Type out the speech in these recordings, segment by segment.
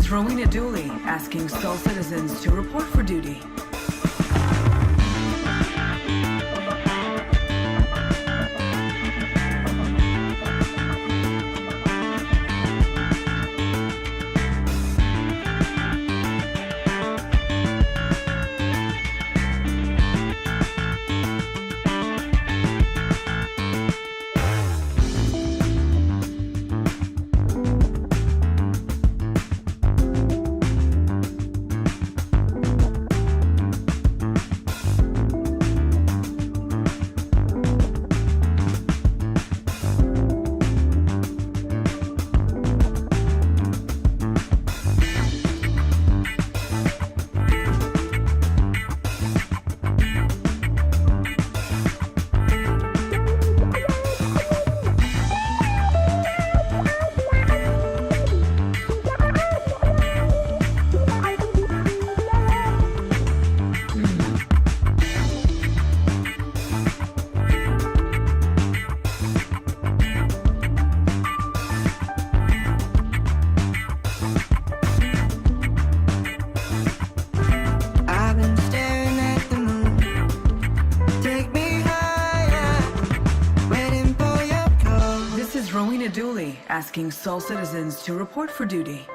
is Rowena Dooley asking Skull citizens to report for duty. Asking Sol citizens to report for duty.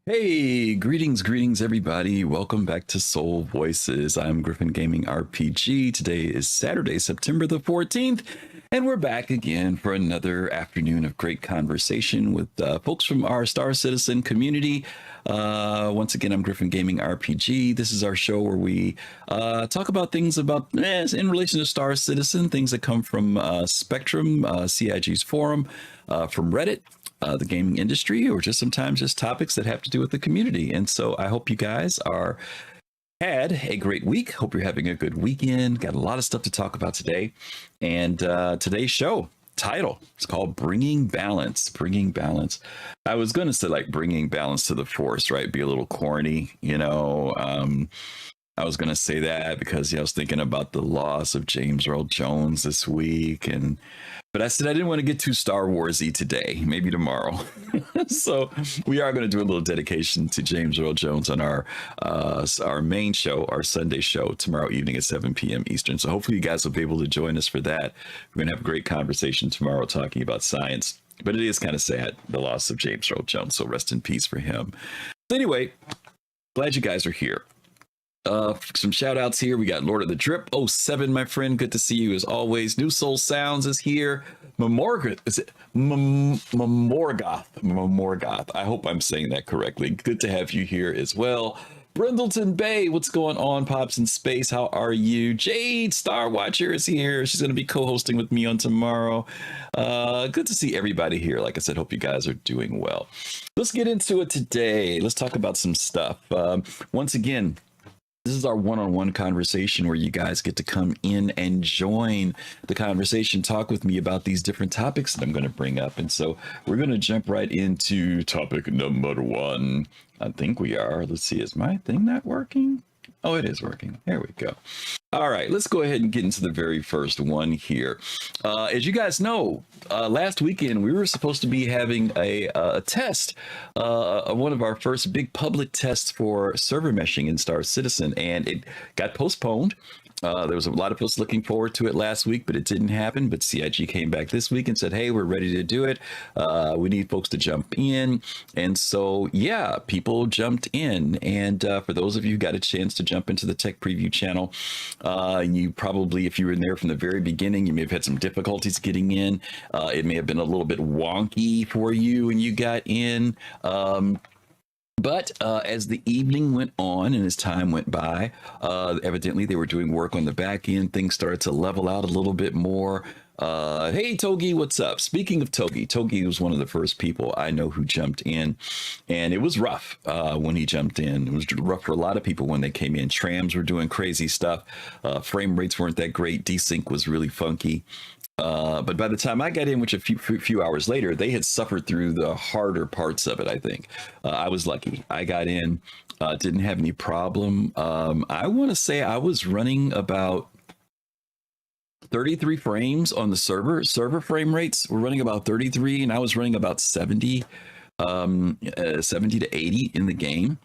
Hey, greetings everybody. Welcome back to Soul Voices. I'm GriffinGamingRPG. Today is Saturday, September the 14th, and we're back again for another afternoon of great conversation with folks from our Star Citizen community. Once again, I'm GriffinGamingRPG. This is our show where we talk about things about in relation to Star Citizen, things that come from Spectrum, CIG's forum, from Reddit, the gaming industry, or just sometimes just topics that have to do with the community. And so I hope you guys had a great week. Hope you're having a good weekend. Got a lot of stuff to talk about today. And today's show title is called Bringing Balance. Bringing Balance. I was going to say like bringing balance to the force, right? Be a little corny, you know. I was going to say that because I was thinking about the loss of James Earl Jones this week, but I said I didn't want to get too Star Wars-y today, maybe tomorrow. So we are going to do a little dedication to James Earl Jones on our main show, our Sunday show, tomorrow evening at 7 p.m. Eastern. So hopefully you guys will be able to join us for that. We're going to have a great conversation tomorrow talking about science. But it is kind of sad, the loss of James Earl Jones. So rest in peace for him. So anyway, glad you guys are here. Some shout outs here. We got Lord of the Drip 07, my friend. Good to see you as always. New Soul Sounds is here. Mamorgoth. I hope I'm saying that correctly. Good to have you here as well. Brindleton Bay, what's going on, Pops in Space? How are you? Jade Star Watcher is here. She's going to be co-hosting with me on tomorrow. Good to see everybody here. Like I said, hope you guys are doing well. Let's get into it today. Let's talk about some stuff. Once again, this is our one-on-one conversation where you guys get to come in and join the conversation, talk with me about these different topics that I'm going to bring up. And so we're going to jump right into topic number one. I think we are. Let's see. Is my thing not working? Oh, it is working. There we go. All right, let's go ahead and get into the very first one here. As you guys know, last weekend we were supposed to be having a test, one of our first big public tests for server meshing in Star Citizen, and it got postponed. There was a lot of us looking forward to it last week, but it didn't happen. But CIG came back this week and said, hey, we're ready to do it. We need folks to jump in. And so, yeah, people jumped in. And for those of you who got a chance to jump into the Tech Preview channel, you probably, if you were in there from the very beginning, you may have had some difficulties getting in. It may have been a little bit wonky for you when you got in. But as the evening went on and as time went by, evidently they were doing work on the back end. Things started to level out a little bit more. Hey, Togi, what's up? Speaking of Togi was one of the first people I know who jumped in, and it was rough when he jumped in. It was rough for a lot of people when they came in. Trams were doing crazy stuff. Frame rates weren't that great. Desync was really funky. But by the time I got in, which a few hours later, they had suffered through the harder parts of it, I think. I was lucky. I got in, didn't have any problem. I want to say I was running about 33 frames on the server. Server frame rates were running about 33, and I was running about 70, 70 to 80 in the game.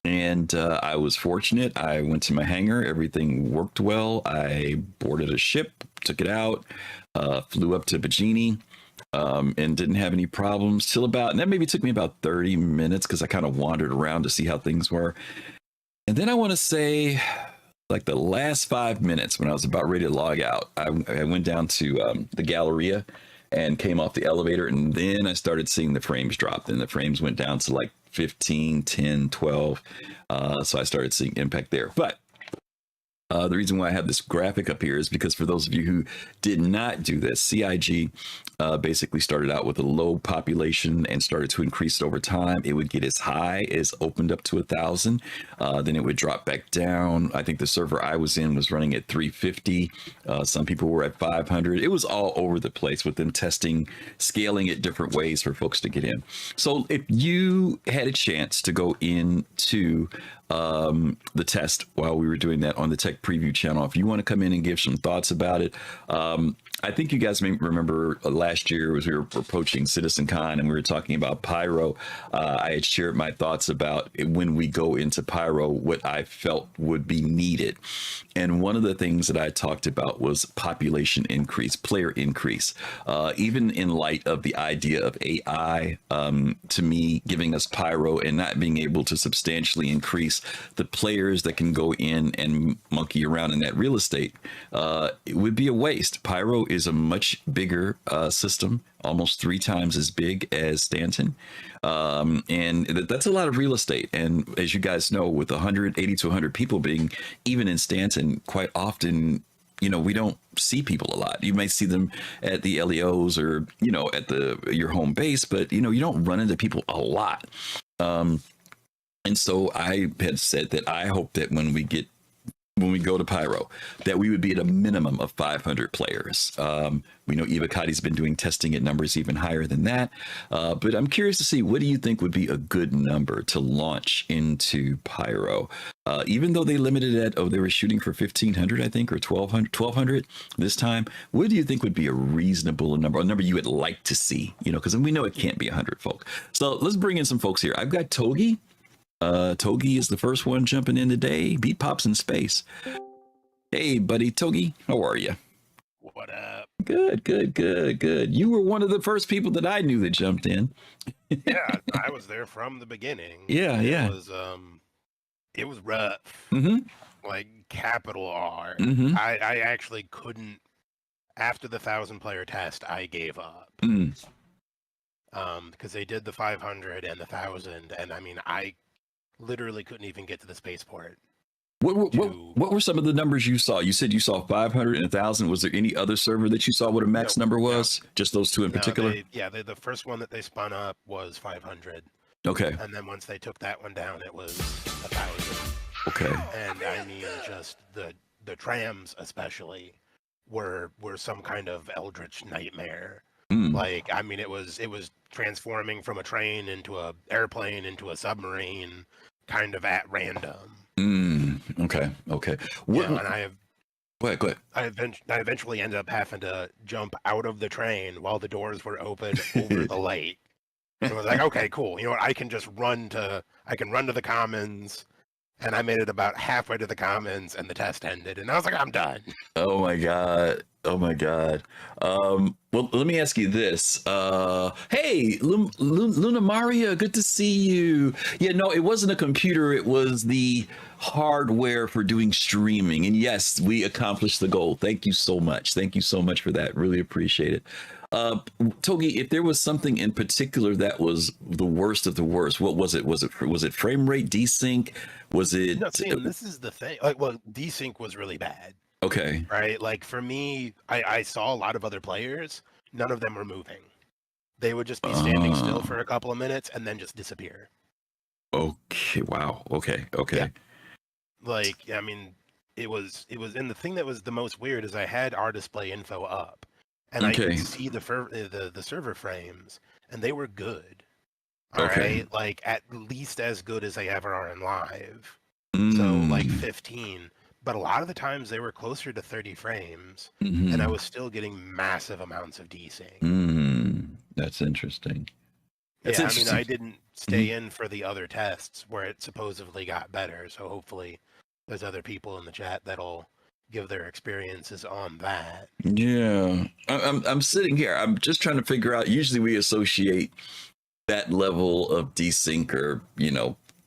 And I was fortunate. I went to my hangar. Everything worked well. I boarded a ship, took it out, flew up to Bajini, and didn't have any problems till about, and that maybe took me about 30 minutes because I kind of wandered around to see how things were. And then I want to say, like the last 5 minutes when I was about ready to log out, I went down to the Galleria and came off the elevator, and then I started seeing the frames drop. And the frames went down to like 15, 10, 12. So I started seeing impact there. But the reason why I have this graphic up here is because for those of you who did not do this, CIG basically started out with a low population and started to increase it over time. It would get as high as opened up to 1,000. Then it would drop back down. I think the server I was in was running at 350. Some people were at 500. It was all over the place with them testing, scaling it different ways for folks to get in. So if you had a chance to go into the test while we were doing that on the Tech Preview channel, if you want to come in and give some thoughts about it, I think you guys may remember last year as we were approaching CitizenCon and we were talking about Pyro. I had shared my thoughts about when we go into Pyro, what I felt would be needed. And one of the things that I talked about was population increase, player increase, even in light of the idea of AI, to me, giving us Pyro and not being able to substantially increase the players that can go in and monkey around in that real estate, it would be a waste. Pyro is a much bigger system, almost 3 times as big as Stanton. And that's a lot of real estate. And as you guys know, with 180 to 100 people being even in Stanton, quite often, you know, we don't see people a lot. You may see them at the LEOs or, you know, at your home base, but, you know, you don't run into people a lot. And so I had said that I hope that when we go to Pyro, that we would be at a minimum of 500 players. We know Eva Cotti's been doing testing at numbers even higher than that. But I'm curious to see, what do you think would be a good number to launch into Pyro? Even though they limited it, they were shooting for 1,500, I think, or 1,200 this time. What do you think would be a reasonable number, a number you would like to see? You know, because we know it can't be 100 folk. So let's bring in some folks here. I've got Togi. Togi is the first one jumping in today. Beat Pops in space. Hey, buddy, Togi, how are you? What up? Good. You were one of the first people that I knew that jumped in. Yeah, I was there from the beginning. Yeah. It was rough. Mm-hmm. Like capital R. Mm-hmm. I actually couldn't. After the 1,000-player test, I gave up. Because they did the 500 and the 1,000, and I mean, I literally couldn't even get to the spaceport. What were some of the numbers you saw? You said you saw 500 and 1,000. Was there any other server that you saw what a max number was? No. Just those two in particular? The first one that they spun up was 500. Okay. And then once they took that one down, it was 1,000. Okay. And I mean, just the trams especially were some kind of eldritch nightmare. Like, I mean, it was transforming from a train into a airplane into a submarine, kind of at random. Okay. Yeah, and I have. Go ahead. I eventually ended up having to jump out of the train while the doors were open over the lake. And I was like, okay, cool. You know what? I can run to the commons. And I made it about halfway to the commons, and the test ended. And I was like, I'm done. Oh my god. Well, let me ask you this. Hey, Luna Maria, good to see you. Yeah, no, it wasn't a computer. It was the hardware for doing streaming. And yes, we accomplished the goal. Thank you so much. Thank you so much for that. Really appreciate it. Togi, if there was something in particular that was the worst of the worst, what was it? Was it frame rate, desync? Was it? No, see, this is the thing. Like, well, desync was really bad. Okay. right? Like for me, I saw a lot of other players. None of them were moving. They would just be standing still for a couple of minutes and then just disappear. Okay. Wow. Okay. Okay. Like, I mean, and the thing that was the most weird is I had our display info up, and I could Okay. see the server frames, and they were good. All Okay. right, like at least as good as they ever are in live. So like Mm. 15, but a lot of the times they were closer to 30 frames, and I Mm-hmm. was still getting massive amounts of desync. That's interesting. That's Yeah, I mean, interesting. I didn't Mhm. stay in for the other tests where it supposedly got better, so hopefully there's other people in the chat that'll give their experiences on that. Yeah. I'm sitting here. I'm just trying to figure out. Usually we associate that level of desync or,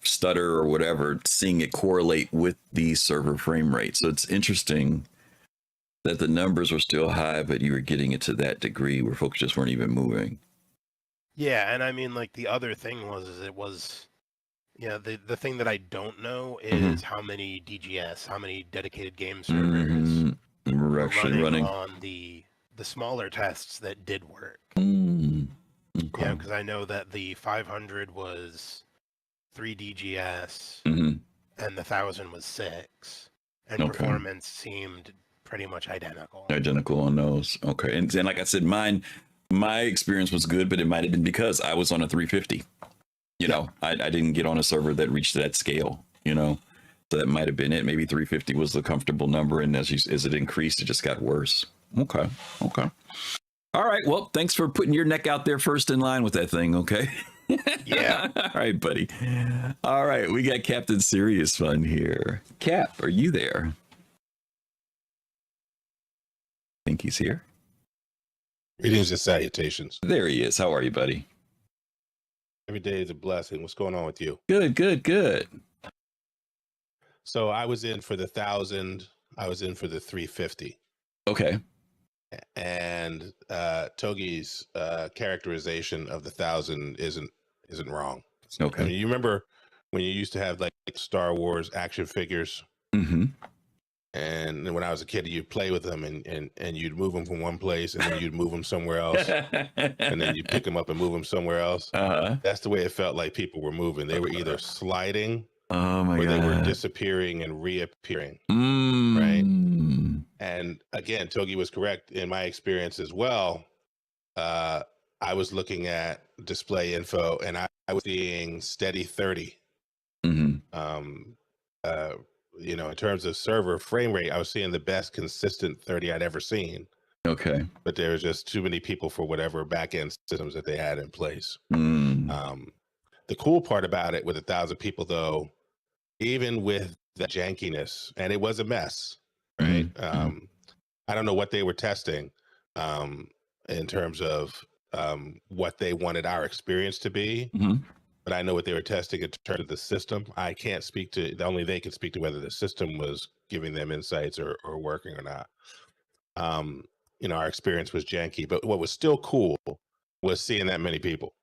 stutter or whatever, seeing it correlate with the server frame rate. So it's interesting that the numbers were still high, but you were getting it to that degree where folks just weren't even moving. Yeah, and I mean, like the other thing is it was, the thing that I don't know is how many DGS, how many dedicated game servers Mm-hmm. We're were actually running running. on the smaller tests that did work. Mm. Yeah, Okay. because I know that the 500 was 3 DGS Mm-hmm. and the 1000 was 6, and Okay. performance seemed pretty much identical. Identical on those. Okay. And like I said, my experience was good, but it might have been because I was on a 350. I didn't get on a server that reached that scale, So that might have been it. Maybe 350 was the comfortable number, and as it increased, it just got worse. Okay. Okay. All right. Well, thanks for putting your neck out there first in line with that thing. Okay. Yeah. All right, buddy. All right. We got Captain Serious Fun here. Cap, are you there? I think he's here. Greetings and salutations. There he is. How are you, buddy? Every day is a blessing. What's going on with you? Good, good, good. So I was in for the 1000. I was in for the 350. Okay. And Togi's characterization of the 1000 isn't wrong. Okay. I mean, you remember when you used to have like Star Wars action figures? Mm-hmm. And when I was a kid, you'd play with them and you'd move them from one place and then you'd move them somewhere else. And then you pick them up and move them somewhere else. That's the way it felt like people were moving. They were either sliding or they were disappearing and reappearing. Right. And again, Togi was correct in my experience as well. I was looking at display info and I was seeing steady 30. In terms of server frame rate, I was seeing the best consistent 30 I'd ever seen. Okay. But there was just too many people for whatever back-end systems that they had in place. The cool part about it with 1,000 people, though, even with the jankiness, and it was a mess, right? I don't know what they were testing in terms of what they wanted our experience to be. But I know what they were testing in terms of the system. I can't speak to, only they can speak to whether the system was giving them insights or working or not. Our experience was janky, but what was still cool was seeing that many people.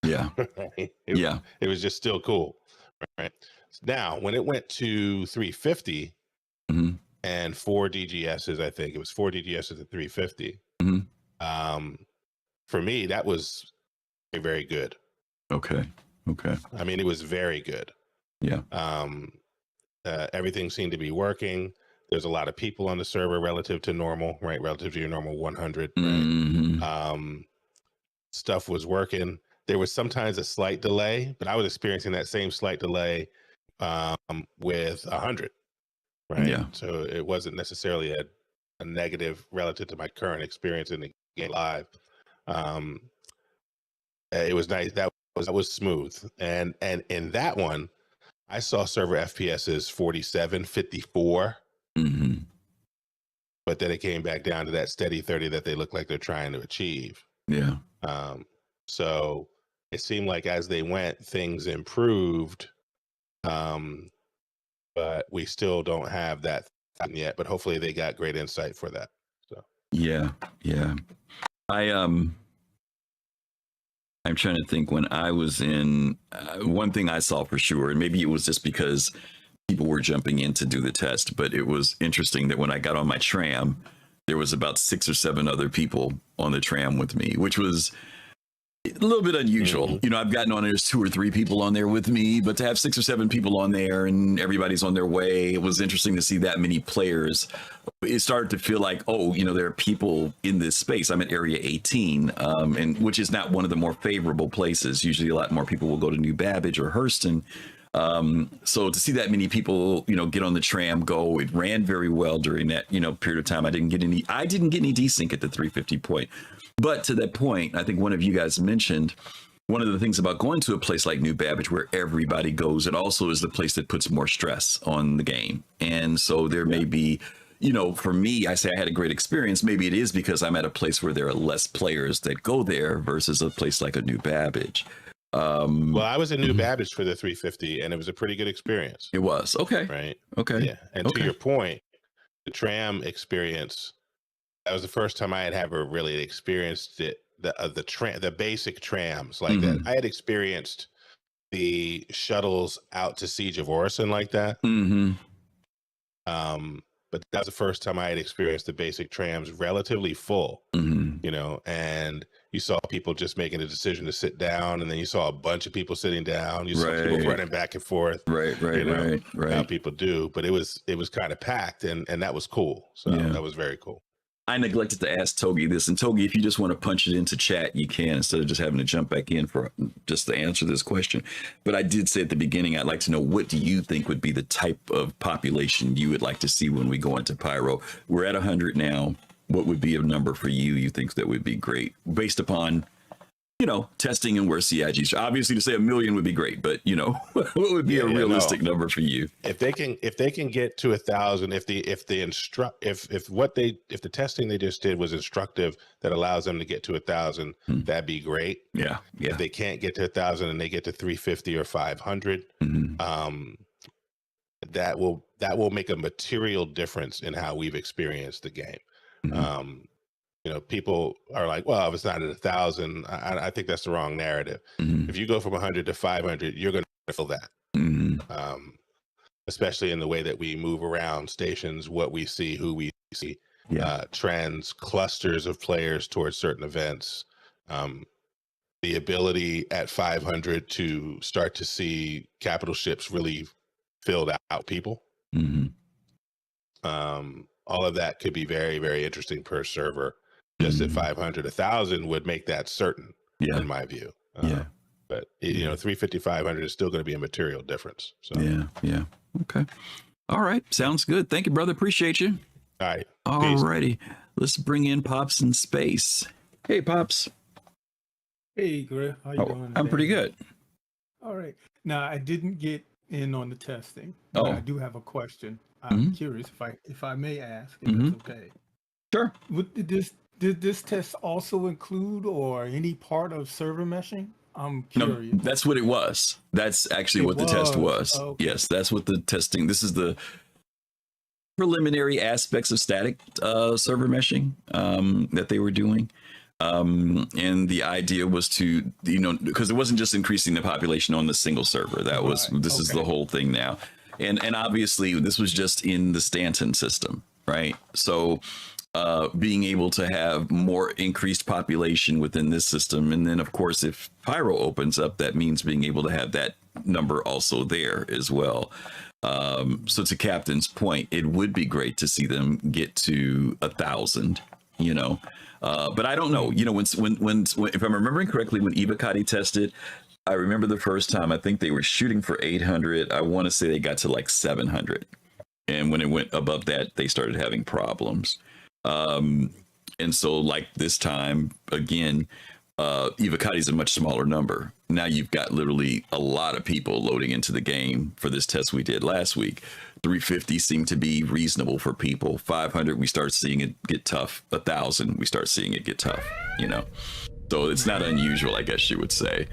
Yeah. It was just still cool. Right. Now, when it went to 350 and 4 DGSs, I think it was 4 DGSs at 350. For me, that was very, very good. Okay. I mean, it was very good. Yeah. Everything seemed to be working. There's a lot of people on the server relative to normal, right? Relative to your normal 100. Right? Stuff was working. There was sometimes a slight delay, but I was experiencing that same slight delay with 100. Right. Yeah. So it wasn't necessarily a negative relative to my current experience in the game live. It was nice. That was smooth. And in that one, I saw server FPSs 47, 54. But then it came back down to that steady 30 that they look like they're trying to achieve. Yeah. So it seemed like as they went, things improved. But we still don't have that yet. But hopefully they got great insight for that. So yeah. I'm trying to think when I was in one thing I saw for sure, and maybe it was just because people were jumping in to do the test. But it was interesting that when I got on my tram, there was about 6 or 7 other people on the tram with me, which was a little bit unusual. You know, I've gotten on, there's 2 or 3 people on there with me, but to have 6 or 7 people on there and everybody's on their way, it was interesting to see that many players. It started to feel like, oh, you know, there are people in this space. I'm at Area 18, and which is not one of the more favorable places. Usually a lot more people will go to New Babbage or Hurston. So to see that many people, you know, get on the tram, go, it ran very well during that, you know, period of time. I didn't get any desync at the 350 point. But to that point, I think one of you guys mentioned one of the things about going to a place like New Babbage where everybody goes, it also is the place that puts more stress on the game. And so there may be, you know, for me, I say I had a great experience. Maybe it is because I'm at a place where there are less players that go there versus a place like a New Babbage. Well, I was in New Babbage for the 350 and it was a pretty good experience. It was. Okay. Right. Okay. Yeah. And to your point, the tram experience, that was the first time I had ever really experienced it. The basic trams like that. I had experienced the shuttles out to Siege of Orison like that. But that was the first time I had experienced the basic trams relatively full, you know, and you saw people just making a decision to sit down, and then you saw a bunch of people sitting down. You saw people running back and forth. Right. How people do, but it was kind of packed, and that was cool. So that was very cool. I neglected to ask Togi this, and Togi, if you just want to punch it into chat, you can, instead of just having to jump back in for just to answer this question. But I did say at the beginning, I'd like to know, what do you think would be the type of population you would like to see when we go into Pyro? We're at 100 now. What would be a number for you think that would be great based upon, you know, testing and where CIGs? Obviously, to say 1 million would be great, but you know, what would be a realistic number for you? If they can get to 1,000, if the testing they just did was instructive that allows them to get to 1,000, that'd be great. Yeah. If they can't get to 1,000 and they get to 350 or 500, that will make a material difference in how we've experienced the game. You know, people are like, well, if it's not at 1,000, I think that's the wrong narrative. If you go from 100 to 500, you're going to feel that. Especially in the way that we move around stations, what we see, who we see, trends, clusters of players towards certain events. The ability at 500 to start to see capital ships really filled out people. All of that could be very, very interesting per server. Just at 500, 1,000 would make that certain, in my view. But you know, 350, 500 is still going to be a material difference. So Okay. All right. Sounds good. Thank you, brother. Appreciate you. All right. All righty. Let's bring in Pops in space. Hey, Pops. Hey, Griff. How you doing today? I'm pretty good. All right. Now, I didn't get in on the testing, but I do have a question. I'm curious if I may ask, if that's okay. Sure. Did this test also include or any part of server meshing? I'm curious. No, that's what it was. That's actually what the test was. Okay. Yes, that's what the testing. This is the preliminary aspects of static server meshing that they were doing. And the idea was to, you know, because it wasn't just increasing the population on the single server. That was, this is the whole thing now. And obviously this was just in the Stanton system, right? So being able to have more increased population within this system. And then of course, if Pyro opens up, that means being able to have that number also there as well. So to Captain's point, it would be great to see them get to 1,000, you know. But I don't know, you know, when if I'm remembering correctly, when Evocati tested, I remember the first time, I think they were shooting for 800. I want to say they got to like 700. And when it went above that, they started having problems. And so like this time, again, Evocati is a much smaller number. Now you've got literally a lot of people loading into the game for this test we did last week. 350 seemed to be reasonable for people. 500, we start seeing it get tough. 1,000, we start seeing it get tough, you know. So it's not unusual, I guess you would say.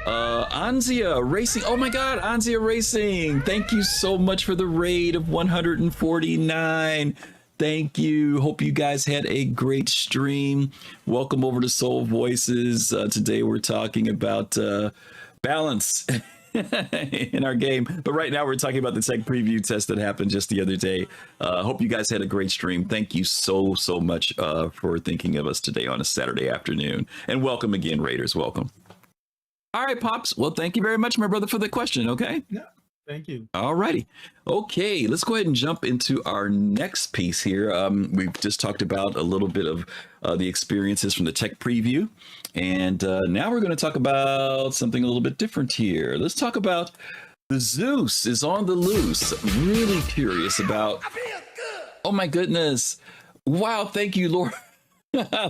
Anzia Racing. Oh my God, Anzia Racing. Thank you so much for the raid of 149. Thank you. Hope you guys had a great stream. Welcome over to Soul Voices. Today we're talking about balance in our game. But right now we're talking about the tech preview test that happened just the other day. Hope you guys had a great stream. Thank you so much for thinking of us today on a Saturday afternoon. And welcome again, Raiders. Welcome. All right, Pops. Well, thank you very much, my brother, for the question. Okay. Yeah. Thank you. All righty. Okay, let's go ahead and jump into our next piece here. We've just talked about a little bit of the experiences from the tech preview. And now we're going to talk about something a little bit different here. Let's talk about the Zeus is on the loose. I'm really curious about... Oh my goodness. Wow, thank you, Lord.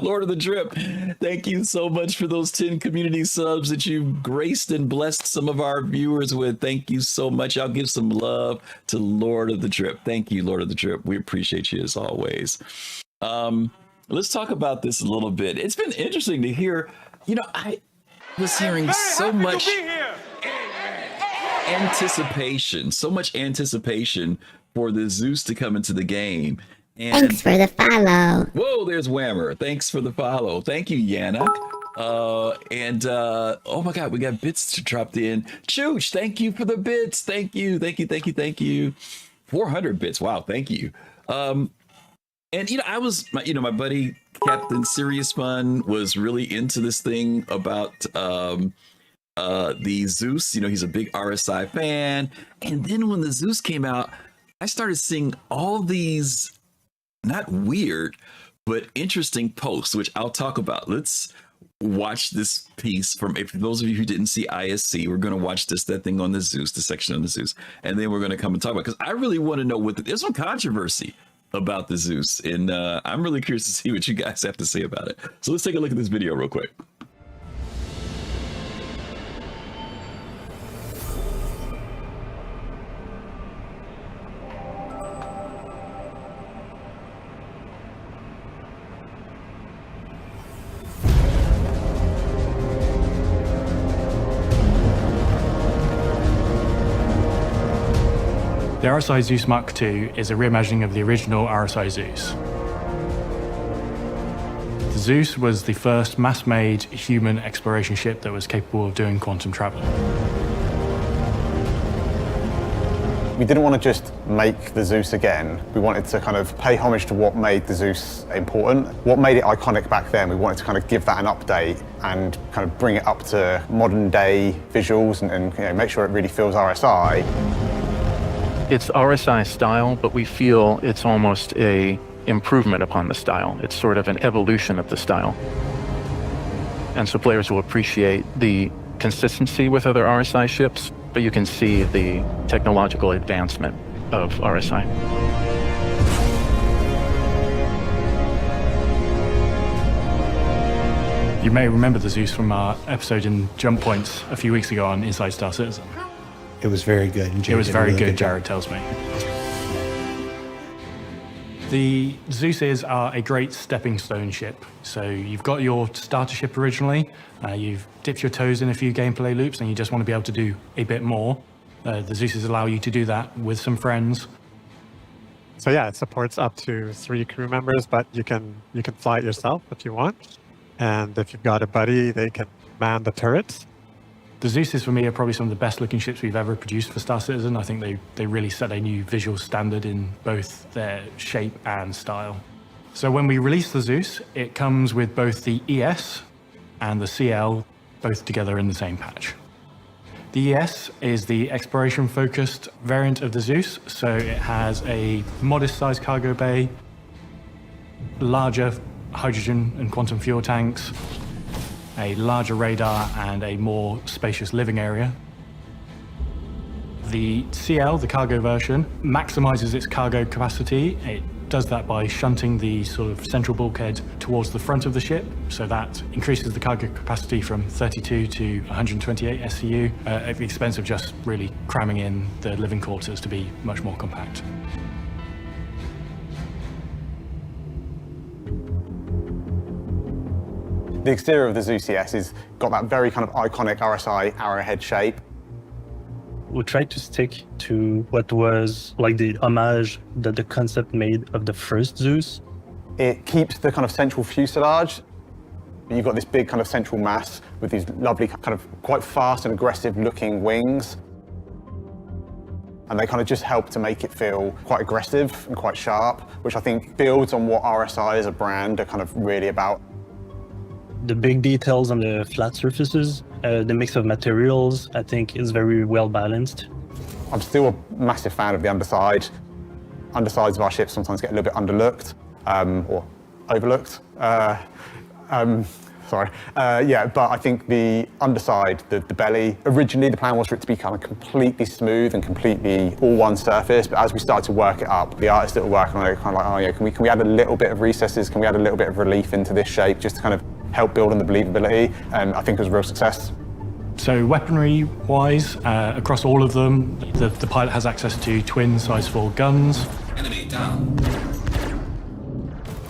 Lord of the Drip, thank you so much for those 10 community subs that you've graced and blessed some of our viewers with. Thank you so much. I'll give some love to Lord of the Drip. Thank you, Lord of the Drip. We appreciate you as always. Let's talk about this a little bit. It's been interesting to hear, I was hearing so much anticipation for the Zeus to come into the game. And, thanks for the follow. Whoa, there's Whammer. Thanks for the follow. Thank you, Yana. Oh my God, we got bits dropped in. Chooch, thank you for the bits. Thank you. 400 bits. Wow, thank you. And I was, my buddy Captain Serious Fun was really into this thing about the Zeus. He's a big RSI fan. And then when the Zeus came out, I started seeing all these not weird, but interesting posts, which I'll talk about. Let's watch this piece for those of you who didn't see ISC. We're going to watch that thing on the Zeus, the section on the Zeus, and then we're going to come and talk about, because I really want to know there's some controversy about the Zeus, and I'm really curious to see what you guys have to say about it. So let's take a look at this video real quick. The RSI Zeus Mark II is a reimagining of the original RSI Zeus. The Zeus was the first mass-made human exploration ship that was capable of doing quantum travel. We didn't want to just make the Zeus again. We wanted to kind of pay homage to what made the Zeus important, what made it iconic back then. We wanted to kind of give that an update and kind of bring it up to modern day visuals and make sure it really feels RSI. It's RSI style, but we feel it's almost a improvement upon the style. It's sort of an evolution of the style. And so players will appreciate the consistency with other RSI ships, but you can see the technological advancement of RSI. You may remember the Zeus from our episode in Jump Points a few weeks ago on Inside Star Citizen. It was very good. It was very good, Jared tells me. The Zeuses are a great stepping stone ship. So you've got your starter ship originally, you've dipped your toes in a few gameplay loops, and you just want to be able to do a bit more. The Zeuses allow you to do that with some friends. So yeah, it supports up to 3 crew members, but you can fly it yourself if you want. And if you've got a buddy, they can man the turrets. The Zeuses, for me, are probably some of the best looking ships we've ever produced for Star Citizen. I think they really set a new visual standard in both their shape and style. So when we release the Zeus, it comes with both the ES and the CL, both together in the same patch. The ES is the exploration-focused variant of the Zeus, so it has a modest-sized cargo bay, larger hydrogen and quantum fuel tanks, a larger radar, and a more spacious living area. The CL, the cargo version, maximizes its cargo capacity. It does that by shunting the sort of central bulkhead towards the front of the ship, so that increases the cargo capacity from 32 to 128 SCU at the expense of just really cramming in the living quarters to be much more compact. The exterior of the Zeus ES has got that very kind of iconic RSI arrowhead shape. We tried to stick to what was like the homage that the concept made of the first Zeus. It keeps the kind of central fuselage. You've got this big kind of central mass with these lovely kind of quite fast and aggressive looking wings. And they kind of just help to make it feel quite aggressive and quite sharp, which I think builds on what RSI as a brand are kind of really about. The big details on the flat surfaces, the mix of materials, I think is very well balanced. I'm still a massive fan of the underside. Undersides of our ships sometimes get a little bit underlooked or overlooked. But I think the underside, the belly, originally the plan was for it to be kind of completely smooth and completely all one surface, but as we started to work it up, the artists that were working on it kind of like, oh yeah, can we add a little bit of recesses, can we add a little bit of relief into this shape just to kind of help build on the believability, and I think it was a real success. So weaponry-wise, across all of them, the pilot has access to twin size 4 guns. Enemy down.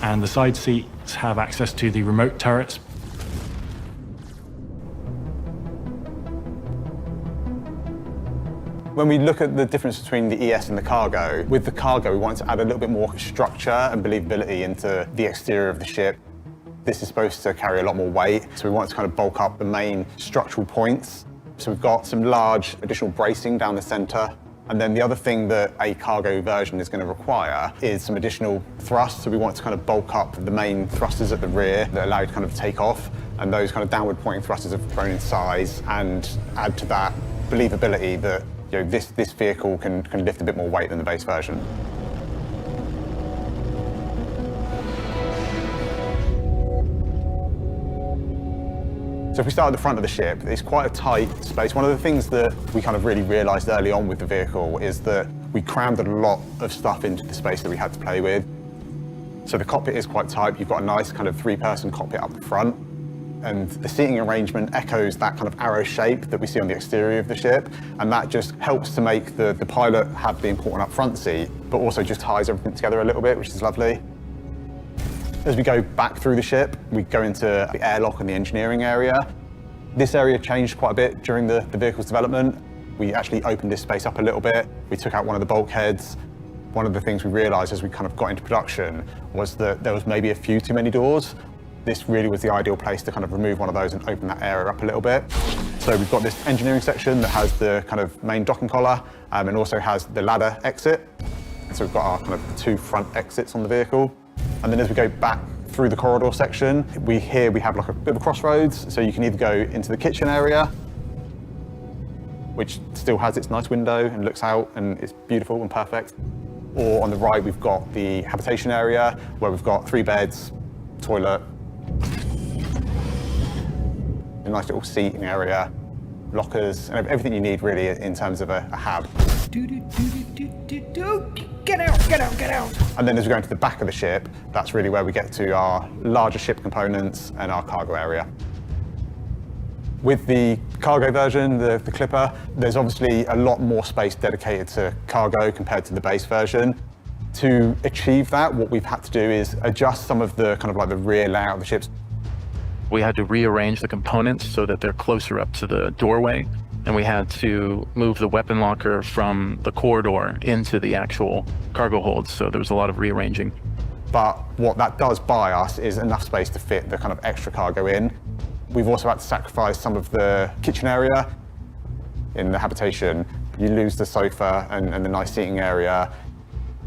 And the side seats have access to the remote turrets. When we look at the difference between the ES and the cargo, with the cargo we wanted to add a little bit more structure and believability into the exterior of the ship. This is supposed to carry a lot more weight, so we wanted to kind of bulk up the main structural points. So we've got some large additional bracing down the center. And then the other thing that a cargo version is going to require is some additional thrust. So we want to kind of bulk up the main thrusters at the rear that allow you to kind of take off. And those kind of downward pointing thrusters have grown in size and add to that believability that this vehicle can lift a bit more weight than the base version. So if we start at the front of the ship, it's quite a tight space. One of the things that we kind of really realized early on with the vehicle is that we crammed a lot of stuff into the space that we had to play with. So the cockpit is quite tight. You've got a nice kind of 3-person cockpit up the front. And the seating arrangement echoes that kind of arrow shape that we see on the exterior of the ship. And that just helps to make the pilot have the important up front seat, but also just ties everything together a little bit, which is lovely. As we go back through the ship, we go into the airlock and the engineering area. This area changed quite a bit during the vehicle's development. We actually opened this space up a little bit. We took out one of the bulkheads. One of the things we realized as we kind of got into production was that there was maybe a few too many doors. This really was the ideal place to kind of remove one of those and open that area up a little bit. So we've got this engineering section that has the kind of main docking collar and also has the ladder exit. So we've got our kind of 2 front exits on the vehicle. And then as we go back through the corridor section, we have like a bit of a crossroads. So you can either go into the kitchen area, which still has its nice window and looks out and it's beautiful and perfect. Or on the right, we've got the habitation area where we've got 3 beds, toilet, a nice little seating area, lockers, and everything you need really in terms of a hab. Get out, get out, get out! And then as we go into the back of the ship, that's really where we get to our larger ship components and our cargo area. With the cargo version, the Clipper, there's obviously a lot more space dedicated to cargo compared to the base version. To achieve that, what we've had to do is adjust some of the kind of like the rear layout of the ships. We had to rearrange the components so that they're closer up to the doorway, and we had to move the weapon locker from the corridor into the actual cargo holds, so there was a lot of rearranging. But what that does buy us is enough space to fit the kind of extra cargo in. We've also had to sacrifice some of the kitchen area. In the habitation, you lose the sofa and the nice seating area,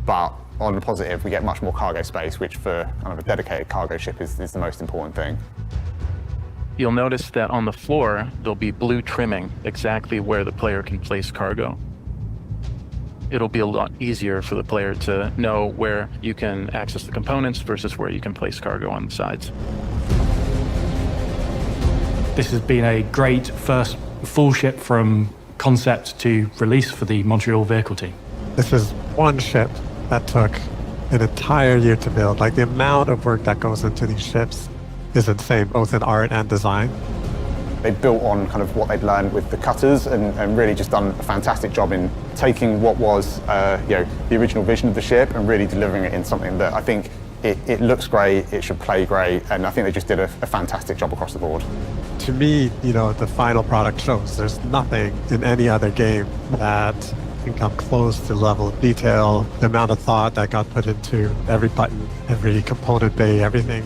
but on the positive, we get much more cargo space, which for kind of a dedicated cargo ship is the most important thing. You'll notice that on the floor, there'll be blue trimming exactly where the player can place cargo. It'll be a lot easier for the player to know where you can access the components versus where you can place cargo on the sides. This has been a great first full ship from concept to release for the Montreal vehicle team. This is one ship that took an entire year to build. Like the amount of work that goes into these ships is insane, both in art and design. They built on kind of what they'd learned with the cutters and really just done a fantastic job in taking what was the original vision of the ship and really delivering it in something that I think it looks great, it should play great, and I think they just did a fantastic job across the board. To me, the final product shows there's nothing in any other game that can come close to the level of detail, the amount of thought that got put into every button, every component bay, everything,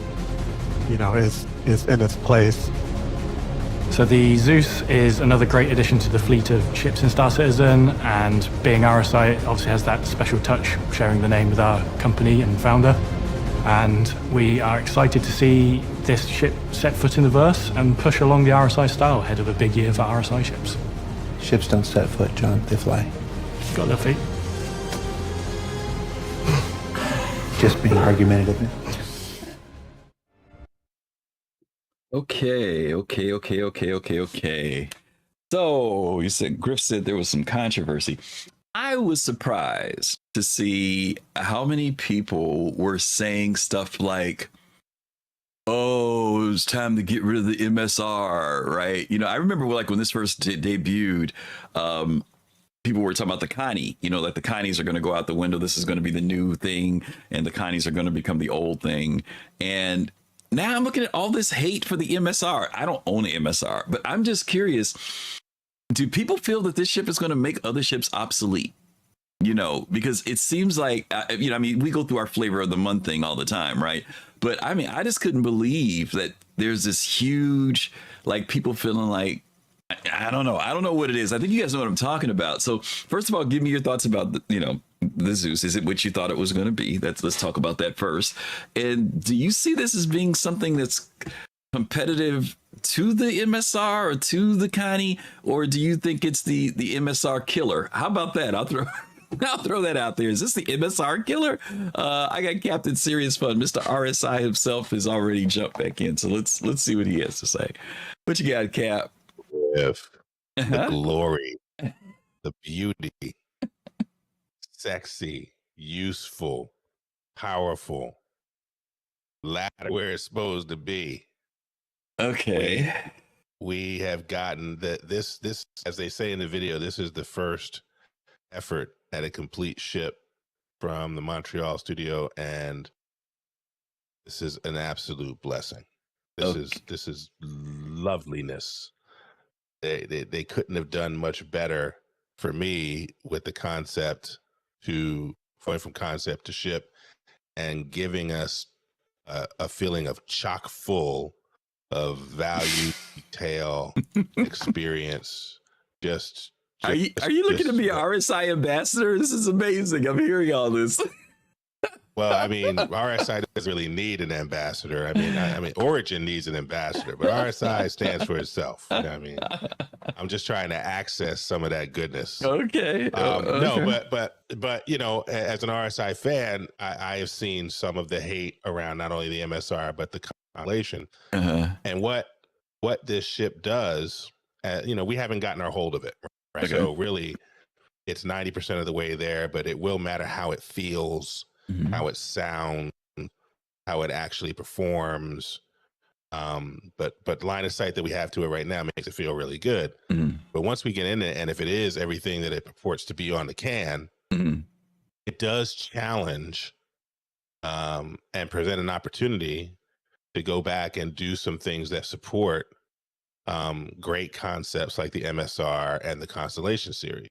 is is in its place. So the Zeus is another great addition to the fleet of ships in Star Citizen, and being RSI, it obviously has that special touch, sharing the name with our company and founder. And we are excited to see this ship set foot in the verse and push along the RSI style ahead of a big year for RSI ships. Ships don't set foot, John. They fly. Got their feet. Just being argumentative. Okay. So you said Griff said there was some controversy. I was surprised to see how many people were saying stuff like, oh, it was time to get rid of the MSR, right? You know, I remember like when this first debuted, people were talking about the Connie, you know, like the Connies are going to go out the window. This is going to be the new thing. And the Connies are going to become the old thing. And now I'm looking at all this hate for the MSR. I don't own an MSR, but I'm just curious. Do people feel that this ship is going to make other ships obsolete? You know, because it seems like, you know, I mean, we go through our flavor of the month thing all the time, right? But I mean, I just couldn't believe that there's this huge, like people feeling like, I don't know. I don't know what it is. I think you guys know what I'm talking about. So first of all, give me your thoughts about, the Zeus. Is it what you thought it was going to be? Let's talk about that first. And do you see this as being something that's competitive to the MSR or to the Connie, or do you think it's the MSR killer? How about that? I'll throw that out there. Is this the MSR killer? I got Captain Serious Fun. Mr. RSI himself has already jumped back in. So let's see what he has to say. What you got, Cap? If the glory, the beauty, sexy, useful, powerful, ladder where it's supposed to be. Okay. We have gotten that this, as they say in the video, this is the first effort at a complete ship from the Montreal studio, and this is an absolute blessing. This is loveliness. They couldn't have done much better for me with the concept to going from concept to ship and giving us a feeling of chock full of value, detail, experience. Are you looking to be an RSI ambassador? This is amazing. I'm hearing all this. Well, I mean, RSI doesn't really need an ambassador. I mean, Origin needs an ambassador, but RSI stands for itself. You know what I mean, I'm just trying to access some of that goodness. Okay. No, but you know, as an RSI fan, I have seen some of the hate around not only the MSR but the compilation, and what this ship does. You know, we haven't gotten our hold of it, right? Okay. So really, it's 90% of the way there, but it will matter how it feels. How it sounds, how it actually performs. But line of sight that we have to it right now makes it feel really good. But once we get in it, and if it is everything that it purports to be on the can, it does challenge and present an opportunity to go back and do some things that support great concepts like the MSR and the Constellation series.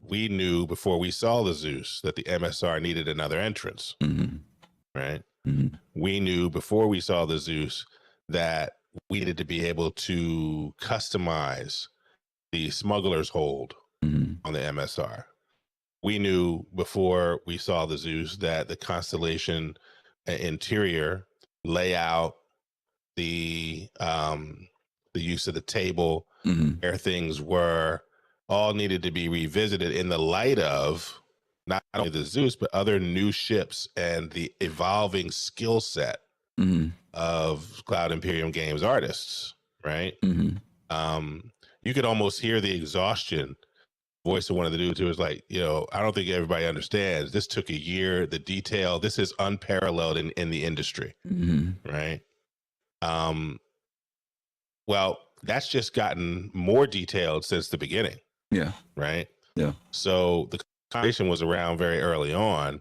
We knew before we saw the Zeus that the MSR needed another entrance, right? We knew before we saw the Zeus that we needed to be able to customize the smuggler's hold on the MSR. We knew before we saw the Zeus that the Constellation interior layout, the use of the table, where things were, all needed to be revisited in the light of not only the Zeus, but other new ships and the evolving skill set of Cloud Imperium Games artists, right? You could almost hear the exhaustion voice of one of the dudes who was like, you know, I don't think everybody understands. This took a year, the detail, this is unparalleled in the industry, right? Well, that's just gotten more detailed since the beginning. Yeah. Right. Yeah. So the conversation was around very early on.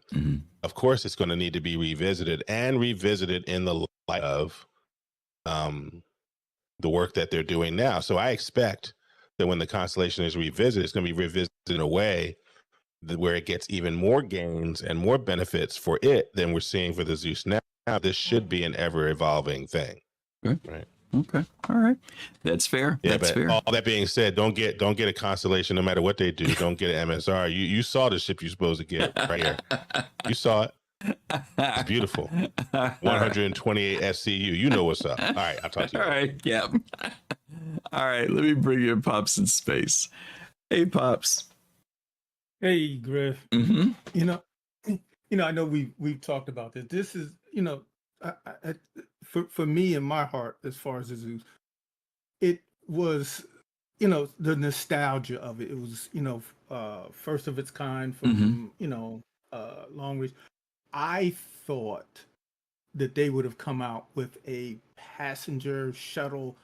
Of course, it's going to need to be revisited in the light of the work that they're doing now. So I expect that when the Constellation is revisited, it's going to be revisited in a way where it gets even more gains and more benefits for it than we're seeing for the Zeus now. This should be an ever evolving thing. Okay. Right. Okay. All right. That's fair. Yeah, That's but fair. all that being said, don't get a constellation no matter what they do. Don't get an MSR. You saw the ship you're supposed to get right here. You saw it. It's beautiful. 128 SCU. You know what's up. All right, I'll talk to you. All right. Yeah. All right. Let me bring in Pops in space. Hey, Pops. Hey, Griff. Mm-hmm. I know we've talked about this. This is, for me in my heart, as far as the Zeus, it was, the nostalgia of it. It was, first of its kind from, long reach. I thought that they would have come out with a passenger shuttle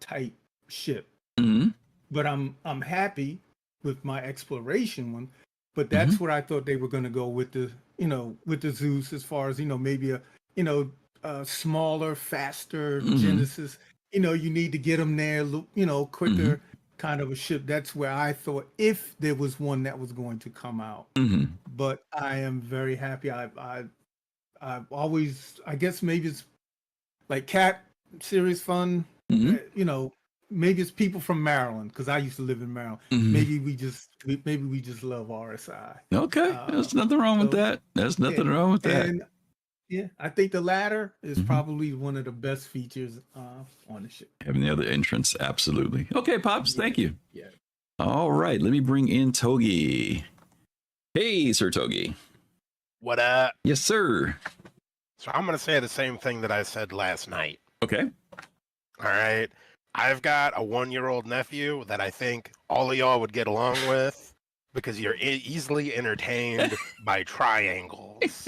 type ship. Mm-hmm. But I'm happy with my exploration one. But that's what I thought they were going to go with the Zeus, as far as, maybe a smaller, faster Genesis. You need to get them there, quicker kind of a ship. That's where I thought, if there was one that was going to come out. But I am very happy. I've always, I guess maybe it's like Cat Series Fun, maybe it's people from Maryland, because I used to live in Maryland. Maybe we just love RSI. Okay, there's nothing wrong with that. There's nothing wrong with that. And yeah, I think the latter is probably one of the best features on the ship. Having the other entrance, absolutely. Okay, Pops, thank you. Yeah. All right, let me bring in Togi. Hey, Sir Togi. What up? Yes, sir. So I'm going to say the same thing that I said last night. Okay. All right. I've got a 1-year-old nephew that I think all of y'all would get along with because you're easily entertained by triangles.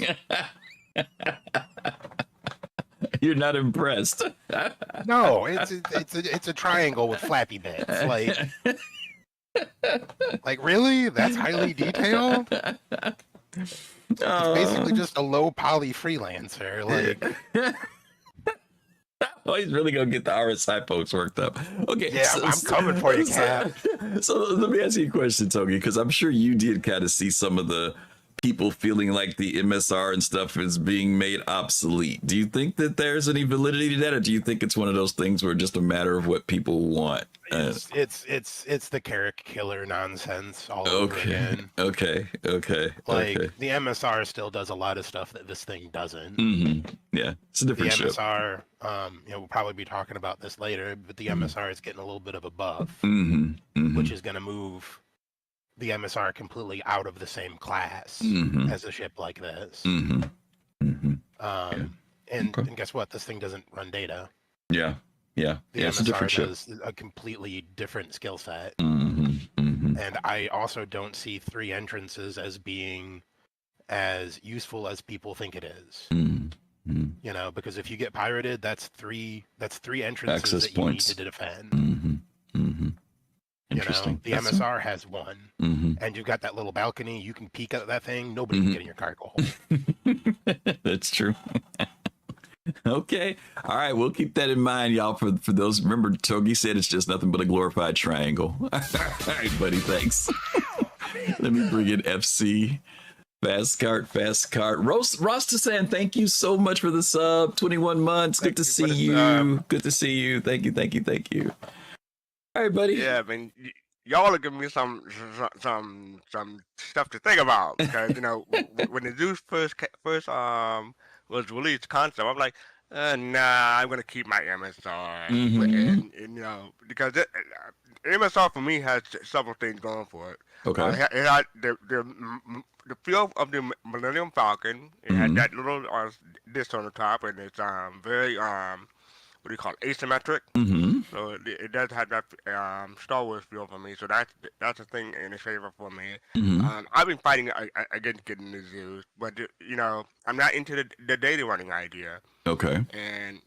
You're not impressed. No, it's a triangle with flappy bits. Like really? That's highly detailed? It's basically just a low poly freelancer. Like oh, he's really gonna get the RSI folks worked up. Okay, yeah, I'm coming for you, Cap. So let me ask you a question, Togi, because I'm sure you did kind of see some of the people feeling like the MSR and stuff is being made obsolete. Do you think that there's any validity to that, or do you think it's one of those things where it's just a matter of what people want? It's the character killer nonsense all over again. Okay. Like the MSR still does a lot of stuff that this thing doesn't. Yeah, it's a different the ship. MSR, we'll probably be talking about this later, but the MSR is getting a little bit of a buff, which is going to move the MSR completely out of the same class as a ship like this. And guess what? This thing doesn't run data. Yeah. The MSR it's a different ship. does a completely different skill set. And I also don't see 3 entrances as being as useful as people think it is. Because if you get pirated, that's three entrances Access that points. you need to defend. Interesting. The MSR has one, and you've got that little balcony. You can peek at that thing. Nobody can get in your cargo hold. That's true. Okay. All right. We'll keep that in mind, y'all. For those, remember, Togi said it's just nothing but a glorified triangle. All right, buddy. Thanks. Let me bring in FC. Fast cart. Ross Tassan, thank you so much for the sub. 21 months. Good to see you. Good to see you. Thank you. All right, buddy. Yeah, I mean, y'all are giving me some stuff to think about because when the Zeus first was released concept, I'm like, nah, I'm gonna keep my MSR, and because MSR for me has several things going for it. Okay. It had the feel of the Millennium Falcon. It had that little disc on the top, and it's very what do you call it, asymmetric. So it does have that Star Wars feel for me. So that's a thing in its favor for me. I've been fighting against getting the Zeus, but I'm not into the data running idea. Okay. And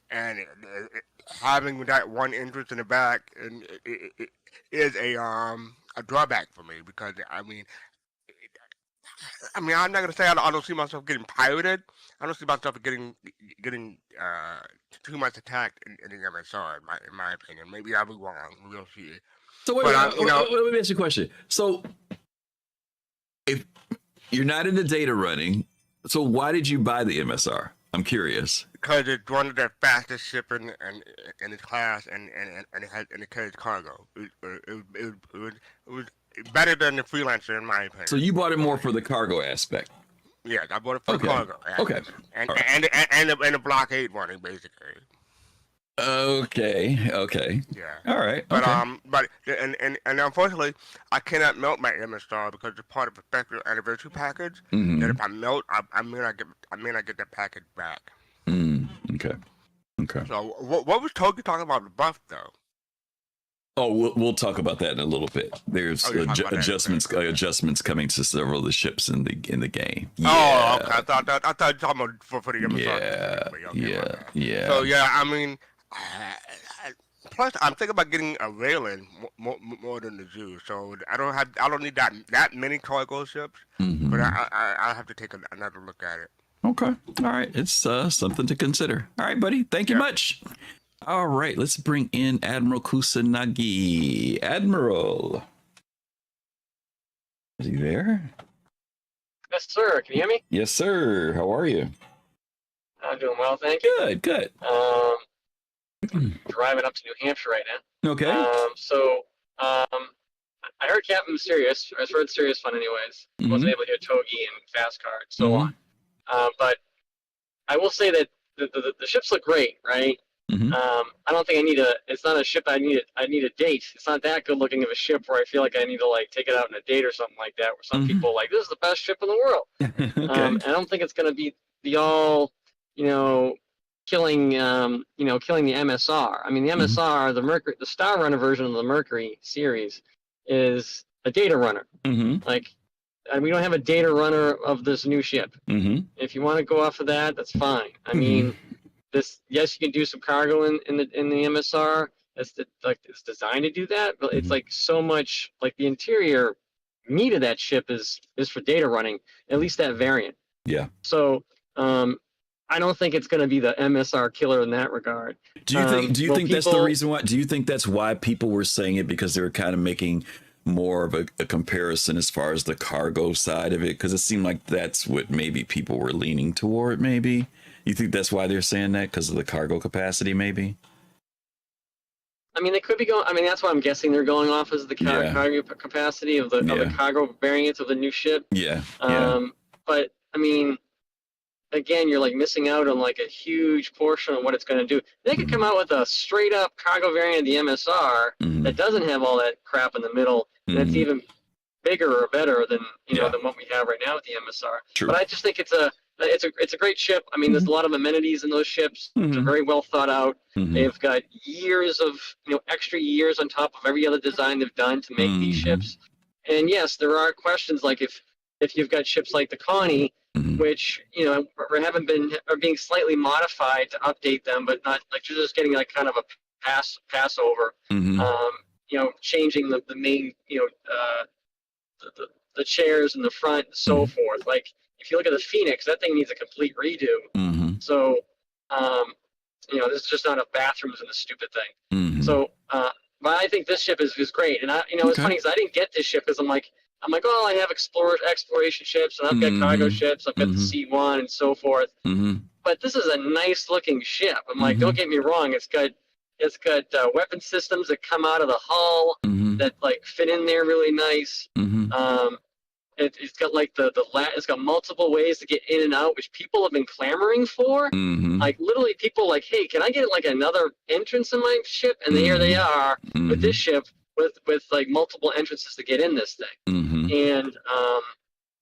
having that one entrance in the back and it is a drawback for me because I'm not gonna say I don't see myself getting pirated. I don't see myself getting too much attacked in the MSR, in my opinion. Maybe I'll be wrong. We'll see. So wait, let me ask you a question. So if you're not into data running, so why did you buy the MSR? I'm curious. because it's one of the fastest ship in its class, and it carries cargo. It was better than the freelancer in my opinion. So you bought it more for the cargo aspect. Yeah, I bought it for Okay. cargo. Okay. And All right. and the blockade running basically. Okay. Yeah. All right. But Okay. but and unfortunately, I cannot melt my MSR because it's part of a special anniversary package. Mhm. That if I melt, I may not get that package back. Okay. Okay. So what was Togi talking about the buff though? Oh, we'll talk about that in a little bit. There's Oh, you're talking about that, adjustments coming to several of the ships in the game. Oh, okay. I thought you were talking about for the MSR. Yeah. So yeah, I mean, plus I'm thinking about getting a Raylan more than the Zeus. So I don't need that many cargo ships, but I have to take another look at it. Okay. All right. It's something to consider. All right, buddy. Thank you much. All right. Let's bring in Admiral Kusanagi. Admiral. Is he there? Yes, sir. Can you hear me? Yes, sir. How are you? I'm doing well, thank you. Good. Driving up to New Hampshire right now. Okay. I heard Captain Mysterious. I heard Serious Fun anyways. Wasn't able to hear Togi and Fast Card, so on. But I will say that the ships look great, right? I don't think I need it's not a ship I need a date. It's not that good looking of a ship where I feel like I need to like take it out on a date or something like that, where some people are like, this is the best ship in the world. I don't think it's going to be all, killing the MSR. I mean, the MSR, the Star Runner version of the Mercury series is a data runner. And we don't have a data runner of this new ship. If you want to go off of that, that's fine. I mean, yes, you can do some cargo in the MSR. It's designed to do that, but it's like so much like the interior meat of that ship is for data running, at least that variant. Yeah. So I don't think it's going to be the MSR killer in that regard. Do you think that's the reason why? Do you think that's why people were saying it, because they were kind of making more of a comparison as far as the cargo side of it? Because it seemed like that's what maybe people were leaning toward. Maybe you think that's why they're saying that, because of the cargo capacity, maybe. I mean, they could be going. I mean, that's what I'm guessing they're going off as the cargo capacity of the cargo variants of the new ship. Yeah. But I mean, again, you're like missing out on like a huge portion of what it's going to do. They could come out with a straight up cargo variant of the MSR that doesn't have all that crap in the middle, and it's even bigger or better than than what we have right now with the MSR. True. But I just think it's a great ship. I mean, there's a lot of amenities in those ships. They're very well thought out. They've got years of extra years on top of every other design they've done to make these ships. And yes, there are questions like if you've got ships like the Connie, which are being slightly modified to update them, but not like you're just getting like kind of a passover. Changing the main the chairs in the front and so forth. Like if you look at the Phoenix, that thing needs a complete redo. So this is just not enough bathrooms in this stupid thing. So but I think this ship is great. And it's funny because I didn't get this ship because I'm like, oh, I have exploration ships, and I've got cargo ships, I've got the C1 and so forth. But this is a nice looking ship. I'm like, don't get me wrong, it's got weapon systems that come out of the hull that like fit in there really nice. It's got like it's got multiple ways to get in and out, which people have been clamoring for. Like literally, people like, hey, can I get like another entrance in my ship? And here they are with this ship with like multiple entrances to get in this thing. And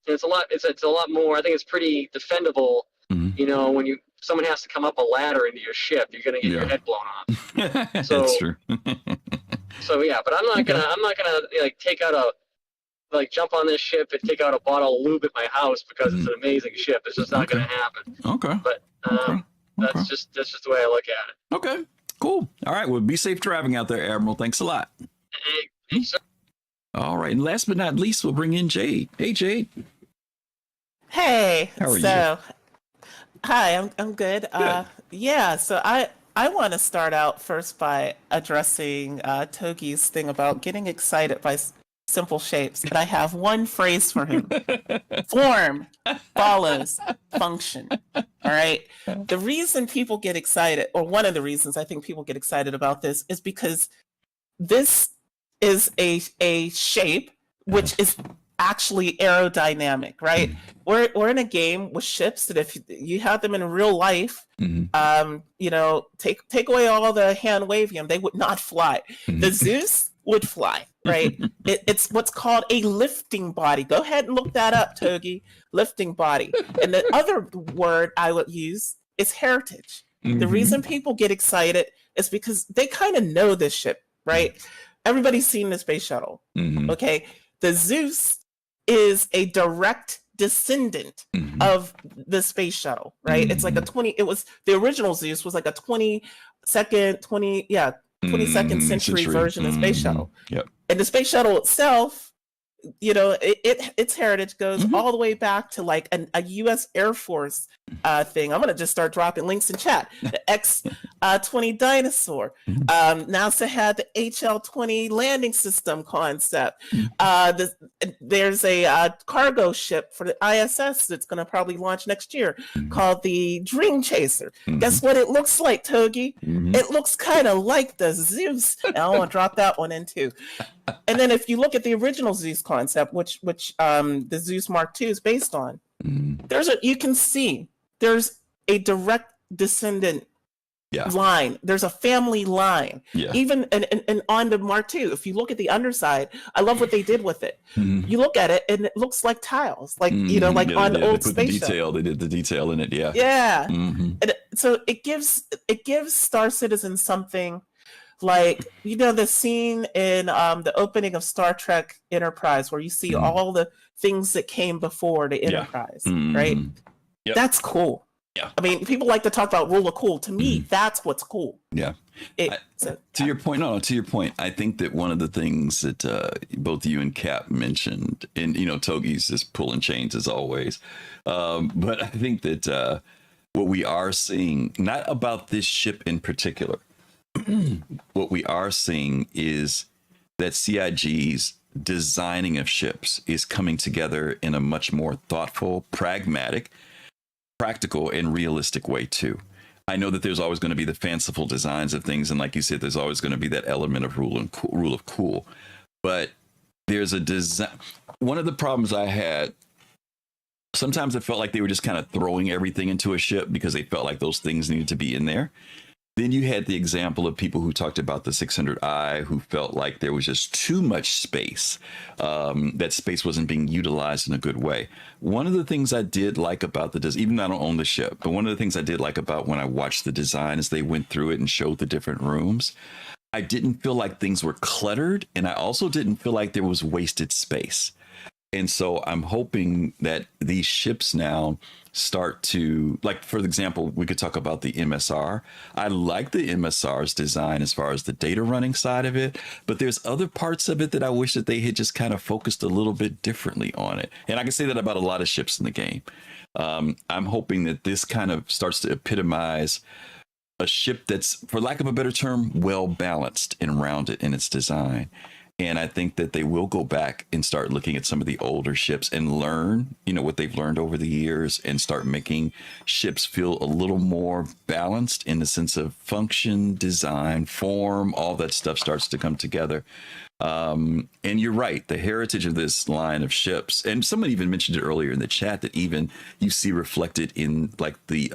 it's a lot. It's a lot more. I think it's pretty defendable. When someone has to come up a ladder into your ship, you're gonna get your head blown off. So, that's true. So yeah, but I'm not gonna like take out jump on this ship and take out a bottle of lube at my house because it's an amazing ship. It's just not gonna happen. Okay. But that's just the way I look at it. Okay. Cool. All right. Well, be safe driving out there, Admiral. Thanks a lot. Hey, sir. All right. And last but not least, we'll bring in Jade. Hey, Jade. Hey. How are you? Hi, I'm good. So I want to start out first by addressing Togi's thing about getting excited by simple shapes, but I have one phrase for him. Form follows function. All right. The reason people get excited, or one of the reasons I think people get excited about this, is because this is a shape which is actually aerodynamic, right? We're in a game with ships that if you had them in real life, you know, take away all the hand waving them, they would not fly. The Zeus would fly, right? It's what's called a lifting body. Go ahead and look that up, Togi. Lifting body. And the other word I would use is heritage. The reason people get excited is because they kind of know this ship, right? Everybody's seen the space shuttle. Okay. The Zeus is a direct descendant of the space shuttle, right? It's like the original Zeus was like a 22nd century version of space shuttle. And the space shuttle itself, you know, its heritage goes all the way back to like a U.S. Air Force thing. I'm gonna just start dropping links in chat. The X-20 dinosaur. NASA had the HL-20 landing system concept. There's a cargo ship for the ISS that's gonna probably launch next year called the Dream Chaser. Guess what it looks like, Togi? It looks kind of like the Zeus. And I want to drop that one in too. And then if you look at the original Zeus concept, which the Zeus Mark II is based on, you can see there's a direct descendant line. There's a family line. Even and on the Mark II, if you look at the underside, I love what they did with it. You look at it and it looks like tiles, like you know, like on old space shuttle. They did the detail in it. And so it gives Star Citizen something. Like, you know, the scene in the opening of Star Trek Enterprise where you see all the things that came before the Enterprise, right? That's cool. I mean, people like to talk about rule of cool. To me, that's what's cool. To your point, I think that one of the things that both you and Cap mentioned, and, you know, Togi's just pulling chains as always. But I think that what we are seeing, not about this ship in particular, what we are seeing is that CIG's designing of ships is coming together in a much more thoughtful, pragmatic, practical, and realistic way too. I know that there's always going to be the fanciful designs of things, and like you said, there's always going to be that element of rule of cool. But there's a design. One of the problems I had, sometimes it felt like they were just kind of throwing everything into a ship because they felt like those things needed to be in there. Then you had the example of people who talked about the 600i, who felt like there was just too much space, that space wasn't being utilized in a good way. One of the things I did like about the design, even though I don't own the ship, but one of the things I did like about when I watched the design as they went through it and showed the different rooms, I didn't feel like things were cluttered, and I also didn't feel like there was wasted space. And so I'm hoping that these ships now start to, like, for example, we could talk about the MSR. I like the MSR's design as far as the data running side of it, but there's other parts of it that I wish that they had just kind of focused a little bit differently on it. And I can say that about a lot of ships in the game. I'm hoping that this kind of starts to epitomize a ship that's, for lack of a better term, well balanced and rounded in its design. And I think that they will go back and start looking at some of the older ships and learn, you know, what they've learned over the years and start making ships feel a little more balanced in the sense of function, design, form, all that stuff starts to come together. And you're right, the heritage of this line of ships, and someone even mentioned it earlier in the chat, that even you see reflected in like the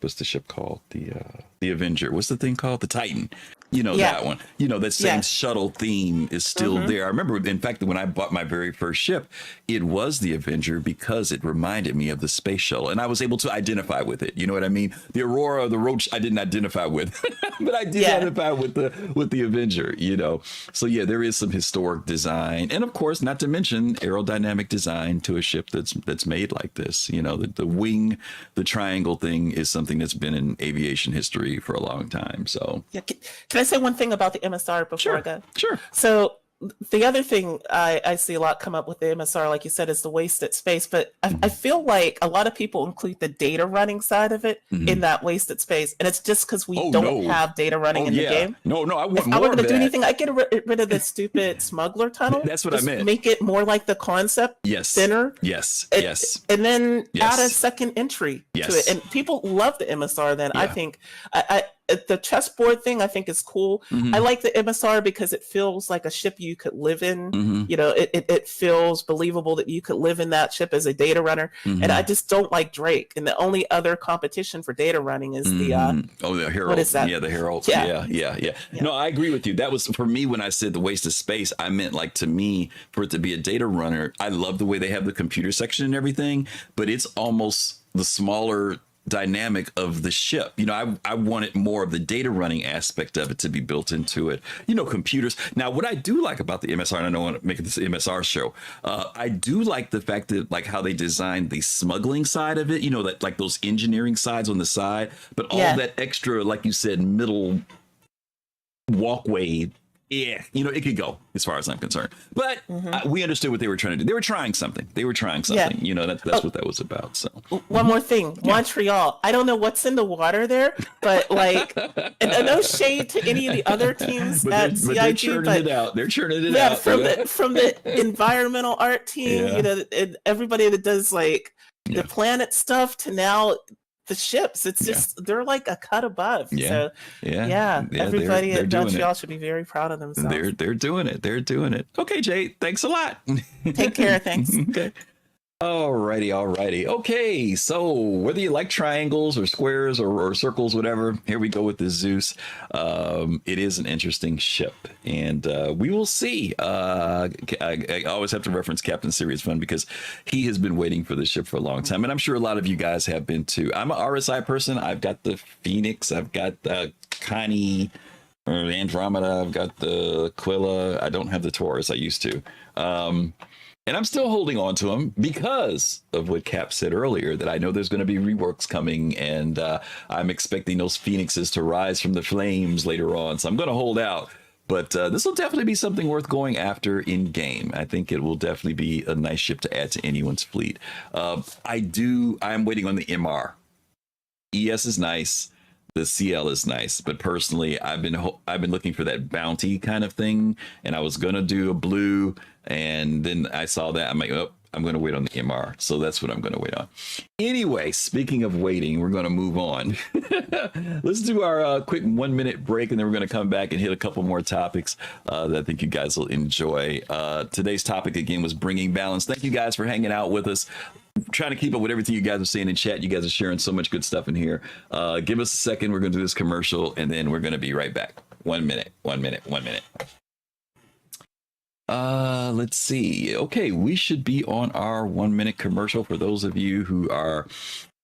what's the ship called? The Avenger. What's the thing called? The Titan. You know, that one. You know, that same shuttle theme is still there. I remember, in fact, when I bought my very first ship, it was the Avenger because it reminded me of the space shuttle, and I was able to identify with it. You know what I mean? The Aurora, the Roach, I didn't identify with, but I did identify with the Avenger. You know, so yeah, there is some historic design, and of course, not to mention aerodynamic design to a ship that's made like this. You know, the wing, the triangle thing is something that's been in aviation history for a long time. So yeah, can I say one thing about the MSR before I go? Sure. So the other thing I see a lot come up with the MSR, like you said, is the wasted space. But I feel like a lot of people include the data running side of it in that wasted space, and it's just because we don't have data running in the game. No, I want if more I were going of to do that. anything, I'd get rid of the stupid smuggler tunnel. That's what just I meant. Make it more like the concept center. Yes. And then add a second entry to it. And people love the MSR then. I think the chessboard thing I think is cool. I like the MSR because it feels like a ship you could live in. You know, it feels believable that you could live in that ship as a data runner. And I just don't like Drake. And the only other competition for data running is the Herald. What is that? Yeah, the Herald. Yeah. Yeah. No, I agree with you. That was for me when I said the waste of space. I meant like to me for it to be a data runner. I love the way they have the computer section and everything, but it's almost the smaller dynamic of the ship. You know, I wanted more of the data running aspect of it to be built into it. You know, computers. Now, what I do like about the MSR, and I don't want to make this MSR show, I do like the fact that like how they designed the smuggling side of it, you know, that like those engineering sides on the side, but all that extra, like you said, middle walkway. Yeah, you know, it could go as far as I'm concerned. But we understood what they were trying to do. They were trying something. You know, that's what that was about. So one more thing, Montreal. I don't know what's in the water there, but like, and no shade to any of the other teams at CIG, they're churning it out. They're churning it out. From the environmental art team, you know, and everybody that does like the planet stuff to now the ships. It's just they're like a cut above. So everybody at Montreal should be very proud of themselves. They're doing it. Okay, Jay, thanks a lot. Take care. Thanks. Okay. Alrighty. Okay, so whether you like triangles or squares or circles, whatever, here we go with the Zeus. It is an interesting ship, and we will see. I always have to reference Captain Serious Fun because he has been waiting for this ship for a long time, and I'm sure a lot of you guys have been too. I'm an RSI person. I've got the Phoenix. I've got the Connie or Andromeda. I've got the Aquila. I don't have the Taurus. I used to. And I'm still holding on to them because of what Cap said earlier, that I know there's going to be reworks coming, and I'm expecting those Phoenixes to rise from the flames later on. So I'm going to hold out. But this will definitely be something worth going after in game. I think it will definitely be a nice ship to add to anyone's fleet. I'm waiting on the MR. ES is nice. The CL is nice, but personally, I've been looking for that bounty kind of thing, and I was gonna do a blue, and then I saw that. I'm like, oh, I'm gonna wait on the MR, so that's what I'm gonna wait on. Anyway, speaking of waiting, we're gonna move on. Let's do our quick 1 minute break, and then we're gonna come back and hit a couple more topics that I think you guys will enjoy. Today's topic again was bringing balance. Thank you guys for hanging out with us. Trying to keep up with everything you guys are saying in chat. You guys are sharing so much good stuff in here. Give us a second. We're going to do this commercial, and then we're going to be right back. 1 minute. Let's see. Okay, we should be on our 1 minute commercial. For those of you who are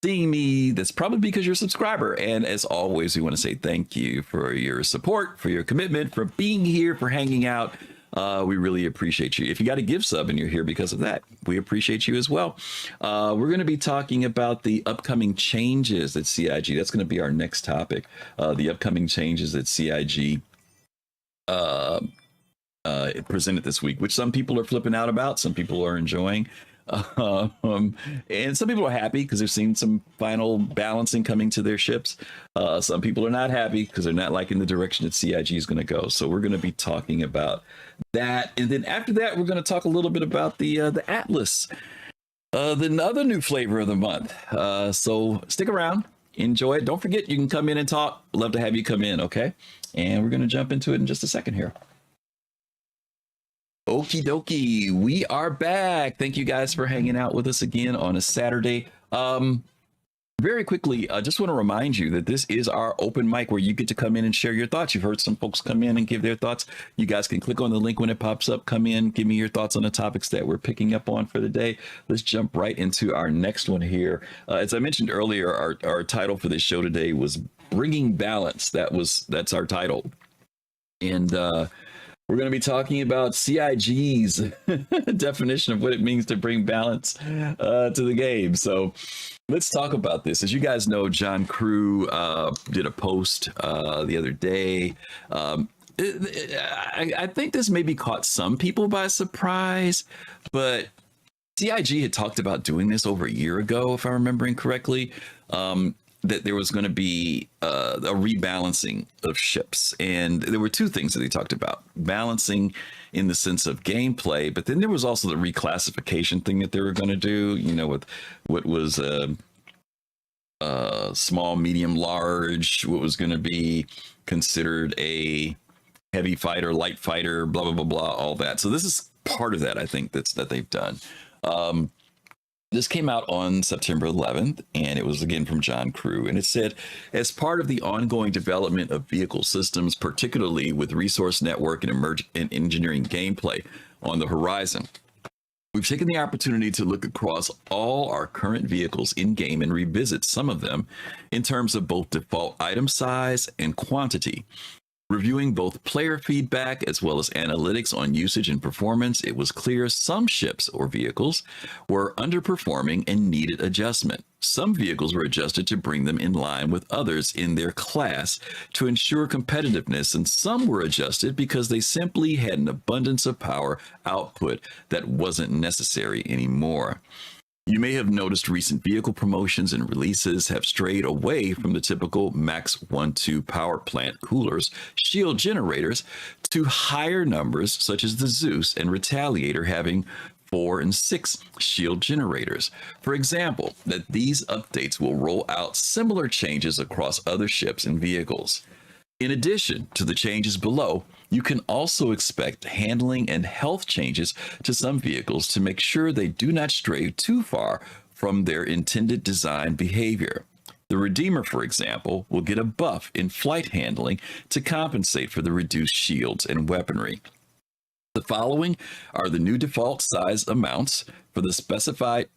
seeing me, that's probably because you're a subscriber. And as always, we want to say thank you for your support, for your commitment, for being here, for hanging out. We really appreciate you. If you got a give sub and you're here because of that, we appreciate you as well. We're going to be talking about the upcoming changes at CIG. That's going to be our next topic. The upcoming changes at CIG presented this week, which some people are flipping out about, some people are enjoying. And some people are happy because they've seen some final balancing coming to their ships. Some people are not happy because they're not liking the direction that CIG is going to go. So we're going to be talking about that. And then after that, we're going to talk a little bit about the Atlas, the other new flavor of the month. So stick around, enjoy it. Don't forget, you can come in and talk. Love to have you come in. Okay. And we're going to jump into it in just a second here. Okie dokie, we are back. Thank you guys for hanging out with us again on a Saturday. Very quickly, I just want to remind you that this is our open mic where you get to come in and share your thoughts. You've heard some folks come in and give their thoughts. You guys can click on the link when it pops up. Come in, give me your thoughts on the topics that we're picking up on for the day. Let's jump right into our next one here. As I mentioned earlier, our title for this show today was Bringing Balance. That's our title. And we're going to be talking about CIG's definition of what it means to bring balance to the game. So let's talk about this. As you guys know, JCrewe did a post the other day. I think this maybe caught some people by surprise, but CIG had talked about doing this over a year ago, if I'm remembering correctly, that there was going to be a rebalancing of ships. And there were two things that they talked about: balancing in the sense of gameplay, but then there was also the reclassification thing that they were going to do, you know, with what was small, medium, large, what was going to be considered a heavy fighter, light fighter, blah, blah, blah, blah, all that. So this is part of that, I think, that they've done. This came out on September 11th, and it was again from JCrewe, and it said, as part of the ongoing development of vehicle systems, particularly with resource network and engineering gameplay on the horizon, we've taken the opportunity to look across all our current vehicles in game and revisit some of them in terms of both default item size and quantity. Reviewing both player feedback as well as analytics on usage and performance, it was clear some ships or vehicles were underperforming and needed adjustment. Some vehicles were adjusted to bring them in line with others in their class to ensure competitiveness, and some were adjusted because they simply had an abundance of power output that wasn't necessary anymore. You may have noticed recent vehicle promotions and releases have strayed away from the typical max 1-2 power plant coolers, shield generators, to higher numbers such as the Zeus and Retaliator having 4 and 6 shield generators. For example, that these updates will roll out similar changes across other ships and vehicles. In addition to the changes below, you can also expect handling and health changes to some vehicles to make sure they do not stray too far from their intended design behavior. The Redeemer, for example, will get a buff in flight handling to compensate for the reduced shields and weaponry. The following are the new default size amounts for the specified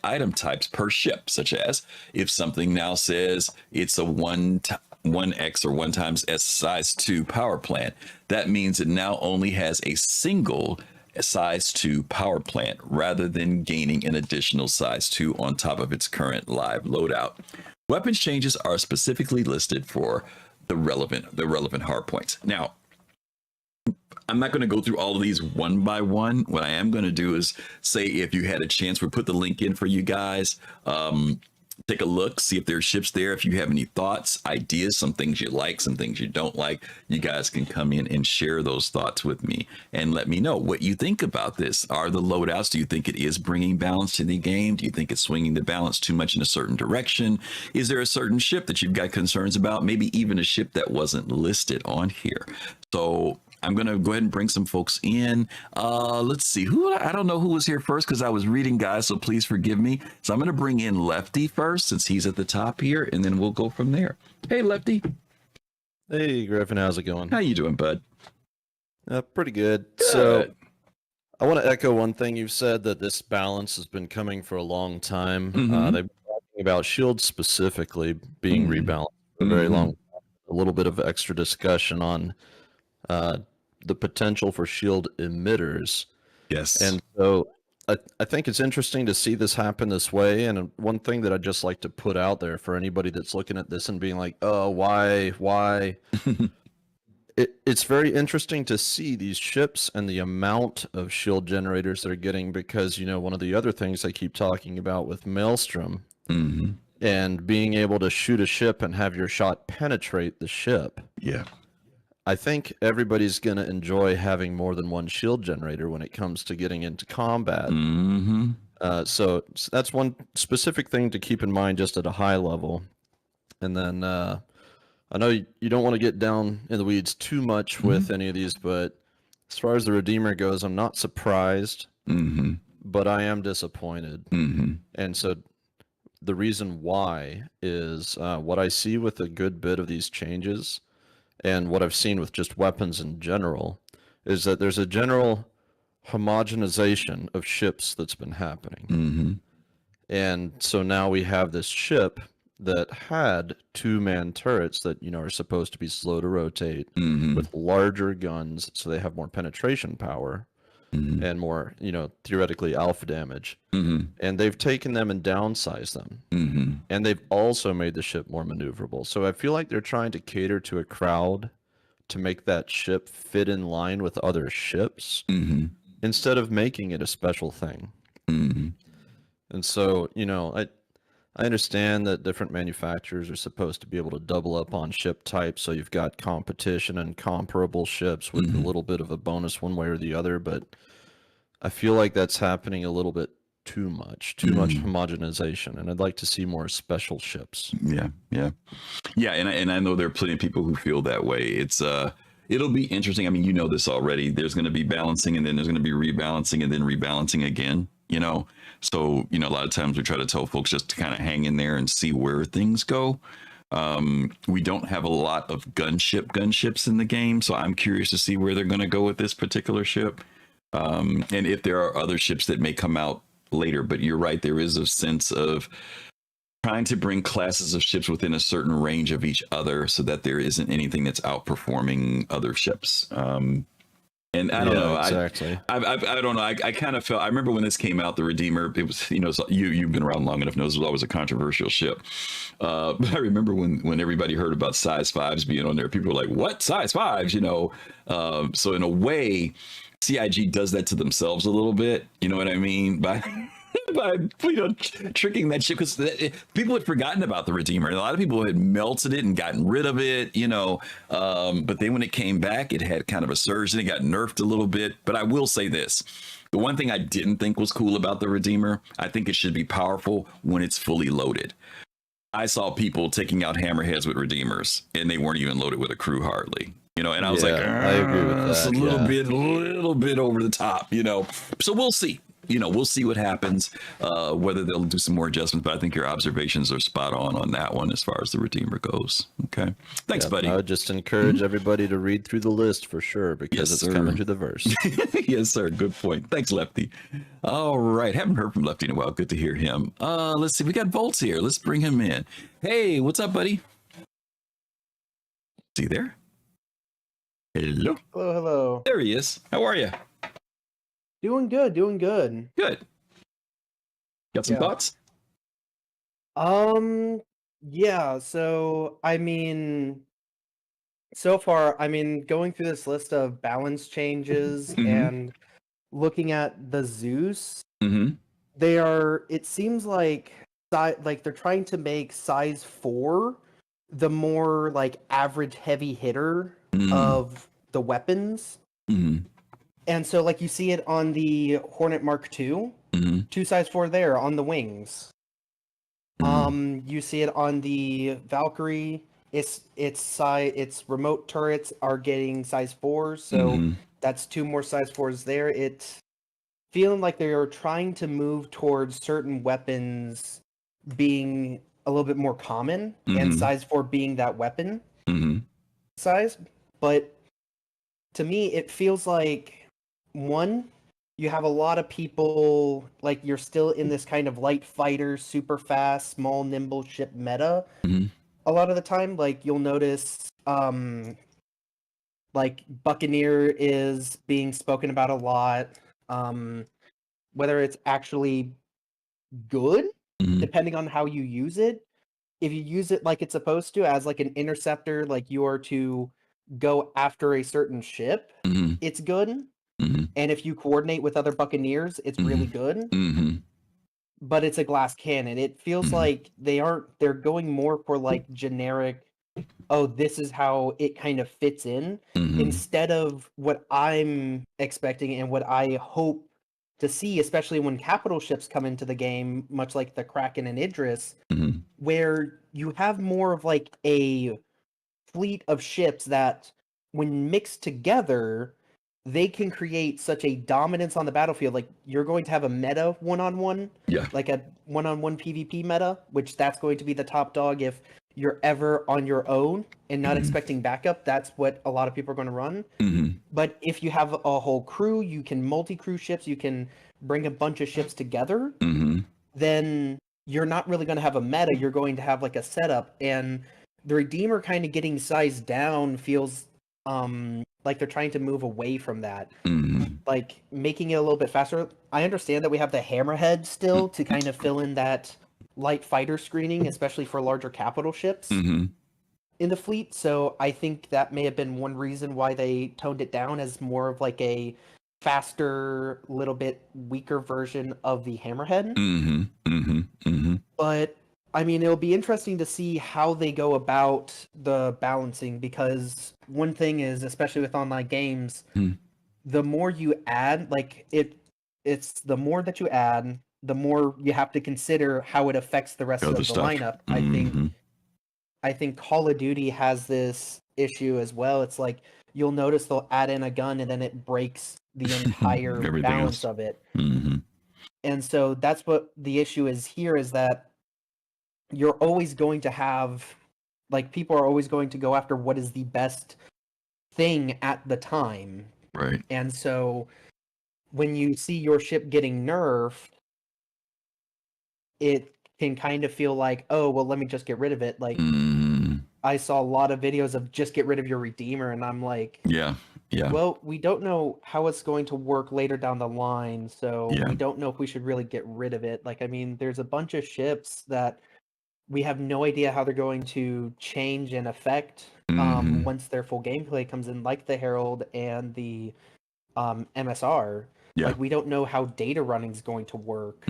item types per ship, such as if something now says it's a 1x or 1 times S size 2 power plant, that means it now only has a single size 2 power plant rather than gaining an additional size 2 on top of its current live loadout. Weapons changes are specifically listed for the relevant hardpoints. Now, I'm not going to go through all of these one by one. What I am going to do is say, if you had a chance, we'll put the link in for you guys. Take a look, see if there's ships there. If you have any thoughts, ideas, some things you like, some things you don't like, you guys can come in and share those thoughts with me and let me know what you think about this. Are the loadouts, do you think it is bringing balance to the game? Do you think it's swinging the balance too much in a certain direction? Is there a certain ship that you've got concerns about? Maybe even a ship that wasn't listed on here. So I'm going to go ahead and bring some folks in. Let's see. I don't know who was here first because I was reading, guys, so please forgive me. So I'm going to bring in Lefty first since he's at the top here, and then we'll go from there. Hey, Lefty. Hey, Griffin. How's it going? How you doing, bud? Pretty good. So I want to echo one thing you've said, that this balance has been coming for a long time. They've been talking about shields specifically being rebalanced for a very long time. A little bit of extra discussion on the potential for shield emitters. Yes. And so I think it's interesting to see this happen this way. And one thing that I'd just like to put out there for anybody that's looking at this and being like, oh, why? It's very interesting to see these ships and the amount of shield generators they're getting, because, you know, one of the other things I keep talking about with Maelstrom and being able to shoot a ship and have your shot penetrate the ship. Yeah. I think everybody's going to enjoy having more than one shield generator when it comes to getting into combat. So that's one specific thing to keep in mind just at a high level. And then I know you don't want to get down in the weeds too much with any of these, but as far as the Redeemer goes, I'm not surprised, but I am disappointed. And so the reason why is what I see with a good bit of these changes, and what I've seen with just weapons in general, is that there's a general homogenization of ships that's been happening. And so now we have this ship that had 2-man turrets that, you know, are supposed to be slow to rotate with larger guns, so they have more penetration power and more, you know, theoretically alpha damage. And they've taken them and downsized them. And they've also made the ship more maneuverable. So I feel like they're trying to cater to a crowd to make that ship fit in line with other ships instead of making it a special thing. And so, you know, I understand that different manufacturers are supposed to be able to double up on ship types, so you've got competition and comparable ships with a little bit of a bonus one way or the other, but I feel like that's happening a little bit too much homogenization, and I'd like to see more special ships. Yeah, and I know there are plenty of people who feel that way. It's it'll be interesting. I mean, you know this already. There's going to be balancing, and then there's going to be rebalancing, and then rebalancing again. You know, so you know a lot of times we try to tell folks just to kind of hang in there and see where things go. We don't have a lot of gunships in the game, so I'm curious to see where they're going to go with this particular ship, and if there are other ships that may come out later. But you're right, there is a sense of trying to bring classes of ships within a certain range of each other so that there isn't anything that's outperforming other ships. And I don't know. Exactly. I don't know. I kind of felt. I remember when this came out, the Redeemer. It was, you know, you've been around long enough. Knows it was always a controversial ship. But I remember when everybody heard about size 5s being on there, people were like, "What size 5s?" You know. So in a way, CIG does that to themselves a little bit. You know what I mean? By you know, tricking that ship, because people had forgotten about the Redeemer. A lot of people had melted it and gotten rid of it, you know. But then when it came back, it had kind of a surge and it got nerfed a little bit. But I will say this. The one thing I didn't think was cool about the Redeemer, I think it should be powerful when it's fully loaded. I saw people taking out hammerheads with Redeemers, and they weren't even loaded with a crew hardly. You know, and I was like, I agree with that. It's a little bit over the top, you know. So we'll see. You know, we'll see what happens, whether they'll do some more adjustments. But I think your observations are spot on that one as far as the Redeemer goes. Okay. Thanks, buddy. I would just encourage everybody to read through the list for sure, because it's coming to the verse. Yes, sir. Good point. Thanks, Lefty. All right. Haven't heard from Lefty in a while. Good to hear him. Let's see. We got Volts here. Let's bring him in. Hey, what's up, buddy? Is he there? Hello. Hello. There he is. How are you? Doing good. Good. Got some thoughts? Yeah, so I mean, so far, I mean, going through this list of balance changes and looking at the Zeus, they are, it seems like they're trying to make size 4 the more like average heavy hitter of the weapons. And so, like, you see it on the Hornet Mark II, 2 size 4 there on the wings. You see it on the Valkyrie. Its remote turrets are getting size 4, so that's 2 more size 4s there. It's feeling like they are trying to move towards certain weapons being a little bit more common, and size 4 being that weapon size. But to me, it feels like, one, you have a lot of people, like, you're still in this kind of light fighter, super fast, small, nimble ship meta. A lot of the time, like, you'll notice, like, Buccaneer is being spoken about a lot. Whether it's actually good, depending on how you use it. If you use it like it's supposed to, as like an interceptor, like you are to go after a certain ship, it's good. And if you coordinate with other Buccaneers, it's really good. But it's a glass cannon. It feels like they're going more for like generic, oh, this is how it kind of fits in, instead of what I'm expecting and what I hope to see, especially when capital ships come into the game, much like the Kraken and Idris, where you have more of like a fleet of ships that, when mixed together, they can create such a dominance on the battlefield. Like, you're going to have a meta one-on-one, like a one-on-one PvP meta, which that's going to be the top dog if you're ever on your own and not expecting backup. That's what a lot of people are going to run. But if you have a whole crew, you can multi-crew ships, you can bring a bunch of ships together, then you're not really going to have a meta. You're going to have like a setup. And the Redeemer kind of getting sized down feels like they're trying to move away from that, like making it a little bit faster. I understand that we have the Hammerhead still to kind of fill in that light fighter screening, especially for larger capital ships. in the fleet, so I think that may have been one reason why they toned it down as more of like a faster, little bit weaker version of the Hammerhead. But I mean, it'll be interesting to see how they go about the balancing, because one thing is, especially with online games, the more you add, like it's the more that you add, the more you have to consider how it affects the rest of the lineup. I think Call of Duty has this issue as well. It's like you'll notice they'll add in a gun and then it breaks the entire balance of it. And so that's what the issue is here, is that you're always going to have, like, people are always going to go after what is the best thing at the time. Right. And so when you see your ship getting nerfed, it can kind of feel like, oh, well, let me just get rid of it. Like, I saw a lot of videos of just get rid of your Redeemer, and I'm like, yeah. Well, we don't know how it's going to work later down the line, so we don't know if we should really get rid of it. Like, I mean, there's a bunch of ships that we have no idea how they're going to change and affect once their full gameplay comes in, like the Herald and the MSR. Like, we don't know how data running is going to work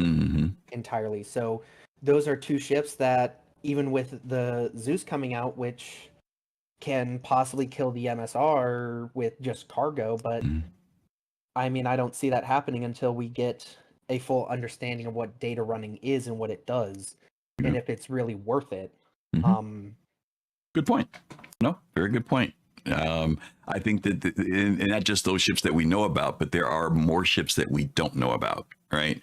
entirely. So those are two ships that, even with the Zeus coming out, which can possibly kill the MSR with just cargo, but I mean, I don't see that happening until we get a full understanding of what data running is and what it does, and if it's really worth it. Good point. No, very good point. I think that, and not just those ships that we know about, but there are more ships that we don't know about, right?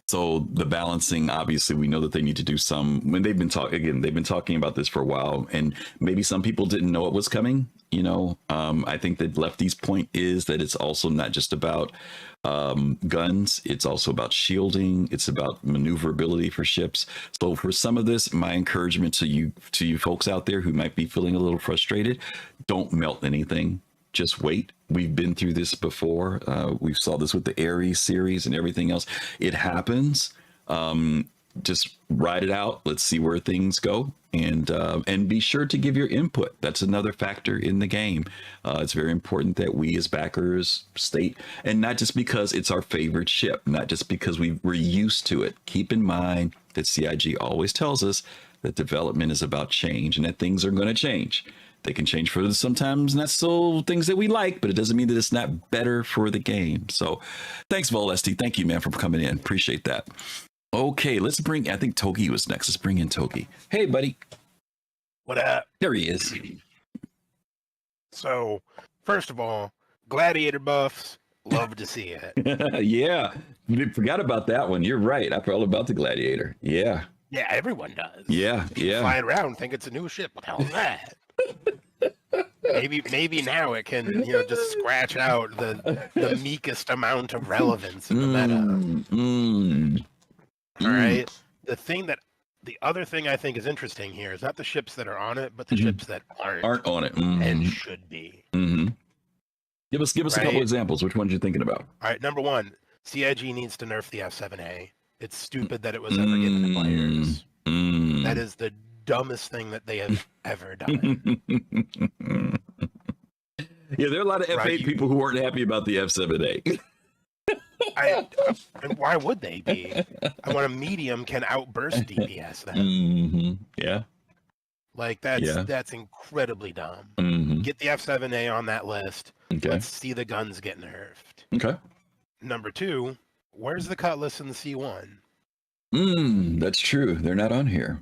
So the balancing, obviously, we know that they need to do some. When they've been talking about this for a while, and maybe some people didn't know it was coming. You know, I think that Lefty's point is that it's also not just about guns; it's also about shielding. It's about maneuverability for ships. So for some of this, my encouragement to you folks out there who might be feeling a little frustrated, don't melt anything. Just wait. We've been through this before. We saw this with the Ares series and everything else. It happens. Just ride it out. Let's see where things go, and be sure to give your input. That's another factor in the game. It's very important that we as backers state, and not just because it's our favorite ship, not just because we're used to it. Keep in mind that CIG always tells us that development is about change, and that things are going to change. They can change for sometimes not so things that we like, but it doesn't mean that it's not better for the game. So thanks, Volesty. Thank you, man, for coming in. Appreciate that. Okay, let's bring, I think Togi was next. Let's bring in Togi. Hey, buddy. What up? There he is. So, first of all, Gladiator buffs, love to see it. Yeah, you forgot about that one. You're right. I forgot about the Gladiator. Yeah. Yeah, everyone does. Yeah. Flying around, think it's a new ship. What the hell is that? Maybe now it can, just scratch out the meekest amount of relevance in the meta. All right. The other thing I think is interesting here is not the ships that are on it, but the ships that aren't on it and should be. Give us a couple examples. Which ones you thinking about? All right. Number one, CIG needs to nerf the F7A. It's stupid that it was ever given to players. That is the dumbest thing that they have ever done. Yeah, there are a lot of F8 people who weren't happy about the F7A. And why would they be? I want a medium can outburst DPS then. Yeah. Like that's incredibly dumb. Get the F7A on that list. Okay. Let's see the guns get nerfed. Okay. Number two, where's the Cutlass and the C1? That's true. They're not on here.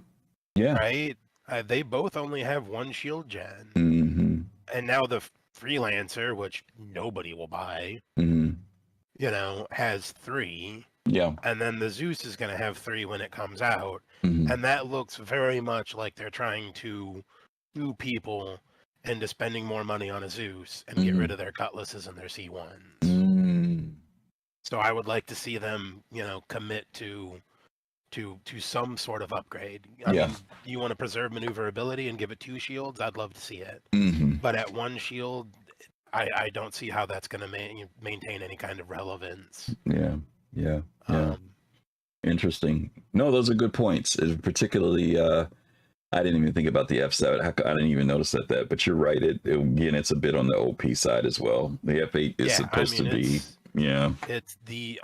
Yeah. Right? They both only have one shield gen. And now the Freelancer, which nobody will buy, has 3. Yeah. And then the Zeus is going to have 3 when it comes out. And that looks very much like they're trying to do people into spending more money on a Zeus and get rid of their Cutlasses and their C1s. So I would like to see them, commit to some sort of upgrade. I mean, you want to preserve maneuverability and give it 2 shields? I'd love to see it. But at 1 shield, I don't see how that's going to maintain any kind of relevance. Yeah. Interesting. No, those are good points. Particularly, I didn't even think about the F7. I didn't even notice that. But you're right. Again, it's a bit on the OP side as well. The F8 is supposed to be. It's the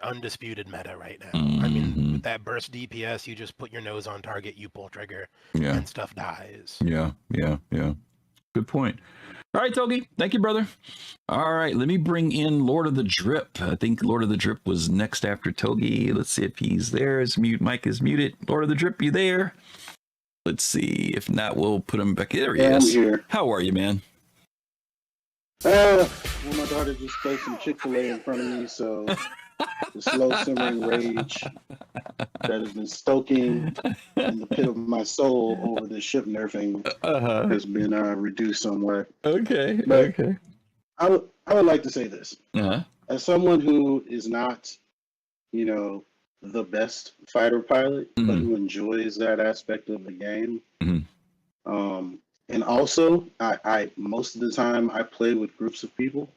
undisputed meta right now. I mean, with that burst DPS, you just put your nose on target, you pull trigger, and stuff dies. Yeah. Good point. All right, Togi. Thank you, brother. All right, let me bring in Lord of the Drip. I think Lord of the Drip was next after Togi. Let's see if he's there. His mic is muted. Lord of the Drip, you there? Let's see. If not, we'll put him back. There he is. I'm here. How are you, man? Well, my daughter just placed some Chick-fil-A in front of me, so the slow simmering rage that has been stoking in the pit of my soul over the ship nerfing has been reduced somewhat. Okay. But okay. I would like to say this. As someone who is not, the best fighter pilot, but who enjoys that aspect of the game. And also, I most of the time I play with groups of people.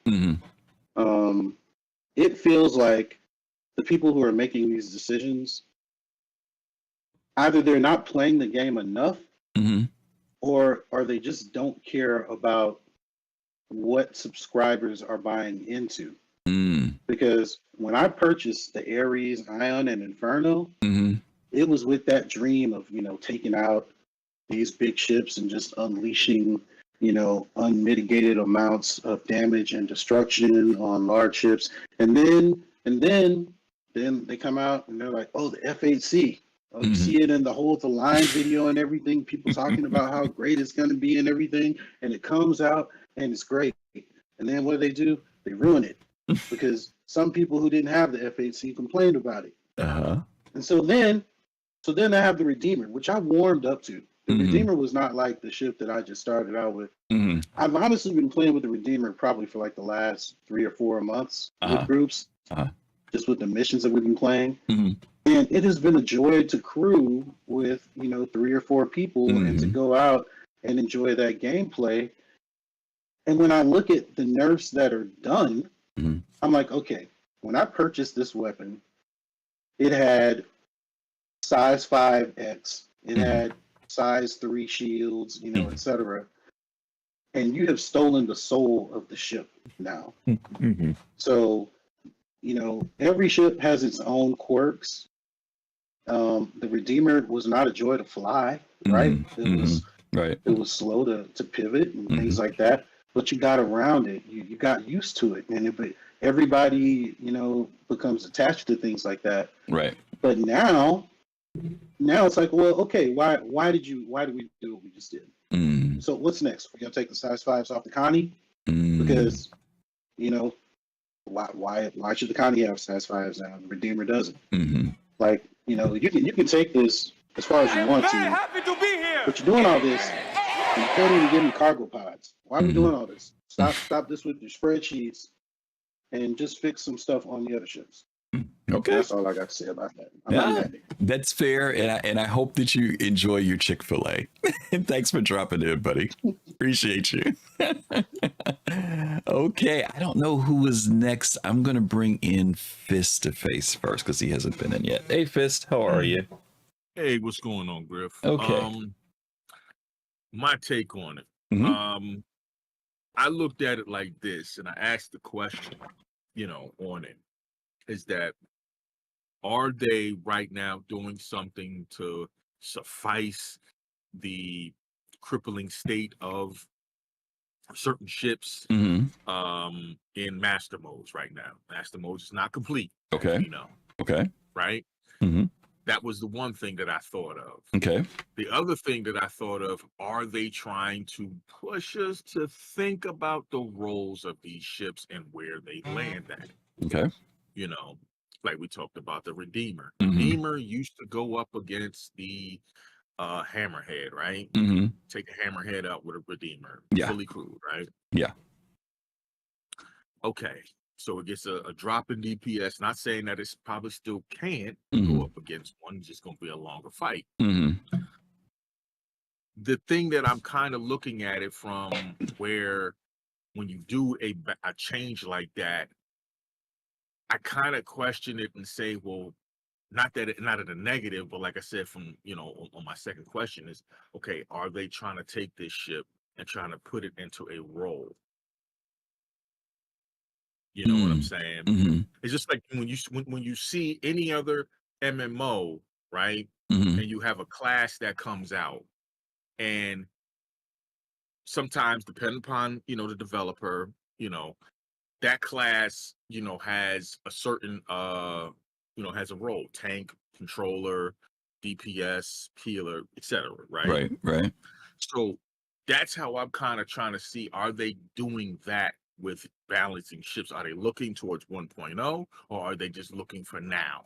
It feels like the people who are making these decisions, either they're not playing the game enough, or they just don't care about what subscribers are buying into. Because when I purchased the Ares, Ion, and Inferno, it was with that dream of, taking out these big ships and just unleashing, unmitigated amounts of damage and destruction on large ships. And then they come out and they're like, oh, the F8C. Oh, you see it in the Hold the Line video and everything, people talking about how great it's going to be and everything. And it comes out and it's great. And then what do? They ruin it because some people who didn't have the F8C complained about it. And so then I have the Redeemer, which I warmed up to. The Redeemer was not like the ship that I just started out with. I've honestly been playing with the Redeemer probably for like the last 3 or 4 months with groups, just with the missions that we've been playing. And it has been a joy to crew with, 3 or 4 people and to go out and enjoy that gameplay. And when I look at the nerfs that are done, I'm like, okay, when I purchased this weapon, it had size 5X, it had size 3 shields, etc. And you have stolen the soul of the ship now. So, every ship has its own quirks. The Redeemer was not a joy to fly, right? It was slow to pivot and things like that. But you got around it. You got used to it, and everybody, becomes attached to things like that. Right. But now it's like, well, okay, why did we do what we just did? So what's next? We're gonna take the size 5s off the Connie because why should the Connie have size 5s now? The Redeemer doesn't. Like, you can take this as far as you want to, but you're doing all this and you can't even give me cargo pods. Why are we doing all this? Stop this with your spreadsheets and just fix some stuff on the other ships. Okay. That's all I got to say about that. That's fair, and I hope that you enjoy your Chick-fil-A. And thanks for dropping in, buddy. Appreciate you. Okay, I don't know who is next. I'm gonna bring in Fist to face first because he hasn't been in yet. Hey, Fist, how are you? Hey, what's going on, Griff? Okay. My take on it. I looked at it like this, and I asked the question, on it. Is that, are they right now doing something to suffice the crippling state of certain ships in master modes right now? Master modes is not complete. Okay. Okay. Right? That was the one thing that I thought of. Okay. The other thing that I thought of, are they trying to push us to think about the roles of these ships and where they land at? Okay. Like we talked about the Redeemer. Redeemer used to go up against the Hammerhead, right? Take a Hammerhead out with a Redeemer. Yeah. Fully crewed, right? Yeah. Okay. So it gets a drop in DPS. Not saying that it's probably still can't go up against one. It's just going to be a longer fight. The thing that I'm kind of looking at it from, where when you do a change like that, I kind of question it and say, well, not at a negative, but like I said, from on my second question is, okay, are they trying to take this ship and trying to put it into a role? You know what I'm saying? Mm-hmm. It's just like when you see any other MMO, right? Mm-hmm. And you have a class that comes out, and sometimes depending upon the developer, that class has a certain has a role: tank, controller, DPS, healer, etc. Right. So that's how I'm kind of trying to see, are they doing that with balancing ships? Are they looking towards 1.0, or are they just looking for now?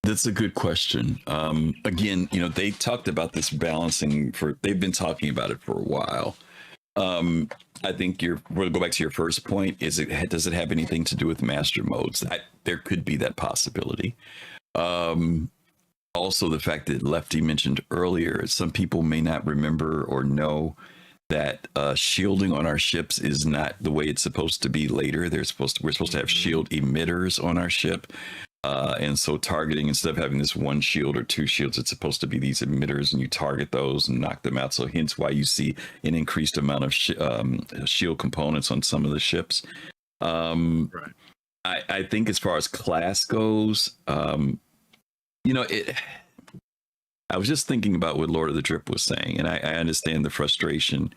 That's a good question. Again, they talked about this balancing they've been talking about it for a while. I think we'll go back to your first point. Does it have anything to do with master modes? There could be that possibility. Also, the fact that Lefty mentioned earlier, some people may not remember or know that shielding on our ships is not the way it's supposed to be later. We're supposed to have shield emitters on our ship. And so targeting, instead of having this one shield or two shields, it's supposed to be these emitters, and you target those and knock them out. So hence why you see an increased amount of shield components on some of the ships. Right. I think as far as class goes, I was just thinking about what Lord of the Drip was saying, and I understand the frustration.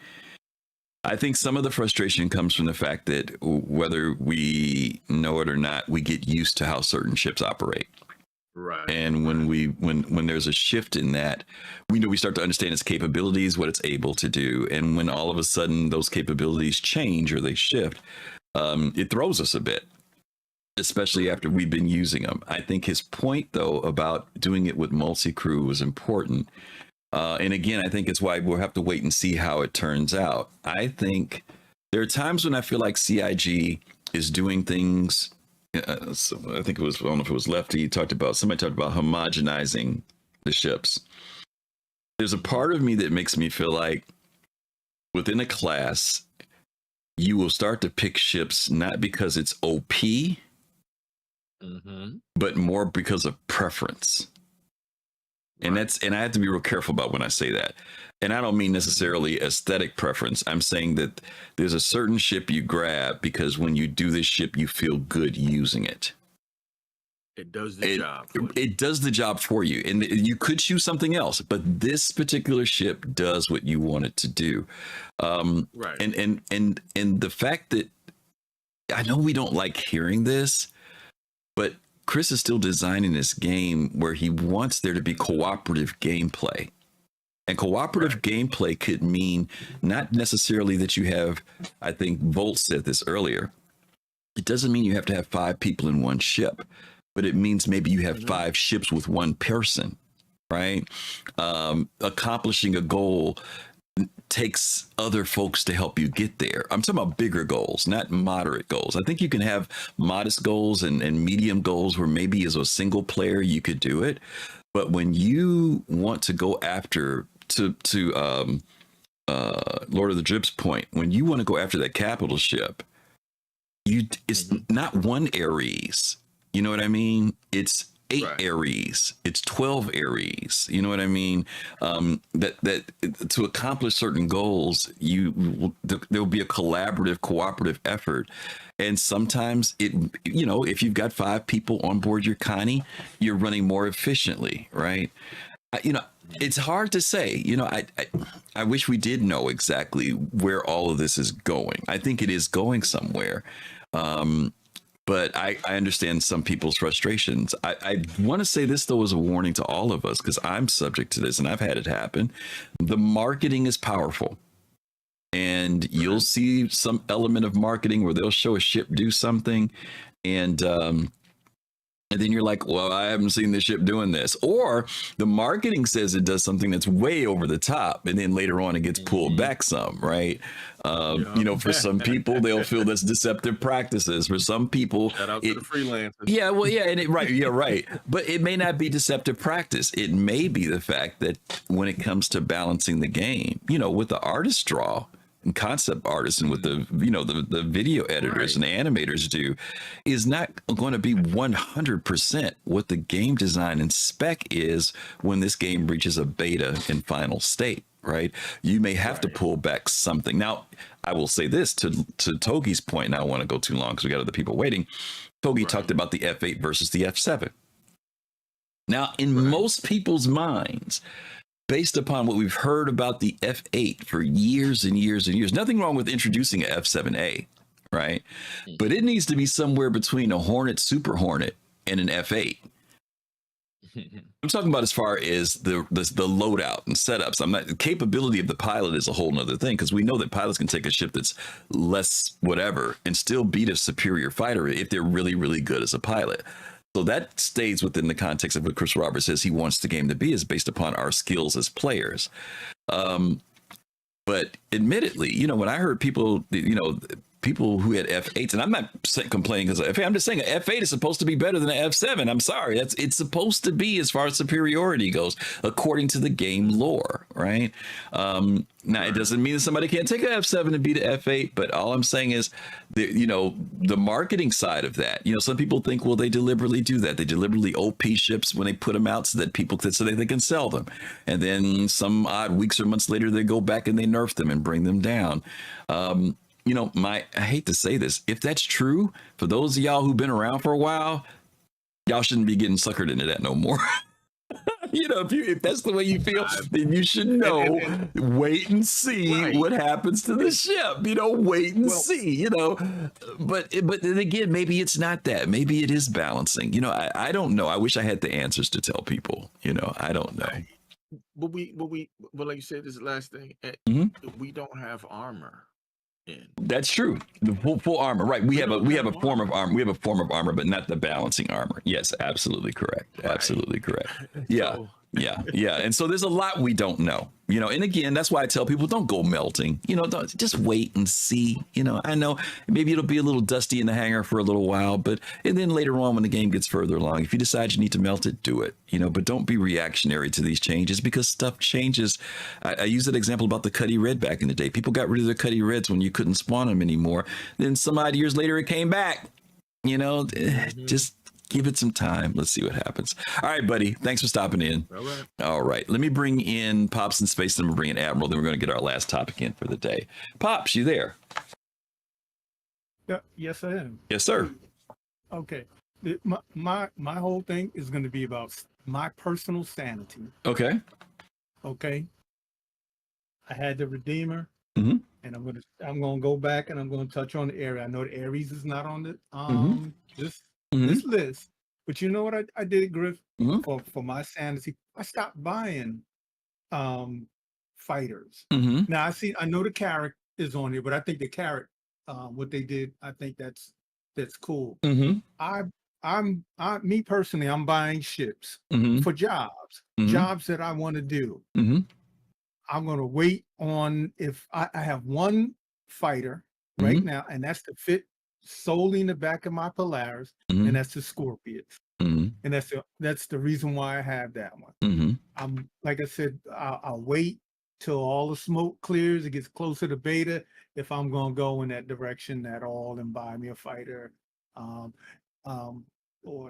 I think some of the frustration comes from the fact that whether we know it or not, we get used to how certain ships operate. Right. And when there's a shift in that, we start to understand its capabilities, what it's able to do. And when all of a sudden those capabilities change or they shift, it throws us a bit, especially after we've been using them. I think his point, though, about doing it with multi-crew was important. And again, I think it's why we'll have to wait and see how it turns out. I think there are times when I feel like CIG is doing things. So I think I don't know if it was Lefty, somebody talked about homogenizing the ships. There's a part of me that makes me feel like within a class, you will start to pick ships not because it's OP, but more because of preference. And I have to be real careful about when I say that. And I don't mean necessarily aesthetic preference. I'm saying that there's a certain ship you grab because when you do this ship, you feel good using it. It does the job. It does the job for you. And you could choose something else, but this particular ship does what you want it to do. Right. And the fact that I know we don't like hearing this, but Chris is still designing this game where he wants there to be cooperative gameplay. And cooperative gameplay could mean not necessarily that you have, I think Volt said this earlier, it doesn't mean you have to have 5 people in one ship, but it means maybe you have 5 ships with one person, right? Accomplishing a goal takes other folks to help you get there. I'm talking about bigger goals, not moderate goals. I think you can have modest goals and medium goals where maybe as a single player you could do it. But when you want to go after, to Lord of the Drip's point, when you want to go after that capital ship, it's not one Ares. You know what I mean? It's 8 Ares. It's 12 Ares. You know what I mean? That to accomplish certain goals, there'll be a cooperative effort. And sometimes if you've got 5 people on board your Connie, you're running more efficiently, right? It's hard to say. I wish we did know exactly where all of this is going. I think it is going somewhere. But I understand some people's frustrations. I want to say this, though, as a warning to all of us, because I'm subject to this and I've had it happen. The marketing is powerful. And you'll see some element of marketing where they'll show a ship do something. And then you're like, well, I haven't seen this ship doing this. Or the marketing says it does something that's way over the top. And then later on, it gets pulled back some, right? For some people, they'll feel that's deceptive practices. For some people, shout out to the freelancers. Yeah, well, yeah, right. But it may not be deceptive practice. It may be the fact that when it comes to balancing the game, with the artist draw, concept artists and what the the video editors and the animators do is not going to be 100% what the game design and spec is when this game reaches a beta and final state, right? You may have to pull back something. Now, I will say this to Togi's point, and I don't want to go too long because we got other people waiting. Togi talked about the F8 versus the F7. Now, in most people's minds, based upon what we've heard about the F8 for years and years and years, nothing wrong with introducing a F7A, right? But it needs to be somewhere between a Hornet, Super Hornet, and an F8. I'm talking about as far as the loadout and setups. The capability of the pilot is a whole nother thing, because we know that pilots can take a ship that's less whatever and still beat a superior fighter if they're really, really good as a pilot. So that stays within the context of what Chris Roberts says he wants the game to be, is based upon our skills as players. But admittedly, when I heard people, people who had F8s, and I'm not complaining because of F8, I'm just saying an F8 is supposed to be better than an F7. I'm sorry. It's supposed to be, as far as superiority goes, according to the game lore, right? Now, it doesn't mean that somebody can't take an F7 and beat an F8, but all I'm saying is, the marketing side of that, some people think, well, they deliberately do that. They deliberately OP ships when they put them out so that they can sell them. And then some odd weeks or months later, they go back and they nerf them and bring them down. I hate to say this, if that's true, for those of y'all who've been around for a while, y'all shouldn't be getting suckered into that no more. If that's the way you feel, then you should know, wait and see what happens to the ship, wait and see, but then again, maybe it's not that, maybe it is balancing, I don't know. I wish I had the answers to tell people, I don't know. But like you said, this is the last thing, we don't have armor. That's true. The full armor, right? We have a form of armor. We have a form of armor, but not the balancing armor. Yes, absolutely correct. Absolutely correct. Yeah. Yeah. And so there's a lot we don't know, and again, that's why I tell people, don't go melting, just wait and see. I know maybe it'll be a little dusty in the hangar for a little while, and then later on when the game gets further along, if you decide you need to melt it, do it, but don't be reactionary to these changes, because stuff changes. I use that example about the Cuddy Red back in the day. People got rid of their Cuddy Reds when you couldn't spawn them anymore. Then some odd years later, it came back, just give it some time. Let's see what happens. All right, buddy. Thanks for stopping in. All right. Let me bring in Pops in space, and we'll bring in Admiral. Then we're going to get our last topic in for the day. Pops, you there? Yeah, yes, I am. Yes, sir. Okay. My whole thing is going to be about my personal sanity. Okay. Okay. I had the Redeemer, and I'm gonna go back and I'm going to touch on the Ares. I know the Ares is not on the this list, but you know what I did, Griff, for my sanity? I stopped buying fighters. Now I know the carrot is on here, but I think the carrot, what they did, I think that's cool. Me personally, I'm buying ships for jobs that I want to do. I'm going to wait on, if I have one fighter right now, and that's to fit solely in the back of my Polaris, and that's the Scorpius. And that's the reason why I have that one. I'm, like I said, I'll wait till all the smoke clears, it gets closer to beta, if I'm going to go in that direction at all and buy me a fighter or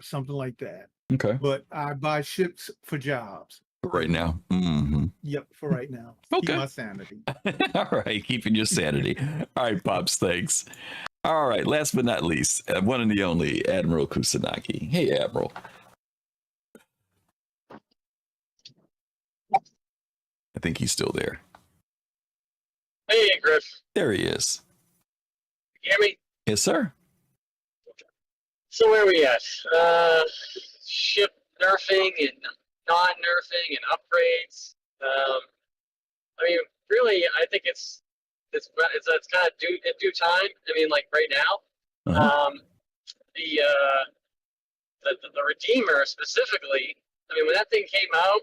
something like that. Okay. But I buy ships for jobs. Right now. Yep, for right now. Okay. Keep my sanity. All right, keeping your sanity. All right, Pops, thanks. All right, last but not least, one and the only Admiral Kusanagi. Hey, Admiral. I think he's still there. Hey, Griff. There he is. You hear me? Yes, sir. So where are we at? Ship nerfing and non-nerfing and upgrades. I mean, really, I think it's kind of due time. I mean, like right now, the Redeemer specifically. I mean, when that thing came out,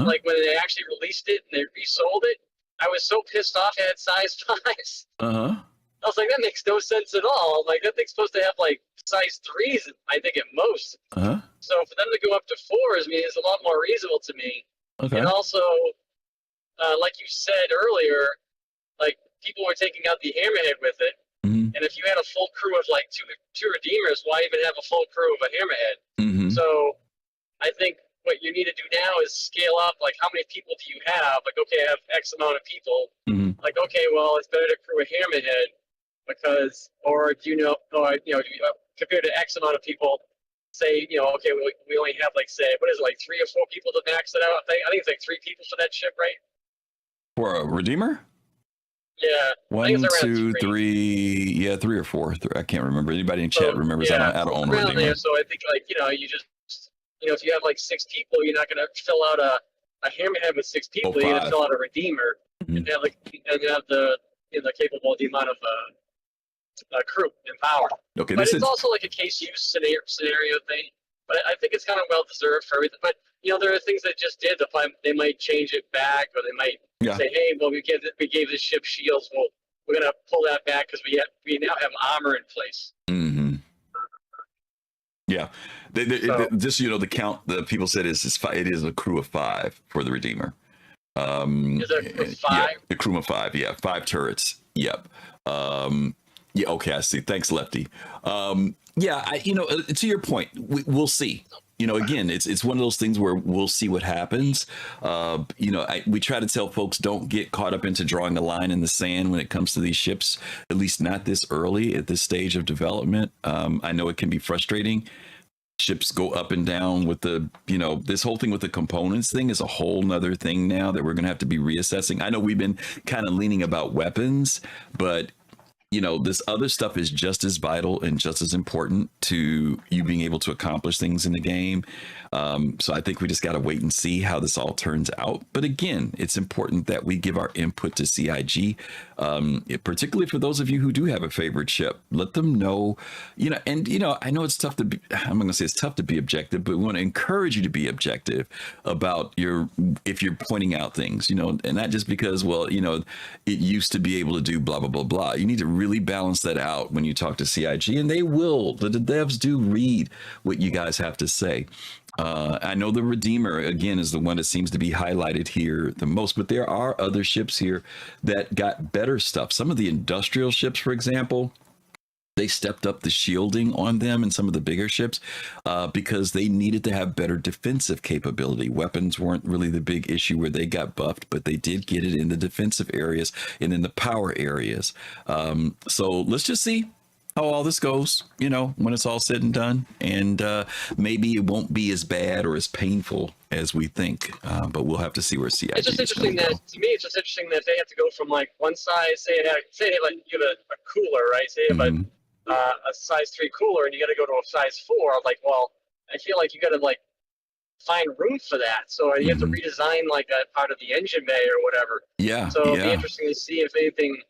like when they actually released it and they resold it, I was so pissed off. It had size 5s. I was like, that makes no sense at all. Like, that thing's supposed to have like size 3s, I think, at most. So for them to go up to 4s, I mean, is a lot more reasonable to me. Okay. And also, like you said earlier, like people were taking out the hammerhead with it. And if you had a full crew of like two redeemers, why even have a full crew of a hammerhead? So I think what you need to do now is scale up. Like, how many people do you have? Like, okay, I have X amount of people. Like, okay, well, it's better to crew a hammerhead because, or do you know, or, you know, compared to X amount of people, say, you know, okay, we only have like, say, what is it, like 3 or 4 people to max it out? I think it's like 3 people for that ship, right? For a redeemer? Yeah. 1, 2, 3. Yeah, 3 or 4. I can't remember. Anybody in chat remembers? Yeah, I don't own a redeemer. there. So I think, like, you know, you just, you know, if you have like 6 people, you're not going to fill out a hammerhead with 6 people. You're going to fill out a redeemer and have like, and have the, you know, capable the amount of crew and power. Okay, but it's also like a case use scenario thing. But I think it's kind of well deserved for everything. But you know, there are things they just did. They might change it back, or they might say, "Hey, well, we gave this ship shields. Well, we're gonna pull that back because we now have armor in place." Yeah, just so you know, the count the people said is it is a crew of 5 for the redeemer. Is it a crew of 5? Yeah, the crew of 5. Yeah, 5 turrets. Yep. Yeah. Okay, I see. Thanks, Lefty. Yeah, you know, to your point, we'll see. You know, again, it's one of those things where we'll see what happens. You know, we try to tell folks don't get caught up into drawing a line in the sand when it comes to these ships, at least not this early at this stage of development. I know it can be frustrating. Ships go up and down with the, you know, this whole thing with the components thing is a whole nother thing now that we're going to have to be reassessing. I know we've been kind of leaning about weapons, but you know, this other stuff is just as vital and just as important to you being able to accomplish things in the game. So I think we just got to wait and see how this all turns out. But again, it's important that we give our input to CIG, particularly for those of you who do have a favorite ship. Let them know, you know, and, you know, I know it's tough to be, I'm not going to say it's tough to be objective, but we want to encourage you to be objective about if you're pointing out things, you know, and not just because, well, you know, it used to be able to do blah, blah, blah, blah. You need to really balance that out when you talk to CIG, and they will. The devs do read what you guys have to say. I know the Redeemer, again, is the one that seems to be highlighted here the most, but there are other ships here that got better stuff. Some of the industrial ships, for example, they stepped up the shielding on them in some of the bigger ships because they needed to have better defensive capability. Weapons weren't really the big issue where they got buffed, but they did get it in the defensive areas and in the power areas. So let's just see how all this goes, you know, when it's all said and done. And maybe it won't be as bad or as painful as we think, but we'll have to see where CIG It's just interesting that, to me, it's just interesting that they have to go from like one size, say like you have a cooler, right? Say you have a size 3 cooler and you got to go to a size 4. Like, well, I feel like you got to like find room for that. So you have to redesign like a part of the engine bay or whatever. Yeah. So it'll be interesting to see if anything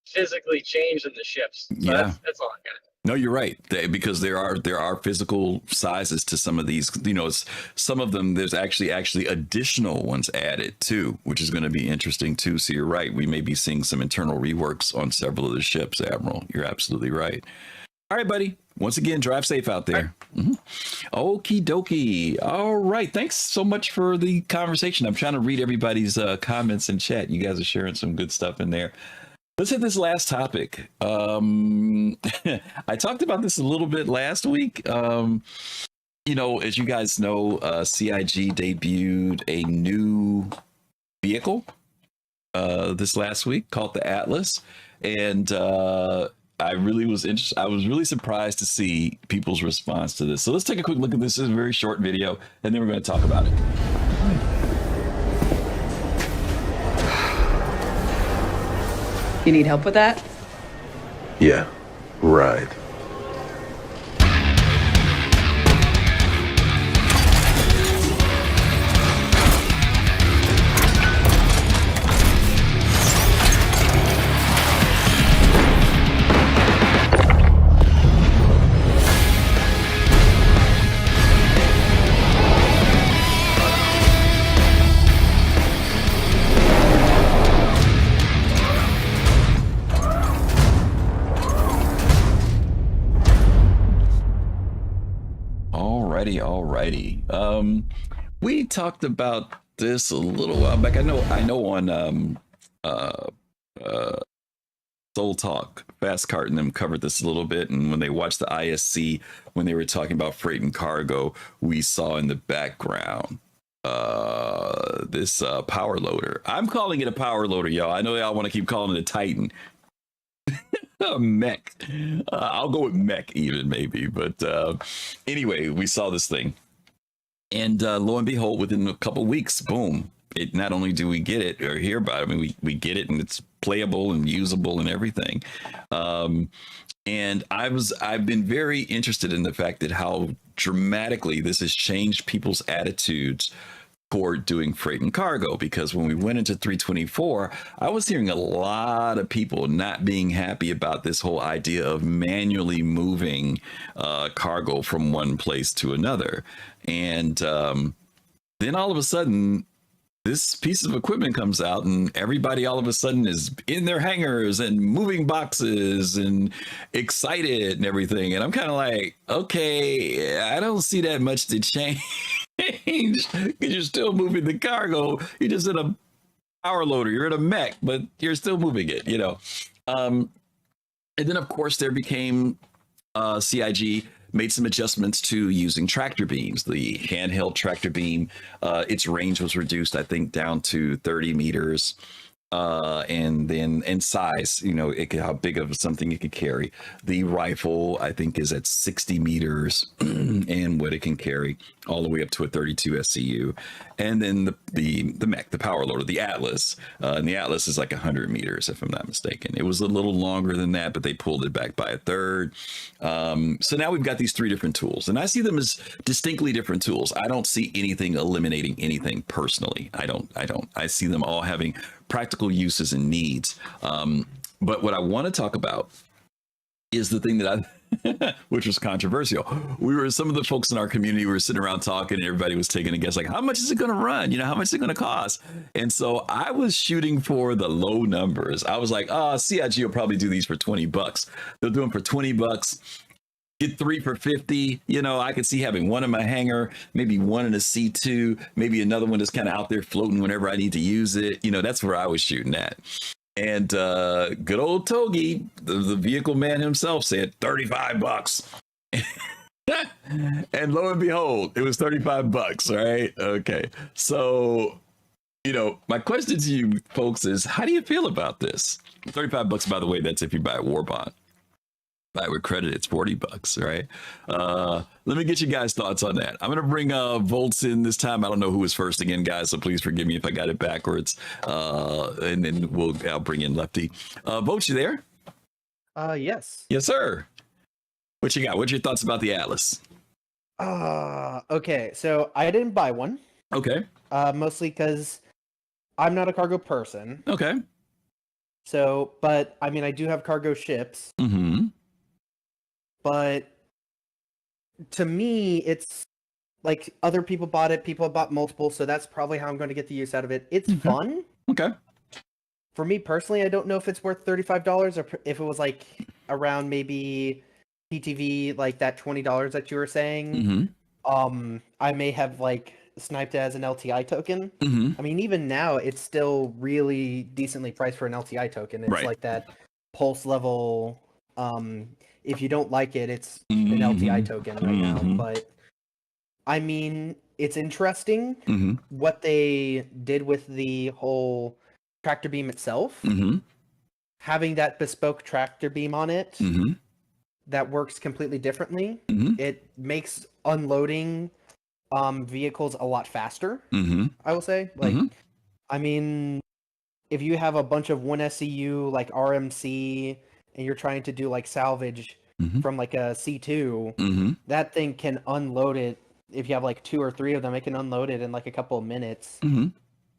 physically changed in the ships. So that's all I got. No, you're right. Because there are physical sizes to some of these. You know, some of them there's actually additional ones added too, which is going to be interesting too. So you're right. We may be seeing some internal reworks on several of the ships, Admiral. You're absolutely right. All right, buddy. Once again, drive safe out there. Okie dokie. All right. Thanks so much for the conversation. I'm trying to read everybody's comments in chat. You guys are sharing some good stuff in there. Let's hit this last topic. I talked about this a little bit last week. You know, as you guys know, CIG debuted a new vehicle this last week called the Atlas. And I really was interested. I was really surprised to see people's response to this. So let's take a quick look at this. This is a very short video, and then we're going to talk about it. You need help with that? Yeah, right. Alrighty. We talked about this a little while back. I know on Soul Talk, Fast Cart, and them covered this a little bit. And when they watched the ISC, when they were talking about freight and cargo, we saw in the background this power loader. I'm calling it a power loader, y'all. I know y'all want to keep calling it a Titan. A mech. I'll go with mech even, maybe. But anyway, we saw this thing. And lo and behold, within a couple weeks, boom. It not only do we get it or hear about it, I mean, we get it and it's playable and usable and everything. And I've been very interested in the fact that how dramatically this has changed people's attitudes toward doing freight and cargo, because when we went into 324, I was hearing a lot of people not being happy about this whole idea of manually moving cargo from one place to another. And then all of a sudden, this piece of equipment comes out and everybody all of a sudden is in their hangars and moving boxes and excited and everything. And I'm kind of like, okay, I don't see that much to change because you're still moving the cargo. You're just in a power loader. You're in a mech, but you're still moving it, you know. And then, of course, there became CIG made some adjustments to using tractor beams. The handheld tractor beam, its range was reduced, I think, down to 30 meters. And then in size, you know, how big of something it could carry. The rifle, I think, is at 60 meters and what it can carry, all the way up to a 32 SCU. And then the mech, the power loader, the Atlas, and the Atlas is like 100 meters, if I'm not mistaken. It was a little longer than that, but they pulled it back by a third. So now we've got these three different tools, and I see them as distinctly different tools. I don't see anything eliminating anything personally. I don't. I see them all having practical uses and needs. But what I want to talk about is the thing that which was controversial. Some of the folks in our community were sitting around talking and everybody was taking a guess, like, how much is it going to run? You know, how much is it going to cost? And so I was shooting for the low numbers. I was like, CIG will probably do these for $20. They'll do them for $20. Get 3 for 50. You know, I could see having one in my hangar, maybe one in a C2, maybe another one that's kind of out there floating whenever I need to use it. You know, that's where I was shooting at. And good old Togi, the vehicle man himself, said $35. And lo and behold, it was $35, right? Okay. So, you know, my question to you folks is, how do you feel about this? $35, by the way, that's if you buy a war bond. Buy with credit, it's $40, right? Let me get you guys' thoughts on that. I'm going to bring Volts in this time. I don't know who was first again, guys, so please forgive me if I got it backwards. And then I'll bring in Lefty. Volts, you there? Yes. Yes, sir. What you got? What's your thoughts about the Atlas? Okay, so I didn't buy one. Okay. Mostly because I'm not a cargo person. Okay. So, but I mean, I do have cargo ships. Mm-hmm. But to me, it's like other people bought it. People have bought multiple, so that's probably how I'm going to get the use out of it. It's fun. Okay. For me personally, I don't know if it's worth $35 or if it was like around maybe PTV, like that $20 that you were saying. Mm-hmm. I may have like sniped it as an LTI token. Mm-hmm. I mean, even now, it's still really decently priced for an LTI token. It's right. like that pulse level. If you don't like it, it's an LTI token right now. But I mean, it's interesting what they did with the whole tractor beam itself. Having that bespoke tractor beam on it that works completely differently. It makes unloading vehicles a lot faster. I will say, like, I mean, if you have a bunch of 1 SCU like RMC and you're trying to do like salvage from like a C2, that thing can unload it. If you have like 2 or 3 of them, it can unload it in like a couple of minutes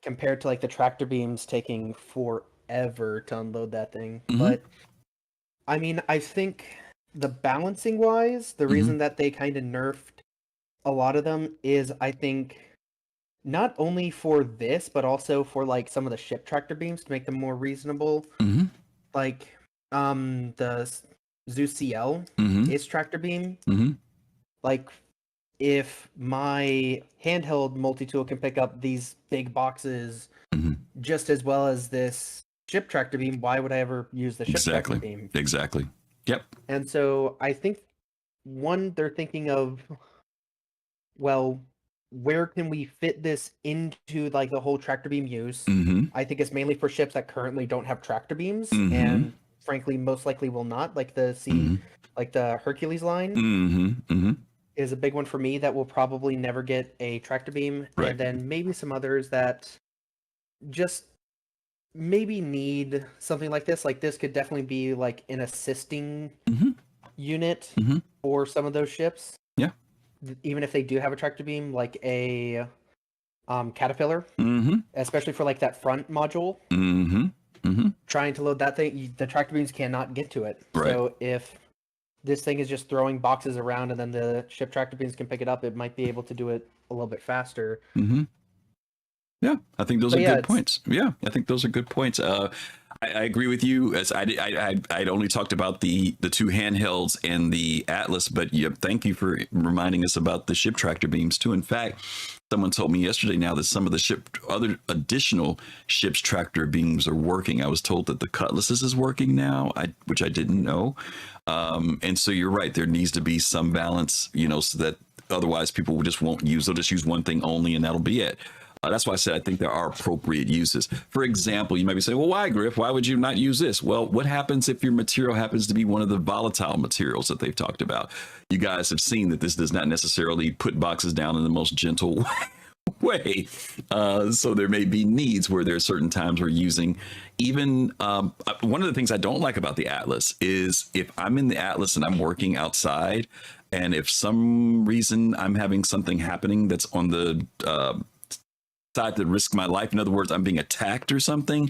compared to like the tractor beams taking forever to unload that thing. But I mean, I think the balancing wise, the reason that they kind of nerfed a lot of them is, I think, not only for this, but also for like some of the ship tractor beams to make them more reasonable. Like the Zeus CL, its tractor beam. Like if my handheld multi-tool can pick up these big boxes just as well as this ship tractor beam, why would I ever use the ship tractor beam? Exactly. Yep. And so I think they're thinking of, well, where can we fit this into like the whole tractor beam use? I think it's mainly for ships that currently don't have tractor beams, and frankly, most likely will not. Like the like the Hercules line is a big one for me that will probably never get a tractor beam, and then maybe some others that just maybe need something like this. Like this could definitely be like an assisting unit for some of those ships. Yeah. Even if they do have a tractor beam, like a Caterpillar, especially for like that front module. Trying to load that thing, the tractor beams cannot get to it. So if this thing is just throwing boxes around and then the ship tractor beams can pick it up, it might be able to do it a little bit faster. Yeah, I think those are good points. Yeah, I think those are good points. I agree with you. As I'd only talked about the two handhelds and the Atlas, but thank you for reminding us about the ship tractor beams too. In fact, someone told me yesterday now that some of the other additional ship's tractor beams are working. I was told that the Cutlasses is working now, which I didn't know. And so you're right. There needs to be some balance, so that otherwise people just won't use. They'll just use one thing only, and that'll be it. That's why I said I think there are appropriate uses. For example, you might be saying, well, why, Griff? Why would you not use this? Well, what happens if your material happens to be one of the volatile materials that they've talked about? You guys have seen that this does not necessarily put boxes down in the most gentle way. So there may be needs where there are certain times we're using even one of the things I don't like about the Atlas is if I'm in the Atlas and I'm working outside, and if some reason I'm having something happening that's on the side that risk my life. In other words, I'm being attacked or something.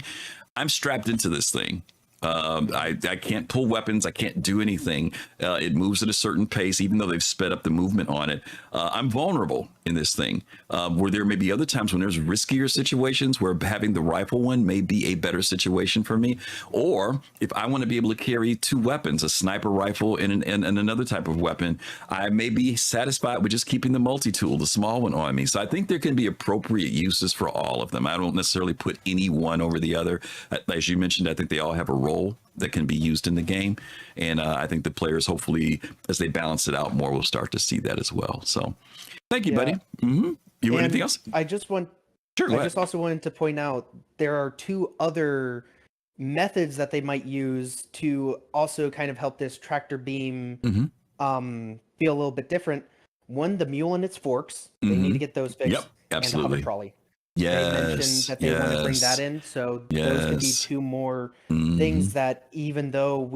I'm strapped into this thing. I can't pull weapons. I can't do anything. It moves at a certain pace, even though they've sped up the movement on it. I'm vulnerable in this thing, where there may be other times when there's riskier situations where having the rifle one may be a better situation for me. Or if I want to be able to carry two weapons, a sniper rifle and another type of weapon, I may be satisfied with just keeping the multi-tool, the small one on me. So I think there can be appropriate uses for all of them. I don't necessarily put any one over the other. As you mentioned, I think they all have a role that can be used in the game, and I think the players, hopefully as they balance it out more, will start to see that as well. So thank you, buddy. You want anything else? I just also wanted to point out there are two other methods that they might use to also kind of help this tractor beam feel a little bit different. One, the mule and its forks, they need to get those fixed. Yep, absolutely. And the hover trolley. Yes, they mentioned that they want to bring that in, so those could be two more things that even though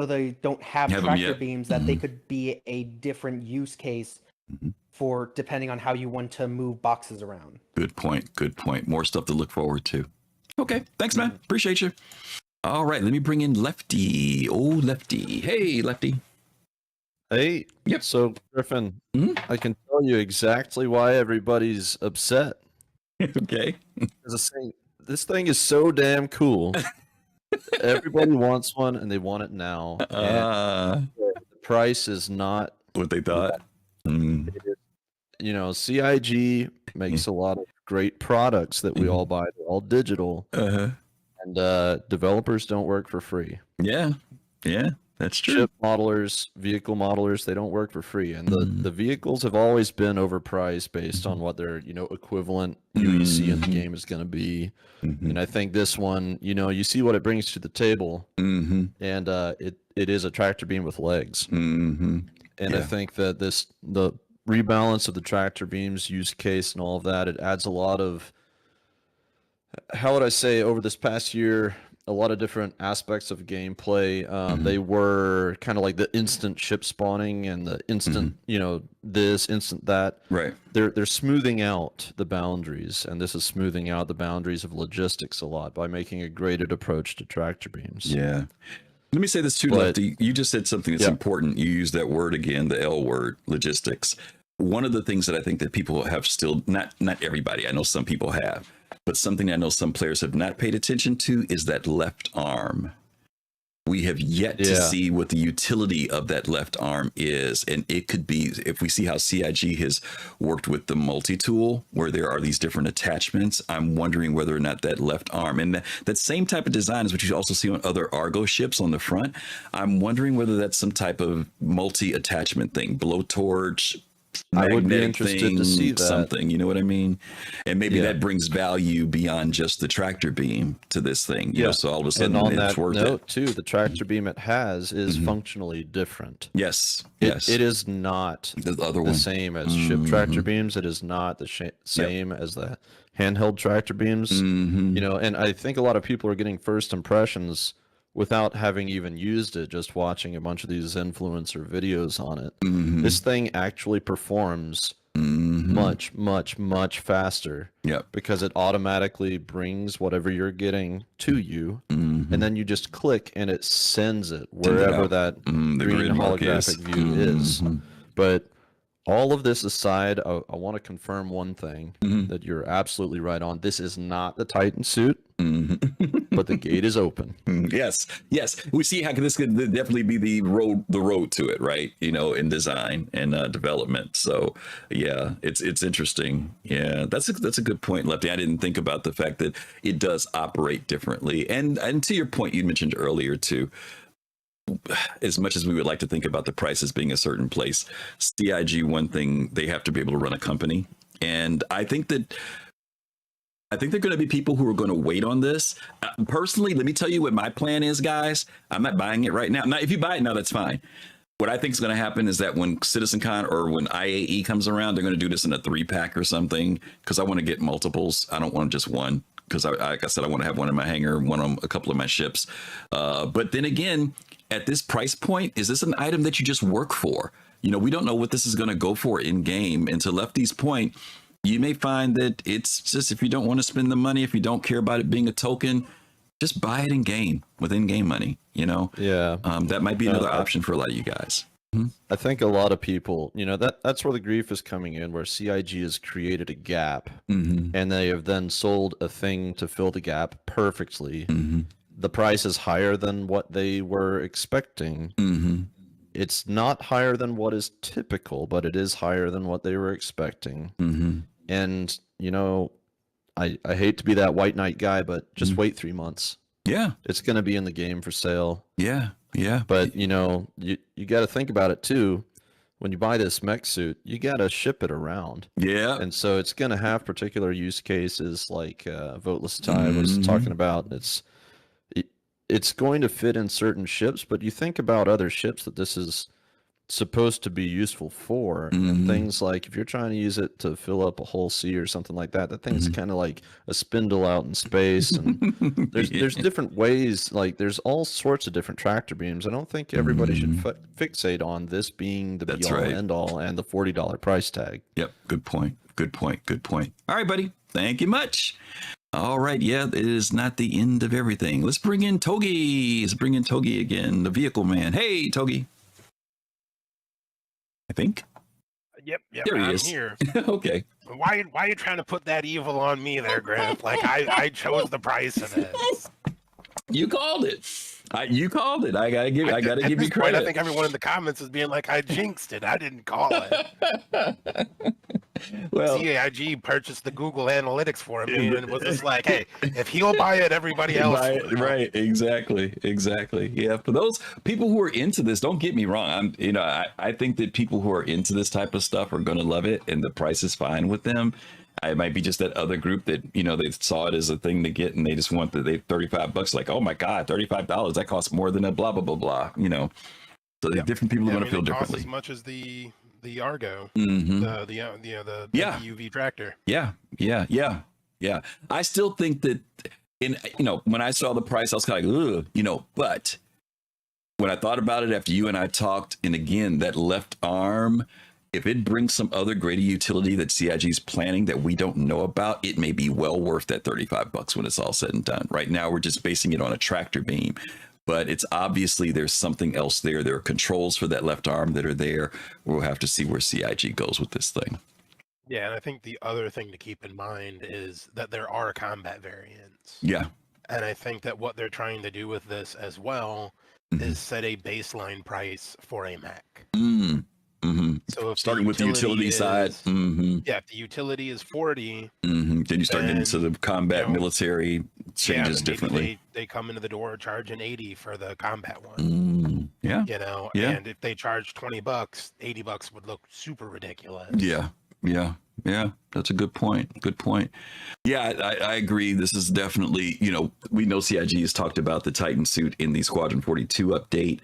they don't have tractor beams, that they could be a different use case for depending on how you want to move boxes around. Good point. Good point. More stuff to look forward to. Okay, thanks, man. Appreciate you. All right, let me bring in Lefty. Oh, Lefty. Hey, Lefty. Hey, yep. So Griffin, I can tell you exactly why everybody's upset. Okay. This thing is so damn cool. Everybody wants one, and they want it now. The price is not what they thought. CIG makes a lot of great products that we all buy. They're all digital, and developers don't work for free. Yeah. That's true. Ship modelers, vehicle modelers, they don't work for free. And the vehicles have always been overpriced based on what their, equivalent UEC in the game is going to be. And I think this one, you see what it brings to the table. And it is a tractor beam with legs. And I think that the rebalance of the tractor beams use case and all of that, it adds a lot of, how would I say, over this past year, a lot of different aspects of gameplay. They were kind of like the instant ship spawning and the instant, this, instant that. Right. They're smoothing out the boundaries, and this is smoothing out the boundaries of logistics a lot by making a graded approach to tractor beams. Yeah. Let me say this too, Lefty. You just said something that's important. You used that word again, the L word, logistics. One of the things that I think that people have still, not everybody, I know some people have, but something I know some players have not paid attention to is that left arm. We have yet to see what the utility of that left arm is. And it could be, if we see how CIG has worked with the multi-tool, where there are these different attachments, I'm wondering whether or not that left arm, and that same type of design is what you also see on other Argo ships on the front. I'm wondering whether that's some type of multi-attachment thing, blowtorch, I would be magnetic interested thing, to see that. something, you know what I mean? And maybe that brings value beyond just the tractor beam to this thing, you know, so all of a sudden and on it's that worth note it. too, the tractor beam it has is functionally different. Yes, It is not the same as ship tractor beams. It is not the same as the handheld tractor beams. You know, and I think a lot of people are getting first impressions without having even used it, just watching a bunch of these influencer videos on it. This thing actually performs much, much, much faster. Because it automatically brings whatever you're getting to you, and then you just click and it sends it wherever that green holographic view is. But all of this aside, I want to confirm one thing that you're absolutely right on. This is not the Titan suit, but the gate is open. Yes, we see how this could definitely be the road to it, right? You know, in design and development. So yeah, it's interesting. Yeah, that's a good point, Lefty. I didn't think about the fact that it does operate differently, and to your point you mentioned earlier too. As much as we would like to think about the prices being a certain place, CIG, one thing, they have to be able to run a company. And I think there are going to be people who are going to wait on this. Personally, let me tell you what my plan is, guys. I'm not buying it right now. Now, if you buy it now, that's fine. What I think is going to happen is that when CitizenCon or when IAE comes around, they're going to do this in a 3-pack or something, because I want to get multiples. I don't want just one, because like I said, I want to have one in my hangar, one on a couple of my ships. But then again, at this price point, is this an item that you just work for? You know, we don't know what this is going to go for in game. And to Lefty's point, you may find that it's just, if you don't want to spend the money, if you don't care about it being a token, just buy it in game with in-game money, you know? That might be another option for a lot of you guys. I think a lot of people, you know, that's where the grief is coming in, where CIG has created a gap, and they have then sold a thing to fill the gap perfectly. The price is higher than what they were expecting. It's not higher than what is typical, but it is higher than what they were expecting. And, you know, I hate to be that white knight guy, but just wait 3 months. Yeah. It's going to be in the game for sale. Yeah. But, you know, you got to think about it too. When you buy this mech suit, you got to ship it around. Yeah. And so it's going to have particular use cases like Voteless Tie was talking about. It's going to fit in certain ships, but you think about other ships that this is supposed to be useful for, and things like if you're trying to use it to fill up a whole sea or something like that, that thing's kind of like a spindle out in space. And there's different ways, like there's all sorts of different tractor beams. I don't think everybody should fixate on this being the be all end all and the $40 price tag. Yep. Good point. All right, buddy. Thank you much. All right, yeah, it is not the end of everything. Let's bring in Togi. Again, the vehicle man. Hey, Togi. I think. Yep, There he I'm is. here. Okay. Why are you trying to put that evil on me there, Griff? Like I chose the price of this. You called it. You called it. I gotta give you Point, credit. I think everyone in the comments is being like, I jinxed it. I didn't call it. Well, CIG purchased the Google Analytics for him and was just like, hey, if he'll buy it, everybody else will. Right, exactly. Yeah, for those people who are into this, don't get me wrong. I think that people who are into this type of stuff are going to love it, and the price is fine with them. It might be just that other group that, you know, they saw it as a thing to get, and they just want $35. Like, oh my God, $35, that costs more than a blah blah blah blah. You know, so different people are going to feel differently. As much as the Argo, Mhm. the Yeah. UV tractor. Yeah. I still think that, when I saw the price, I was kind of like, ugh, but when I thought about it after you and I talked, and again, that left arm, if it brings some other greater utility that CIG is planning that we don't know about, it may be well worth that $35 when it's all said and done. Right now, we're just basing it on a tractor beam, but it's obviously there's something else there. There are controls for that left arm that are there. We'll have to see where CIG goes with this thing. Yeah, and I think the other thing to keep in mind is that there are combat variants. Yeah. And I think that what they're trying to do with this as well is set a baseline price for a Mac. So if starting with the utility side, yeah, if the utility is 40, then you start getting into the combat military changes differently. They come into the door charging 80 for the combat one. Yeah, and if they charge $20, $80 would look super ridiculous. Yeah, that's a good point. Yeah, I agree. This is definitely, we know CIG has talked about the Titan suit in the Squadron 42 update.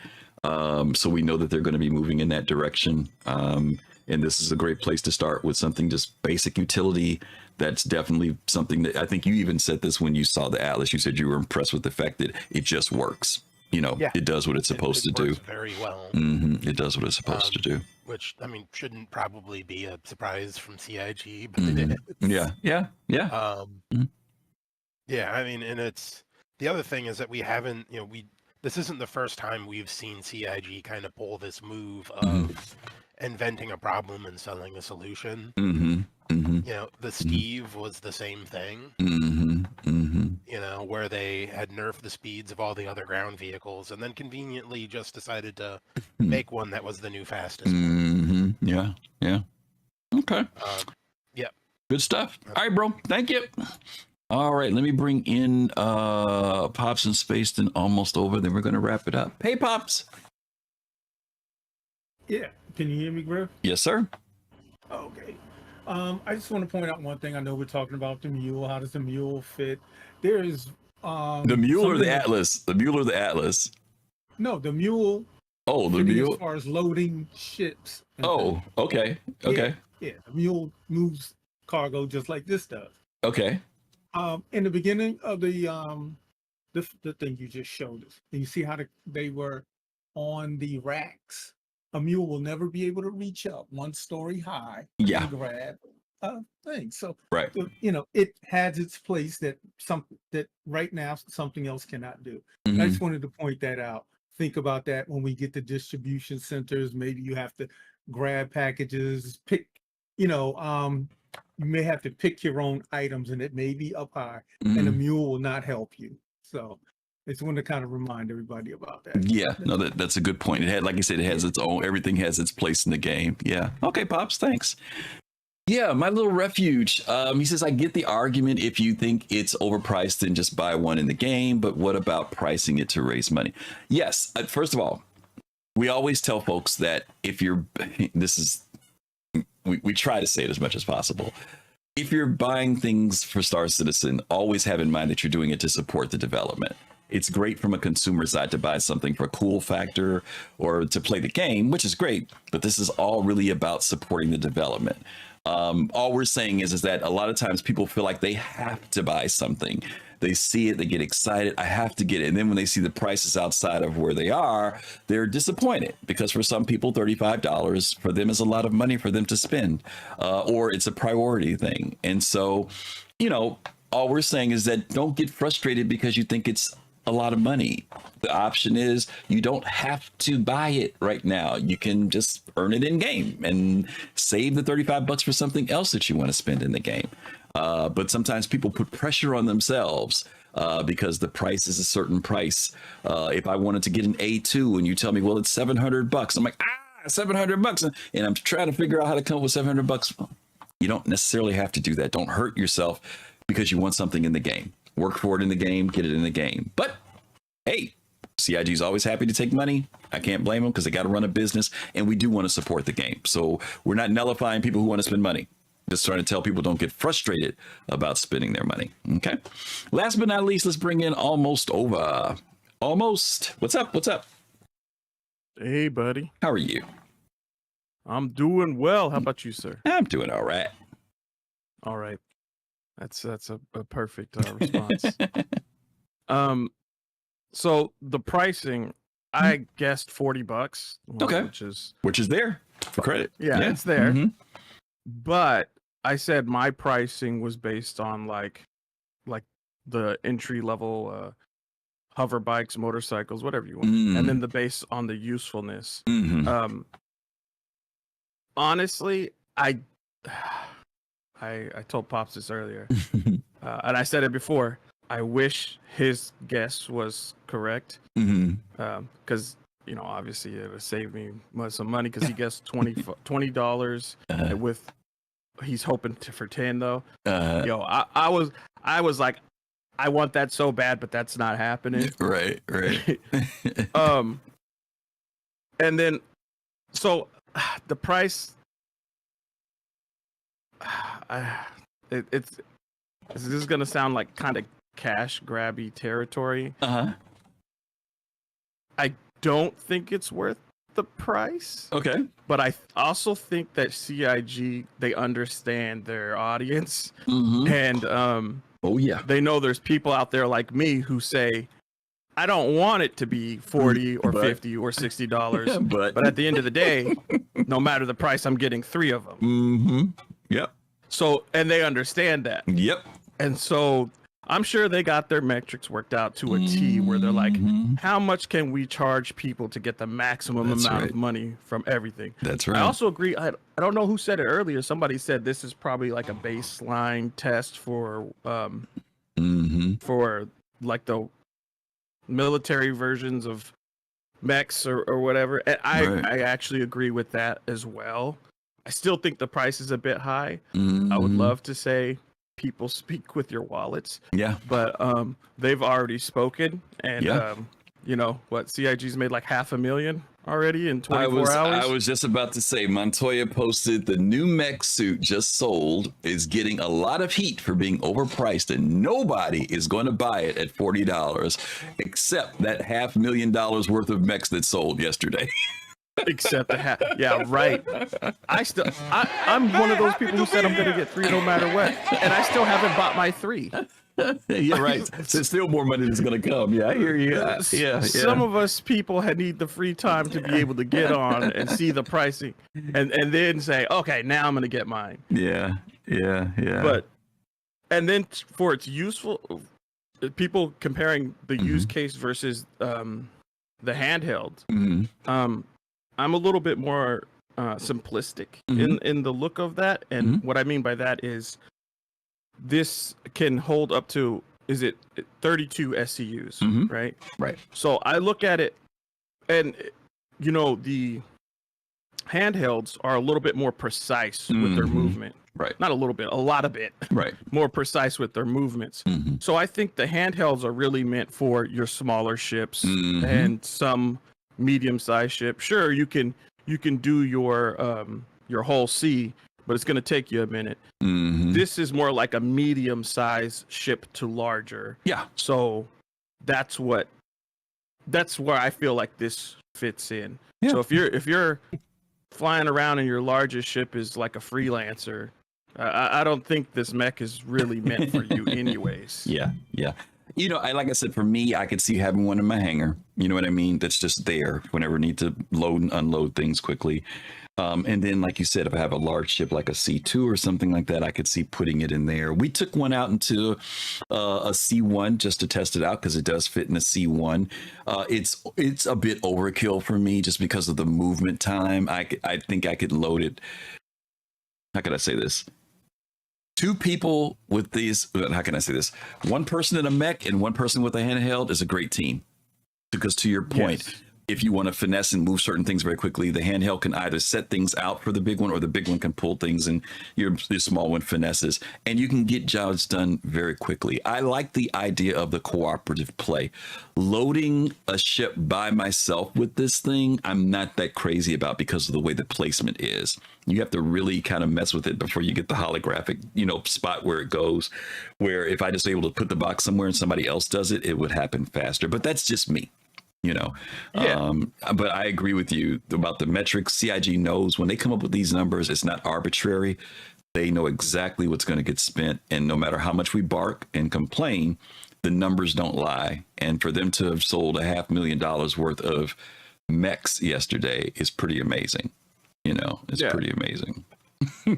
So we know that they're going to be moving in that direction. And this is a great place to start with something just basic utility. That's definitely something that I think you even said this when you saw the Atlas. You said you were impressed with the fact that it just works. It does what it's supposed to do. Very well. It does what it's supposed to do. Which, I mean, shouldn't probably be a surprise from CIG, but it is. Yeah. Yeah, I mean, and it's the other thing is that we haven't, this isn't the first time we've seen CIG kind of pull this move of inventing a problem and selling a solution. The Steve was the same thing. Where they had nerfed the speeds of all the other ground vehicles and then conveniently just decided to make one that was the new fastest one. Yeah. Okay. Yeah. Good stuff. All right, bro. Thank you. All right, let me bring in Pops and Spaced and Almost Over, then we're going to wrap it up. Hey, Pops. Yeah. Can you hear me, Griff? Yes, sir. Okay. I just want to point out one thing. I know we're talking about the mule. How does the mule fit? There is the mule or the Atlas? The mule or the Atlas? No, the mule. Oh, the mule. As far as loading ships. Oh, okay. Okay. Yeah, the mule moves cargo just like this does. Okay. In the beginning of the thing you just showed us, and you see how they were on the racks. A mule will never be able to reach up one story high and grab a thing. So, right. It has its place that right now something else cannot do. I just wanted to point that out. Think about that when we get to distribution centers. Maybe you have to grab packages, pick, you may have to pick your own items and it may be up high and a mule will not help you. So I just want to kind of remind everybody about that. Yeah, no, that's a good point. It had, like you said, it has its own, everything has its place in the game. Yeah. Okay, Pops, thanks. Yeah, my little refuge. He says, I get the argument if you think it's overpriced, then just buy one in the game. But what about pricing it to raise money? Yes, first of all, we always tell folks that if you're, we try to say it as much as possible. If you're buying things for Star Citizen, always have in mind that you're doing it to support the development. It's great from a consumer side to buy something for a cool factor or to play the game, which is great. But this is all really about supporting the development. All we're saying is that a lot of times people feel like they have to buy something. They see it, they get excited, I have to get it. And then when they see the prices outside of where they are, they're disappointed because for some people, $35 for them is a lot of money for them to spend, or it's a priority thing. And so, all we're saying is that don't get frustrated because you think it's a lot of money. The option is you don't have to buy it right now. You can just earn it in game and save the $35 for something else that you want to spend in the game. But sometimes people put pressure on themselves because the price is a certain price. If I wanted to get an A2 and you tell me, well, it's $700, I'm like, $700, and I'm trying to figure out how to come up with $700. You don't necessarily have to do that. Don't hurt yourself because you want something in the game. Work for it in the game, get it in the game. But hey, CIG is always happy to take money. I can't blame them because they got to run a business and we do want to support the game. So we're not nullifying people who want to spend money. Just trying to tell people don't get frustrated about spending their money. Okay. Last but not least, let's bring in Almost Over. Almost. What's up? What's up? Hey, buddy. How are you? I'm doing well. How about you, sir? I'm doing all right. All right. That's a perfect response. So the pricing, I guessed $40. Okay. Which is there for credit. Yeah, it's there. But I said my pricing was based on like the entry level hover bikes, motorcycles, whatever you want, and then the base on the usefulness. Honestly, I told Pops this earlier, and I said it before. I wish his guess was correct. Because obviously it would save me some money because he guessed $20 with he's hoping for 10 though. I was like, I want that so bad, but that's not happening. Right. And then so the price this is gonna sound like kind of cash grabby territory. I don't think it's worth the price. Okay. But I also think that CIG, they understand their audience. And they know there's people out there like me who say, I don't want it to be $40 or $50 or $60, but at the end of the day, no matter the price, I'm getting 3 of them. Yep. So, and they understand that. Yep. And so I'm sure they got their metrics worked out to a T where they're like, how much can we charge people to get the maximum amount of money from everything? That's right. I also agree. I don't know who said it earlier. Somebody said this is probably like a baseline test for like the military versions of mechs or whatever. And I actually agree with that as well. I still think the price is a bit high. I would love to say people speak with your wallets. Yeah. But they've already spoken, and CIG's made like $500,000 already in 24 hours. I was just about to say, Montoya posted the new mech suit just sold is getting a lot of heat for being overpriced, and nobody is going to buy it at $40 except that $500,000 worth of mechs that sold yesterday. Except the hat. Yeah, right. I'm one of those people who said I'm going to get 3 no matter what, and I still haven't bought my 3. Yeah, right. There's still more money that's going to come. Yeah, I hear you. Yeah. Some of us people need the free time to be able to get on and see the pricing, and then say, okay, now I'm going to get mine. Yeah. But and then for its useful, people comparing the use case versus the handheld. I'm a little bit more simplistic in the look of that, and what I mean by that is this can hold up to 32 SCUs, right? Right. So I look at it, and the handhelds are a little bit more precise with their movement. Right. Not a little bit, a lot of it. Right. More precise with their movements. So I think the handhelds are really meant for your smaller ships and some medium-sized ship. Sure, you can do your whole sea, but it's going to take you a minute. This is more like a medium-sized ship to larger. Yeah. So that's where I feel like this fits in. Yeah. So if you're flying around and your largest ship is like a freelancer, I don't think this mech is really meant for you anyways. Yeah. Like I said, for me, I could see having one in my hangar. You know what I mean? That's just there whenever I need to load and unload things quickly. And then, like you said, if I have a large ship like a C2 or something like that, I could see putting it in there. We took one out into a C1 just to test it out because it does fit in a C1. It's a bit overkill for me just because of the movement time. I think I could load it. How could I say this? 2 people with these, how can I say this? 1 person in a mech and 1 person with a handheld is a great team. Because to your point, if you want to finesse and move certain things very quickly, the handheld can either set things out for the big one or the big one can pull things and your small one finesses. And you can get jobs done very quickly. I like the idea of the cooperative play. Loading a ship by myself with this thing, I'm not that crazy about because of the way the placement is. You have to really kind of mess with it before you get the holographic, spot where it goes, where if I just able to put the box somewhere and somebody else does it, it would happen faster. But that's just me. But I agree with you about the metrics. CIG knows when they come up with these numbers, it's not arbitrary. They know exactly what's going to get spent. And no matter how much we bark and complain, the numbers don't lie. And for them to have sold $500,000 worth of mechs yesterday is pretty amazing. It's pretty amazing.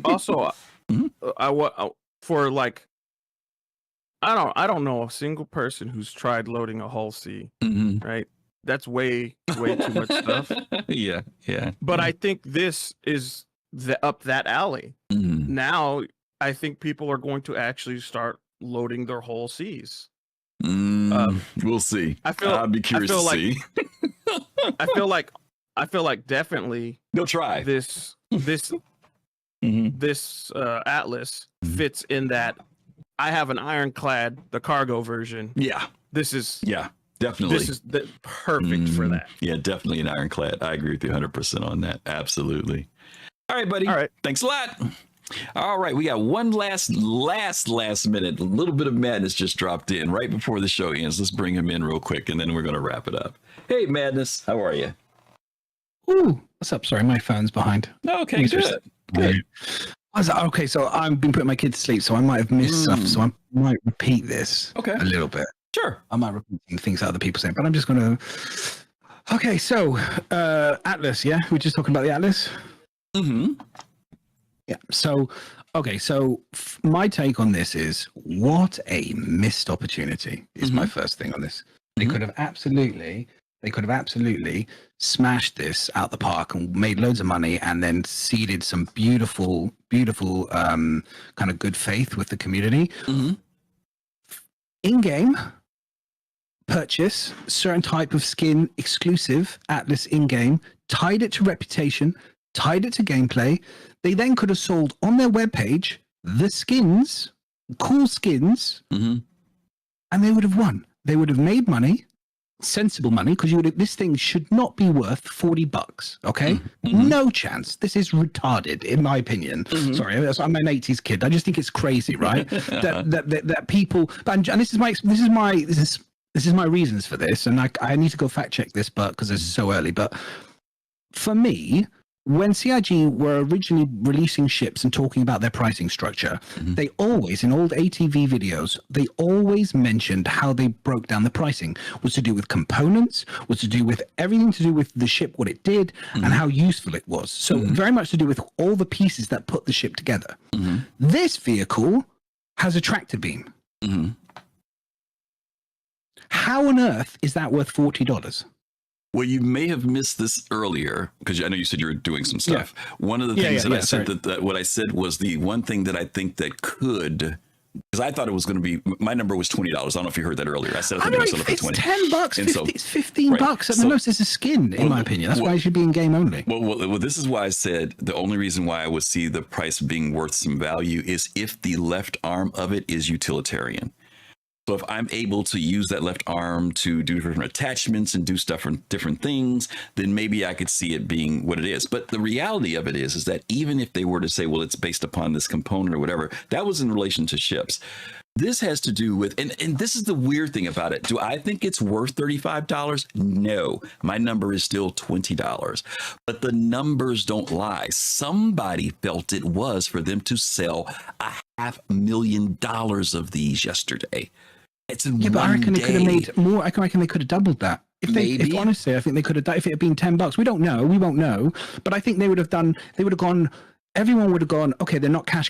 Also, I don't know a single person who's tried loading a hull C, right? That's way too much stuff. Yeah. But I think this is up that alley. Now, I think people are going to actually start loading their whole Cs. We'll see. I'll be curious to see. I feel like definitely they'll try this Atlas fits in that. I have an Ironclad, the cargo version. Yeah, definitely. This is perfect for that. Yeah, definitely an Ironclad. I agree with you 100% on that. Absolutely. All right, buddy. All right. Thanks a lot. All right, we got one last minute. A little bit of madness just dropped in right before the show ends. Let's bring him in real quick, and then we're going to wrap it up. Hey, Madness, how are you? Ooh, what's up? Sorry, my phone's behind. Okay, good. I was like, okay, so I've been putting my kids to sleep, so I might have missed stuff, so I might repeat this a little bit. Sure. I might repeat things that other people say, but I'm just going to... Okay, so Atlas, yeah? We're just talking about the Atlas? Mm-hmm. Yeah, so, okay, so my take on this is, what a missed opportunity is my first thing on this. They could have absolutely smashed this out the park and made loads of money and then seeded some beautiful kind of good faith with the community. In-game purchase, certain type of skin exclusive Atlas in-game, tied it to reputation, tied it to gameplay. They then could have sold on their webpage the skins, cool skins, and they would have won. They would have made money, sensible money, because this thing should not be worth $40. Okay, no chance. This is retarded, in my opinion. Sorry, I'm an '80s kid. I just think it's crazy, right? that people, and this is my reasons for this, and I need to go fact check this, but because it's so early. But for me, when CIG were originally releasing ships and talking about their pricing structure, they always, in old ATV videos, they always mentioned how they broke down the pricing. Was to do with components, was to do with everything to do with the ship, what it did, and how useful it was. So very much to do with all the pieces that put the ship together. This vehicle has a tractor beam. How on earth is that worth $40? Well, you may have missed this earlier because I know you said you were doing some stuff. One of the things that I said that what I said was the one thing that I think that could, because I thought it was going to be, my number was $20. I don't know if you heard that earlier. I said I think it was for it's $20. $10, it's $15 at the most. It's a skin, in my opinion. That's why it should be in game only. Well, this is why I said the only reason why I would see the price being worth some value is if the left arm of it is utilitarian. So if I'm able to use that left arm to do different attachments and do stuff for different things, then maybe I could see it being what it is. But the reality of it is that even if they were to say, well, it's based upon this component or whatever, that was in relation to ships. This has to do with, and this is the weird thing about it. Do I think it's worth $35? No, my number is still $20. But the numbers don't lie. Somebody felt it was for them to sell $500,000 of these yesterday. It's in but I reckon day. They could have made more. I reckon they could have doubled that. If honestly, I think they could have done, if it had been $10. We don't know. We won't know. But I think they would have done. They would have gone. Everyone would have gone. Okay, they're not cash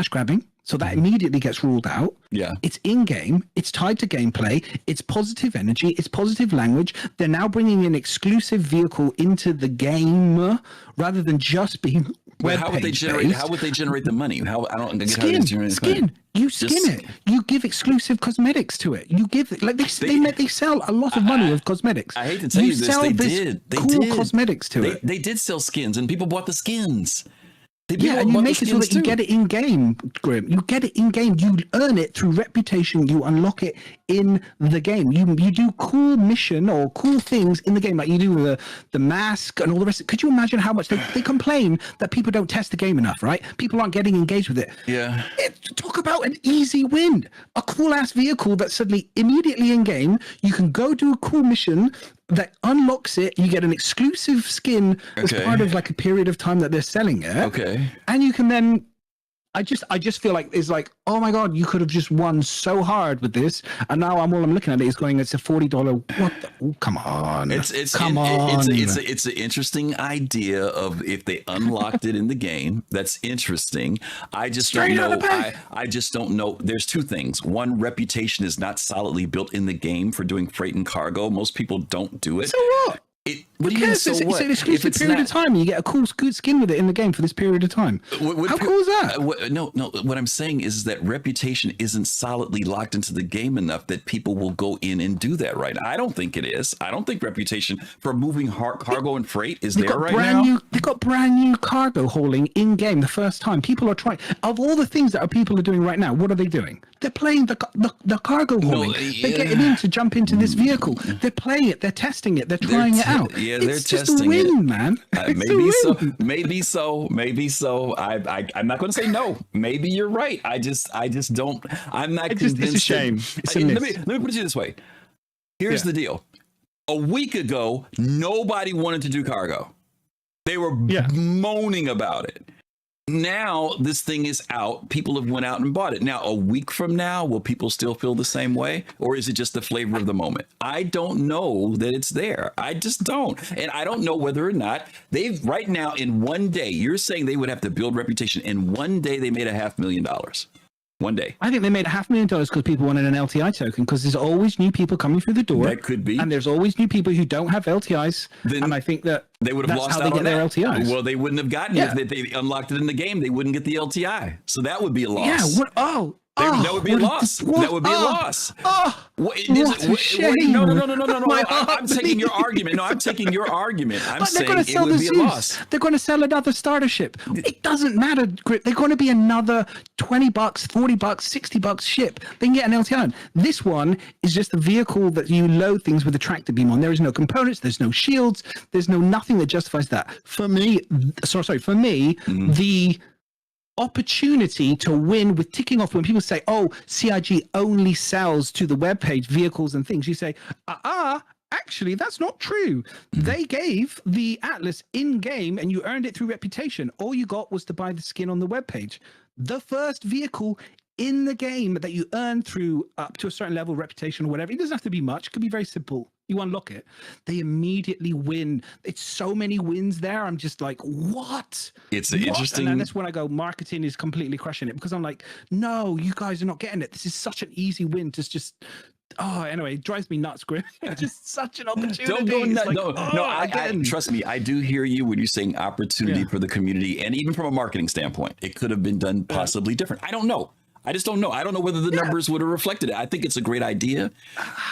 grabbing. So that immediately gets ruled out. Yeah. It's in-game. It's tied to gameplay. It's positive energy. It's positive language. They're now bringing an exclusive vehicle into the game rather than just being web how would they generate? How would they generate the money? How I don't get how they generate skin. You skin it. You give exclusive cosmetics to it. You give like they sell a lot of money of cosmetics. I hate to tell you this. They did. They did cosmetics to it. They did sell skins, and people bought the skins. And you make it so that you get it in game, Grim. You get it in game. You earn it through reputation. You unlock it in the game. You do cool mission or cool things in the game, like you do the mask and all the rest. Could you imagine how much they complain that people don't test the game enough, right? People aren't getting engaged with it. Yeah. Talk about an easy win. A cool ass vehicle that suddenly immediately in game, you can go do a cool mission that unlocks it. You get an exclusive skin as part of like a period of time that they're selling it. Okay. And you can then, I just feel like it's like, oh my God, you could have just won so hard with this. And now all I'm looking at it is going, it's a $40. What the, come on. It's an interesting idea of if they unlocked it in the game. That's interesting. I just don't know. I just don't know. There's two things. One, reputation is not solidly built in the game for doing freight and cargo. Most people don't do it. So what? What do you mean, It's an exclusive period of time. You get a cool skin with it in the game for this period of time. How cool is that? No. What I'm saying is that reputation isn't solidly locked into the game enough that people will go in and do that right now. I don't think it is. I don't think reputation for moving cargo and freight is there right now. They've got brand new cargo hauling in game the first time. People are trying. Of all the things that people are doing right now, what are they doing? They're playing the cargo hauling. They're getting in to jump into this vehicle. They're playing it. They're testing it. They're trying it out. Yeah, it's just a win, man. Maybe so. I'm not going to say no. Maybe you're right. I just don't. I'm not convinced. It's a shame. Let me put it to you this way. Here's the deal. A week ago, nobody wanted to do cargo. They were moaning about it. Now this thing is out. People have went out and bought it. Now, a week from now, will people still feel the same way? Or is it just the flavor of the moment? I don't know that it's there. I just don't. And I don't know whether or not they've right now in one day, you're saying they would have to build reputation. In one day, they made $500,000. One day. I think they made $500,000 because people wanted an LTI token, because there's always new people coming through the door. That could be. And there's always new people who don't have LTIs. And I think that they would have lost how out they get on their that. LTIs. Well, they wouldn't have gotten it if they unlocked it in the game. They wouldn't get the LTI. So that would be a loss. Yeah. That would be a loss. That would be a loss. What a shame. No. I'm taking your argument. I'm saying it would be a loss. They're going to sell another starter ship. It doesn't matter. They're going to be another $20, $40, $60 ship. They can get an LTI. This one is just a vehicle that you load things with a tractor beam on. There is no components. There's no shields. There's nothing that justifies that. For me, the opportunity to win with ticking off when people say, oh, CIG only sells to the webpage vehicles and things, you say, actually, that's not true. They gave the Atlas in game and you earned it through reputation. All you got was to buy the skin on the webpage. The first vehicle in the game that you earn through up to a certain level, reputation or whatever, it doesn't have to be much. It could be very simple. You unlock it, they immediately win. It's so many wins there. I'm just like, what? It's interesting. And that's when I go, marketing is completely crushing it, because I'm like, no, you guys are not getting it. This is such an easy win to just. Anyway, it drives me nuts, Griff. It's just such an opportunity. Don't go nuts. Trust me, I do hear you when you're saying opportunity for the community, and even from a marketing standpoint, it could have been done possibly different. I don't know. I just don't know. I don't know whether the numbers would have reflected it. I think it's a great idea,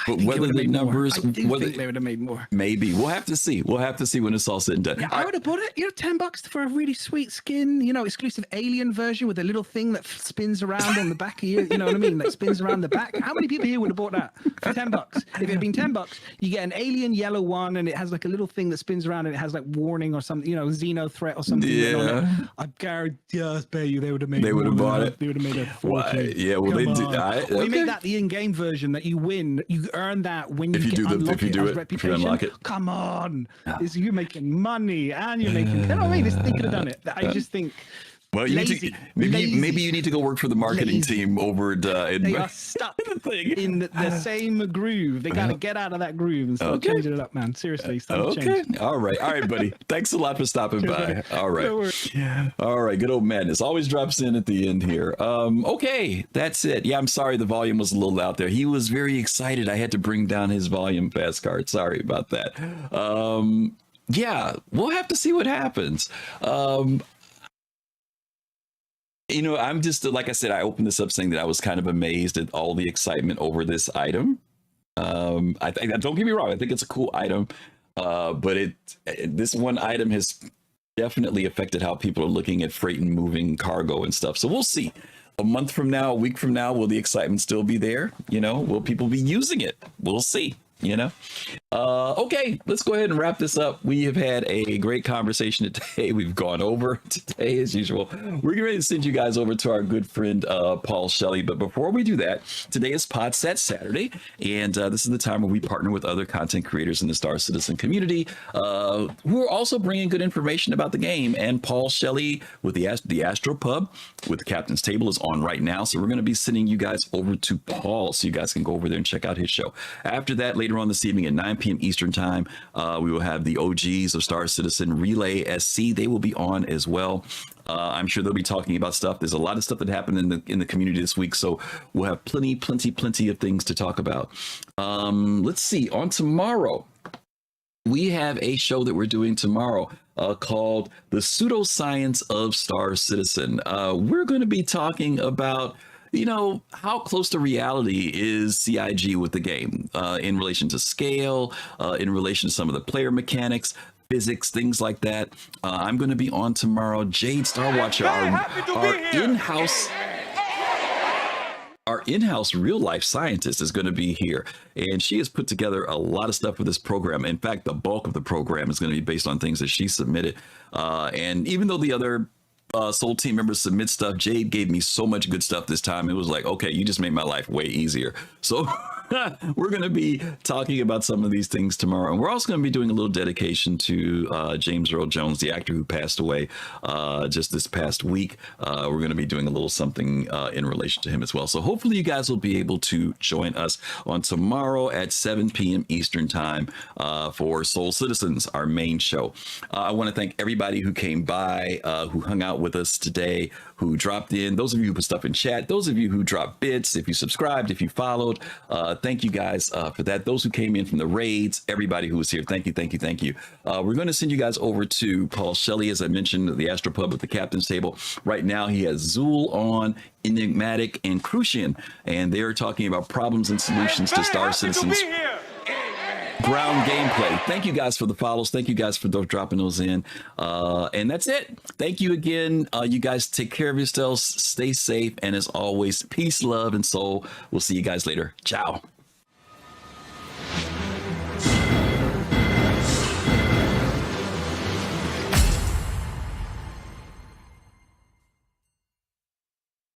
but whether the numbers, think they would have made more. Maybe we'll have to see. We'll have to see when it's all said and done. Yeah, I would have bought it. $10 for a really sweet skin. Exclusive alien version with a little thing that spins around on the back of you. You know what I mean? That spins around the back. How many people here would have bought that for $10? If it had been $10, you get an alien yellow one, and it has like a little thing that spins around, and it has like warning or something. Xeno threat or something. Yeah. I guarantee you they would have made. They would have bought it. They would have made a fortune. Yeah, well, they did. We made that the in-game version that you win. You earn that when you unlock it as reputation. Unlock it. Come on, you're making money and you're making. You know what I mean? They could have done it. I just think. Well, maybe you need to go work for the marketing team over at. They are stuck in the same groove. They got to get out of that groove and start changing it up, man. Seriously, start changing. All right, buddy. Thanks a lot for stopping by. All right. All right. Good old madness always drops in at the end here. Okay, that's it. Yeah, I'm sorry the volume was a little out there. He was very excited. I had to bring down his volume fast card. Sorry about that. Yeah, we'll have to see what happens. I'm just, like I said, I opened this up saying that I was kind of amazed at all the excitement over this item. Don't get me wrong, I think it's a cool item, but this one item has definitely affected how people are looking at freight and moving cargo and stuff. So we'll see. A month from now, a week from now, will the excitement still be there? Will people be using it? We'll see. Okay, let's go ahead and wrap this up. We have had a great conversation today. We've gone over today as usual. We're getting ready to send you guys over to our good friend Paul Shelley, but before we do that, today is PodSat Saturday, and this is the time where we partner with other content creators in the Star Citizen community who are also bringing good information about the game. And Paul Shelley with the Astro Pub with the Captain's Table is on right now, so we're going to be sending you guys over to Paul so you guys can go over there and check out his show. After that, later on this evening at 9 p.m. Eastern time, we will have the OGs of Star Citizen Relay SC. They will be on as well. I'm sure they'll be talking about stuff. There's a lot of stuff that happened in the community this week, so we'll have plenty of things to talk about. Let's see. On tomorrow, we have a show that we're doing tomorrow called The Pseudoscience of Star Citizen. We're going to be talking about, you know, how close to reality is CIG with the game in relation to scale, in relation to some of the player mechanics, physics, things like that. I'm going to be on tomorrow. Jade Starwatcher, our in-house real-life scientist, is going to be here, and she has put together a lot of stuff for this program. In fact, the bulk of the program is going to be based on things that she submitted. And even though the other Soul team members submit stuff, Jade gave me so much good stuff this time. It was like, okay, you just made my life way easier. So we're going to be talking about some of these things tomorrow. And we're also going to be doing a little dedication to James Earl Jones, the actor who passed away just this past week. We're going to be doing a little something in relation to him as well. So hopefully you guys will be able to join us on tomorrow at 7 p.m. Eastern time for Soul Citizens, our main show. I want to thank everybody who came by, who hung out with us today, who dropped in, those of you who put stuff in chat, those of you who dropped bits, if you subscribed, if you followed, thank you guys for that. Those who came in from the raids, everybody who was here, thank you. We're going to send you guys over to Paul Shelley, as I mentioned, the Astropub at the Captain's Table. Right now he has Zool on, Enigmatic, and Crucian, and they're talking about problems and solutions to Star Citizen's ground gameplay. Thank you guys for the follows. Thank you guys for dropping those in. And that's it. Thank you again. You guys take care of yourselves. Stay safe. And as always, peace, love, and soul. We'll see you guys later. Ciao.